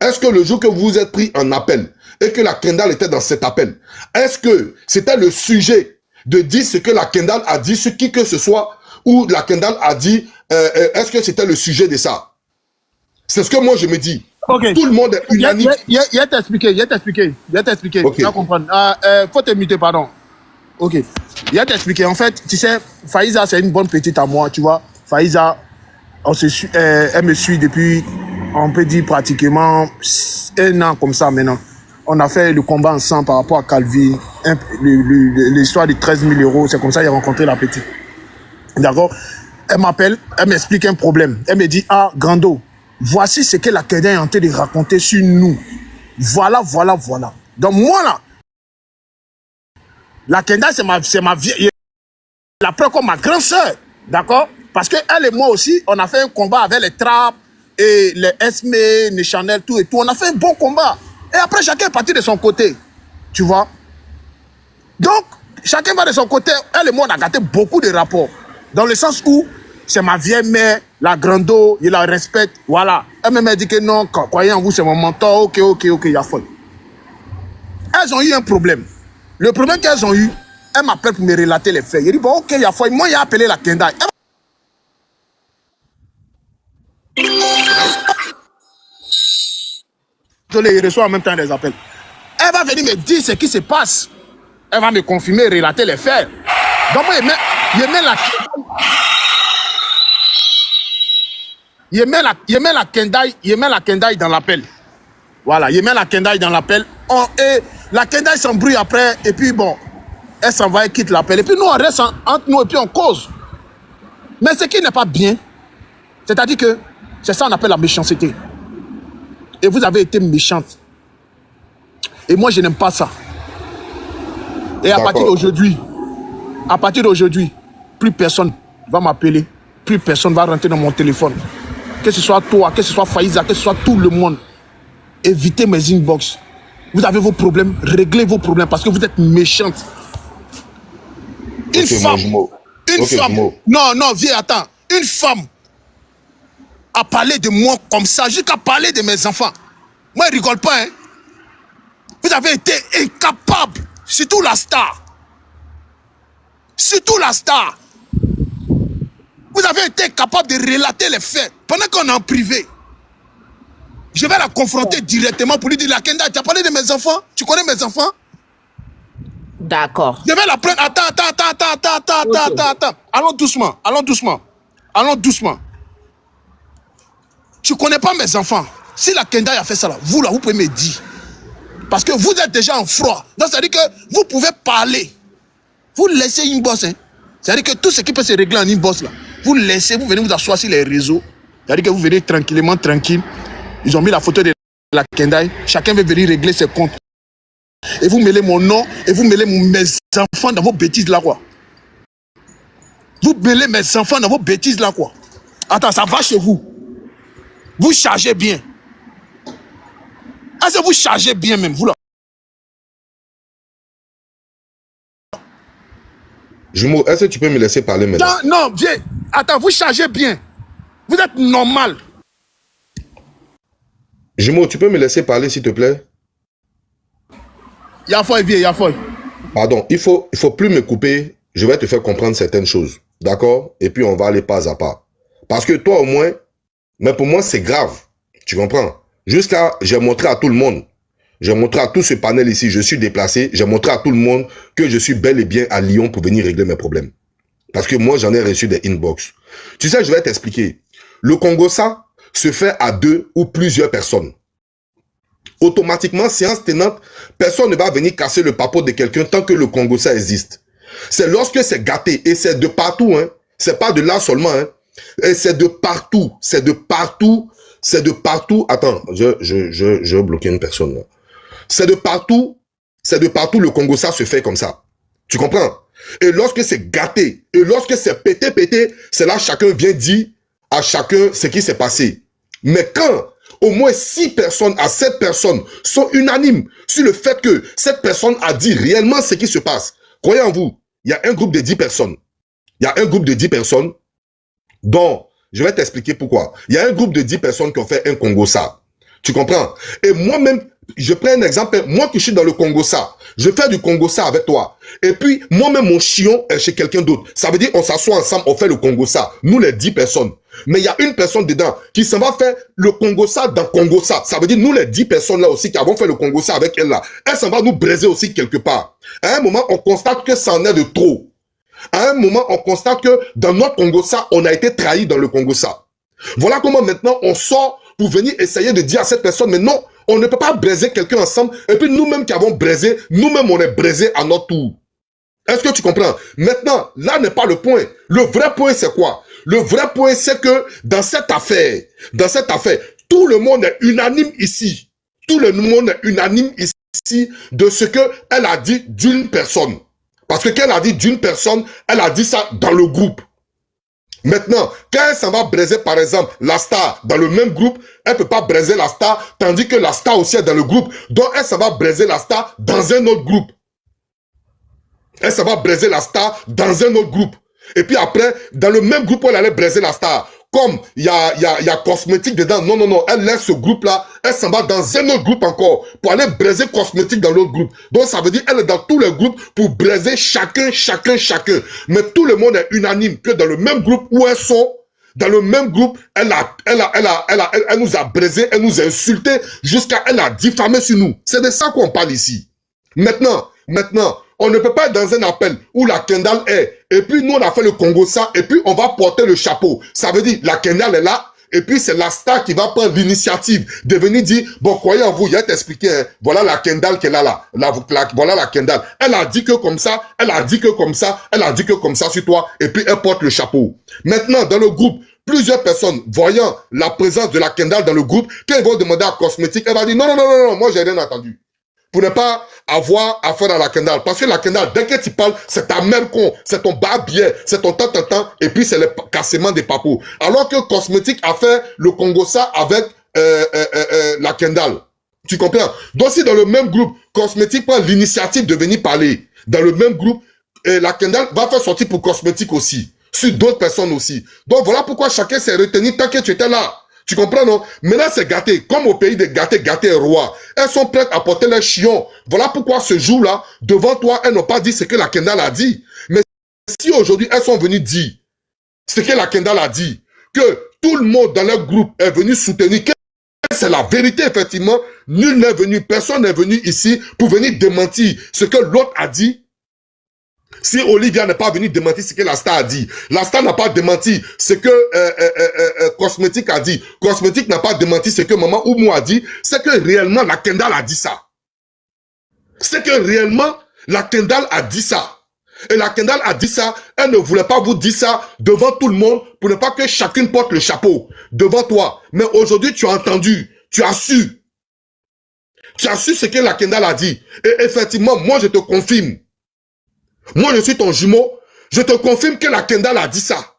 est-ce que le jour que vous vous êtes pris un appel et que la Kendall était dans cet appel, est-ce que c'était le sujet de dire ce que la Kendall a dit sur qui que ce soit, ou la Kendall a dit, est-ce que c'était le sujet de ça? C'est ce que moi je me dis. Okay. Tout le monde est unanime. Il t'expliquer. Okay. Tu vas comprendre. Faut te muter, pardon. Ok. Il va t'expliquer. En fait, tu sais, Faïza, c'est une bonne petite à moi, tu vois. Faïza, elle me suit depuis, on peut dire pratiquement 1 an comme ça maintenant. On a fait le combat ensemble par rapport à Calvi, l'histoire de 13 000 €. C'est comme ça qu'il a rencontré la petite. D'accord? Elle m'appelle, elle m'explique un problème. Elle me dit, ah, Grando, voici ce que la Kendall est en train de raconter sur nous. Voilà. Donc moi là, la Kendall c'est ma vieille, la prend comme ma grande sœur, d'accord? Parce que elle et moi aussi, on a fait un combat avec les Trappes et les Esme, les Chanel, tout et tout. On a fait un bon combat. Et après, chacun est parti de son côté, tu vois? Donc, chacun va de son côté. Elle et moi, on a gâté beaucoup de rapports. Dans le sens où, c'est ma vieille mère, la grando, je la respecte, voilà. Elle m'a dit que non, croyez en vous, c'est mon mentor, ok, il y a faute. Elles ont eu un problème. Le problème qu'elles ont eu, elles m'appellent pour me relater les faits. Je dis, bon, ok, il y a faute. Moi, il a appelé la Kendall. Je les reçois en même temps des appels. Elle va venir me dire ce qui se passe. Elle va me confirmer, relater les faits. Donc moi, je mets la Kendall dans l'appel. Voilà, je mets la Kendall dans l'appel. Et la Kendall s'embrouille après. Et puis bon, elle s'en va, elle quitte l'appel. Et puis nous, on reste entre nous et puis on cause. Mais ce qui n'est pas bien, c'est-à-dire que c'est ça qu'on appelle la méchanceté. Et vous avez été méchante. Et moi, je n'aime pas ça. Et à partir d'aujourd'hui, plus personne va m'appeler. Plus personne va rentrer dans mon téléphone. Que ce soit toi, que ce soit Faïza, que ce soit tout le monde. Évitez mes inbox. Vous avez vos problèmes, réglez vos problèmes parce que vous êtes méchante. Une femme, une femme, non, viens, attends. Une femme a parlé de moi comme ça, jusqu'à parler de mes enfants. Moi, je rigole pas, hein. Vous avez été incapable, surtout la star. Surtout la star. Vous avez été incapable de relater les faits pendant qu'on est en privé. Je vais la confronter directement pour lui dire, la Kenda, tu as parlé de mes enfants? Tu connais mes enfants? D'accord. Je vais la prendre. Attends. Allons doucement. Tu connais pas mes enfants. Si la Kenda a fait ça là, vous là, vous pouvez me dire. Parce que vous êtes déjà en froid. Donc ça veut dire que vous pouvez parler. Vous laissez une bosse. Hein. C'est-à-dire que tout ce qui peut se régler en une bosse là, vous laissez, vous venez vous asseoir sur les réseaux. C'est-à-dire que vous venez tranquille. Ils ont mis la photo de la Kendai. Chacun veut venir régler ses comptes. Et vous mêlez mon nom et vous mêlez mes enfants dans vos bêtises là quoi. Vous mêlez mes enfants dans vos bêtises là quoi. Attends, ça va chez vous. Vous chargez bien. Est-ce que vous chargez bien même vous là? Jumeau, est-ce que tu peux me laisser parler maintenant? Non, viens. Attends, vous chargez bien. Vous êtes normal. Jumeau, tu peux me laisser parler s'il te plaît? Yafoy. Pardon, il faut plus me couper. Je vais te faire comprendre certaines choses. D'accord? Et puis on va aller pas à pas. Parce que toi au moins, mais pour moi c'est grave. Tu comprends? Jusqu'à, j'ai montré à tout le monde. J'ai montré à tout ce panel ici, je suis déplacé. J'ai montré à tout le monde que je suis bel et bien à Lyon pour venir régler mes problèmes. Parce que moi j'en ai reçu des inbox. Tu sais, je vais t'expliquer. Le Congossa se fait à 2 ou plusieurs personnes. Automatiquement, séance tenante, personne ne va venir casser le papo de quelqu'un tant que le Congossa existe. C'est lorsque c'est gâté, et c'est de partout, hein. C'est pas de là seulement, hein. Et c'est de partout, Attends, je vais bloquer une personne, là. C'est de partout, le Congossa se fait comme ça. Tu comprends? Et lorsque c'est gâté, et lorsque c'est pété, c'est là chacun vient dire à chacun ce qui s'est passé. Mais quand au moins 6 personnes à 7 personnes sont unanimes sur le fait que cette personne a dit réellement ce qui se passe, croyez en vous, il y a un groupe de 10 personnes. Dont, je vais t'expliquer pourquoi. Il y a un groupe de 10 personnes qui ont fait un Congossa. Tu comprends? Et moi-même, je prends un exemple, moi qui suis dans le Congossa, je fais du Congossa avec toi. Et puis, moi-même, mon chion est chez quelqu'un d'autre. Ça veut dire, on s'assoit ensemble, on fait le Congossa. Nous, les 10 personnes. Mais il y a une personne dedans qui s'en va faire le Congossa dans Congossa. Ça veut dire, nous, les 10 personnes là aussi qui avons fait le Congossa avec elle là, elle s'en va nous braiser aussi quelque part. À un moment, on constate que ça en est de trop. À un moment, on constate que dans notre Congossa, on a été trahi dans le Congossa. Voilà comment maintenant on sort pour venir essayer de dire à cette personne, mais non, on ne peut pas braiser quelqu'un ensemble. Et puis nous-mêmes qui avons braisé, nous-mêmes on est braisé à notre tour. Est-ce que tu comprends? Maintenant, là n'est pas le point. Le vrai point, c'est quoi? Le vrai point, c'est que dans cette affaire, tout le monde est unanime ici. Tout le monde est unanime ici de ce que elle a dit d'une personne. Parce que quand elle a dit d'une personne, elle a dit ça dans le groupe. Maintenant, quand elle s'en va braiser, par exemple, la star dans le même groupe, elle peut pas braiser la star, tandis que la star aussi est dans le groupe. Donc, elle s'en va braiser la star dans un autre groupe. Et puis après, dans le même groupe où elle allait braiser la star, comme il y a cosmétique dedans, non, elle laisse ce groupe-là, elle s'en va dans un autre groupe encore, pour aller braiser cosmétique dans l'autre groupe. Donc ça veut dire, elle est dans tous les groupes pour braiser chacun. Mais tout le monde est unanime que dans le même groupe où elles sont, dans le même groupe, elle nous a braisé, elle nous a insulté, jusqu'à elle a diffamé sur nous. C'est de ça qu'on parle ici. Maintenant, on ne peut pas être dans un appel où la Kendall est, et puis nous on a fait le Congossa, et puis on va porter le chapeau. Ça veut dire, la Kendall est là, et puis c'est la star qui va prendre l'initiative de venir dire, bon, croyez en vous, il a t'expliqué, hein, voilà la Kendall qu'elle a là, voilà la Kendall. Elle a dit que comme ça, elle a dit que comme ça sur toi, et puis elle porte le chapeau. Maintenant, dans le groupe, plusieurs personnes, voyant la présence de la Kendall dans le groupe, quand ils vont demander à Cosmétique, elle va dire, non, moi j'ai rien entendu. Pour ne pas avoir affaire à la Kendall. Parce que la Kendall, dès que tu parles, c'est ta mère con, c'est ton barbier, c'est ton tant, et puis c'est le cassement des papos. Alors que Cosmétique a fait le Congossa avec la Kendall. Tu comprends? Donc si dans le même groupe, Cosmétique prend l'initiative de venir parler, dans le même groupe, la Kendall va faire sortir pour Cosmétique aussi, sur d'autres personnes aussi. Donc voilà pourquoi chacun s'est retenu tant que tu étais là. Tu comprends, non? Maintenant, c'est gâté. Comme au pays des gâtés, gâté est roi. Elles sont prêtes à porter leurs chiens. Voilà pourquoi ce jour-là, devant toi, elles n'ont pas dit ce que la Kendall a dit. Mais si aujourd'hui, elles sont venues dire ce que la Kendall a dit, que tout le monde dans leur groupe est venu soutenir, que c'est la vérité, effectivement, nul n'est venu, personne n'est venu ici pour venir démentir ce que l'autre a dit. Si Olivia n'est pas venue démentir ce que la star a dit, la star n'a pas démenti ce que Cosmétique a dit, Cosmétique n'a pas démenti ce que Maman Oumou a dit, c'est que réellement la Kendall a dit ça. C'est que réellement la Kendall a dit ça. Et la Kendall a dit ça, elle ne voulait pas vous dire ça devant tout le monde pour ne pas que chacune porte le chapeau devant toi. Mais aujourd'hui, tu as entendu, tu as su. Tu as su ce que la Kendall a dit. Et effectivement, moi je te confirme. Moi, je suis ton jumeau. Je te confirme que la Kendall a dit ça.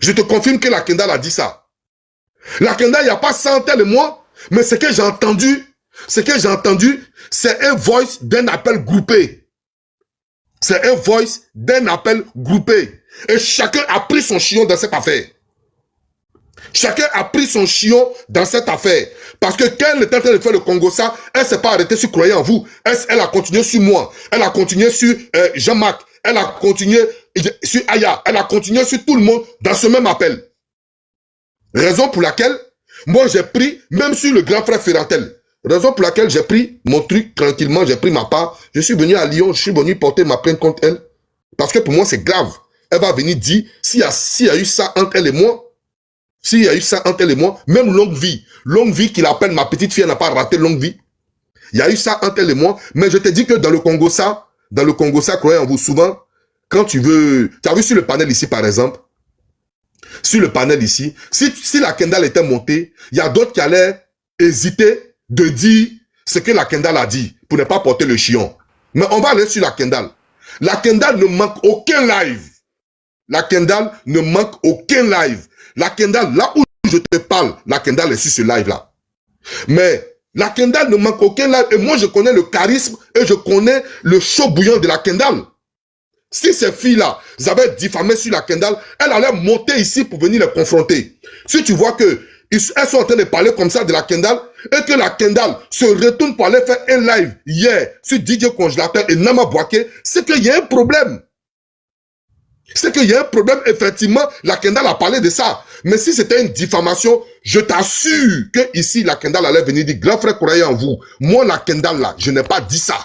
Je te confirme que la Kendall a dit ça. La Kendall, il n'y a pas 100 elle et moi, mais ce que j'ai entendu, c'est un voice d'un appel groupé. C'est un voice d'un appel groupé. Et chacun a pris son chion dans cette affaire. Chacun a pris son chion dans cette affaire. Parce que quand elle était en train de faire le Congo ça, elle ne s'est pas arrêtée sur Croyant en vous. Elle a continué sur moi. Elle a continué sur Jean-Marc. Elle a continué sur Aya. Elle a continué sur tout le monde dans ce même appel. Raison pour laquelle, moi j'ai pris, même sur le grand frère Ferrantel, raison pour laquelle j'ai pris mon truc tranquillement, j'ai pris ma part. Je suis venu à Lyon, je suis venu porter ma plainte contre elle. Parce que pour moi c'est grave. Elle va venir dire, s'il y a eu ça entre elle et moi, s'il y a eu ça entre elle et moi, même longue vie qu'il appelle ma petite fille, elle n'a pas raté longue vie. Il y a eu ça entre elle et moi, mais je te dis que dans le Congo ça, croyez en vous, souvent, quand tu veux, tu as vu sur le panel ici par exemple, sur le panel ici, si la Kendall était montée, il y a d'autres qui allaient hésiter de dire ce que la Kendall a dit, pour ne pas porter le chion. Mais on va aller sur la Kendall. La Kendall ne manque aucun live. La Kendall ne manque aucun live. La Kendall, là où je te parle, la Kendall est sur ce live-là. Mais la Kendall ne manque aucun live. Et moi, je connais le charisme et je connais le chaud bouillant de la Kendall. Si ces filles-là, elles avaient diffamé sur la Kendall, elles allaient monter ici pour venir les confronter. Si tu vois que elles sont en train de parler comme ça de la Kendall et que la Kendall se retourne pour aller faire un live hier sur DJ Congélateur et Nama Boaké, c'est qu'il y a un problème. C'est qu'il y a un problème, effectivement, la Kendall a parlé de ça. Mais si c'était une diffamation, je t'assure que ici, la Kendall allait venir dire, grand frère, croyez en vous. Moi, la Kendall là, je n'ai pas dit ça.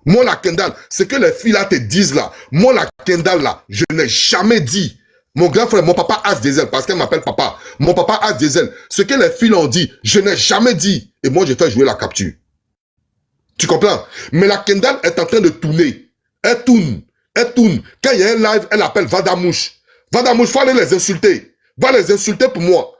Moi, la Kendall, ce que les filles là te disent là, moi, la Kendall là, je n'ai jamais dit. Mon grand frère, mon papa As Diesel, parce qu'elle m'appelle papa. Mon papa As Diesel, ce que les filles ont dit, je n'ai jamais dit. Et moi, j'ai fait jouer la capture. Tu comprends? Mais la Kendall est en train de tourner. Elle tourne. Quand il y a un live, elle appelle Vadamouche. Vadamouche, faut aller les insulter. Va les insulter pour moi.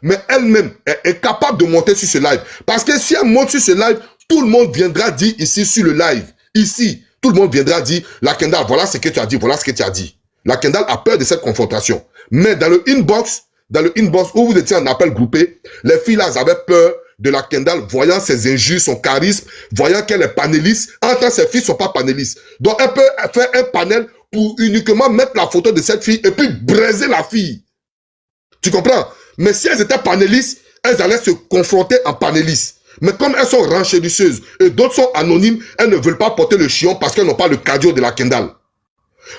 Mais elle-même est incapable de monter sur ce live. Parce que si elle monte sur ce live, tout le monde viendra dire ici sur le live. Ici, tout le monde viendra dire, la Kendall, voilà ce que tu as dit, voilà ce que tu as dit. La Kendall a peur de cette confrontation. Mais dans le inbox où vous étiez en appel groupé, les filles là, elles avaient peur de la Kendall, voyant ses injures, son charisme, voyant qu'elle est panéliste. En tant que ses filles ne sont pas panélistes. Donc, elle peut faire un panel pour uniquement mettre la photo de cette fille et puis braiser la fille. Tu comprends? Mais si elles étaient panélistes, elles allaient se confronter en panélistes. Mais comme elles sont renchérisseuses et d'autres sont anonymes, elles ne veulent pas porter le chion parce qu'elles n'ont pas le cardio de la Kendall.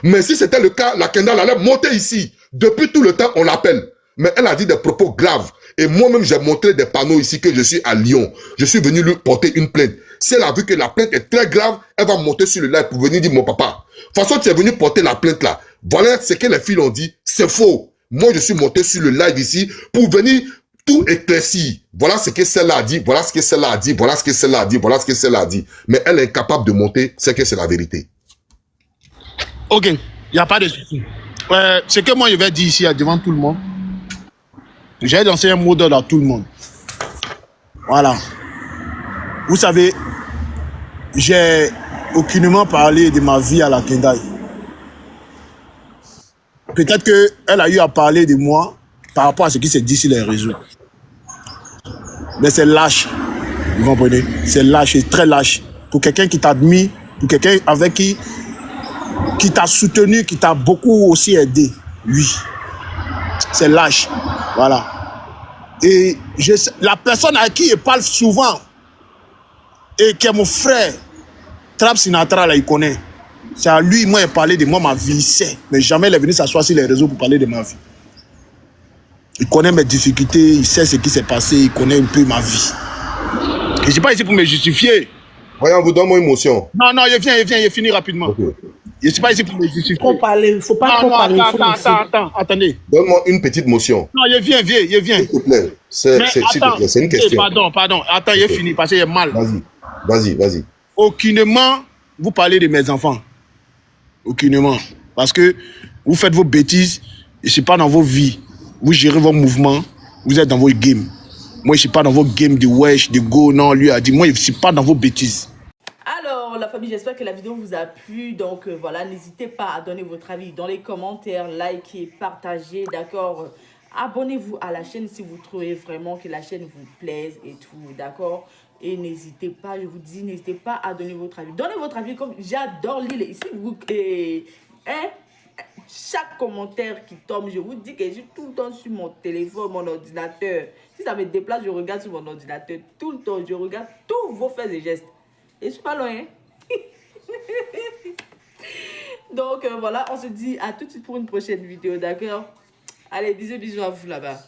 Mais si c'était le cas, la Kendall allait monter ici. Depuis tout le temps, on l'appelle. Mais elle a dit des propos graves. Et moi-même, j'ai montré des panneaux ici que je suis à Lyon. Je suis venu lui porter une plainte. Si elle a vu que la plainte est très grave, elle va monter sur le live pour venir dire mon papa. De toute façon, tu es venu porter la plainte là. Voilà ce que les filles ont dit. C'est faux. Moi, je suis monté sur le live ici pour venir tout éclaircir. Voilà ce que celle-là a dit. Voilà ce que celle-là a dit. Voilà ce que celle-là a dit. Voilà ce que celle-là a dit. Mais elle est incapable de monter. C'est que c'est la vérité. Ok. Il n'y a pas de souci. Ce que moi, je vais dire ici devant tout le monde, j'ai lancé un mot d'ordre à tout le monde. Voilà. Vous savez, j'ai aucunement parlé de ma vie à la Kendall. Peut-être qu'elle a eu à parler de moi par rapport à ce qui s'est dit sur les réseaux. Mais c'est lâche. Vous comprenez? C'est lâche, c'est très lâche. Pour quelqu'un qui t'admire, pour quelqu'un avec qui t'a soutenu, qui t'a beaucoup aussi aidé. Oui. C'est lâche. Voilà. Et la personne à qui je parle souvent, et qui est mon frère, Trap Sinatra, là, il connaît. C'est à lui, moi, il parlait de moi, ma vie, il sait. Mais jamais il est venu s'asseoir sur les réseaux pour parler de ma vie. Il connaît mes difficultés, il sait ce qui s'est passé, il connaît un peu ma vie. Je ne suis pas ici pour me justifier. Voyons, vous donne mon émotion. Non, il vient, il finit rapidement. Okay. Je ne suis pas ici pour me justifier. Faut parler, il ne faut pas trop parler. Attendez. Donne-moi une petite motion. Non, il vient. S'il te plaît, c'est une question. Pardon. Attends, il finit parce qu'il est mal. Vas-y. Aucunement, vous parlez de mes enfants. Aucunement. Parce que vous faites vos bêtises, je ne suis pas dans vos vies. Vous gérez vos mouvements, vous êtes dans vos games. Moi, je ne suis pas dans vos games de wesh, de go, non, lui a dit, moi, je ne suis pas dans vos bêtises. Alors, la famille, j'espère que la vidéo vous a plu. Donc, voilà, n'hésitez pas à donner votre avis dans les commentaires, likez, partagez, d'accord? Abonnez-vous à la chaîne si vous trouvez vraiment que la chaîne vous plaise et tout, d'accord? Et n'hésitez pas, je vous dis, n'hésitez pas à donner votre avis. Donnez votre avis, comme j'adore lire ici. Chaque commentaire qui tombe, je vous dis que je suis tout le temps sur mon téléphone, mon ordinateur. Si ça me déplace, je regarde sur mon ordinateur. Tout le temps, je regarde tous vos faits et gestes. Et je suis pas loin. Hein? Donc, voilà, on se dit à tout de suite pour une prochaine vidéo, d'accord? Allez, bisous à vous là-bas.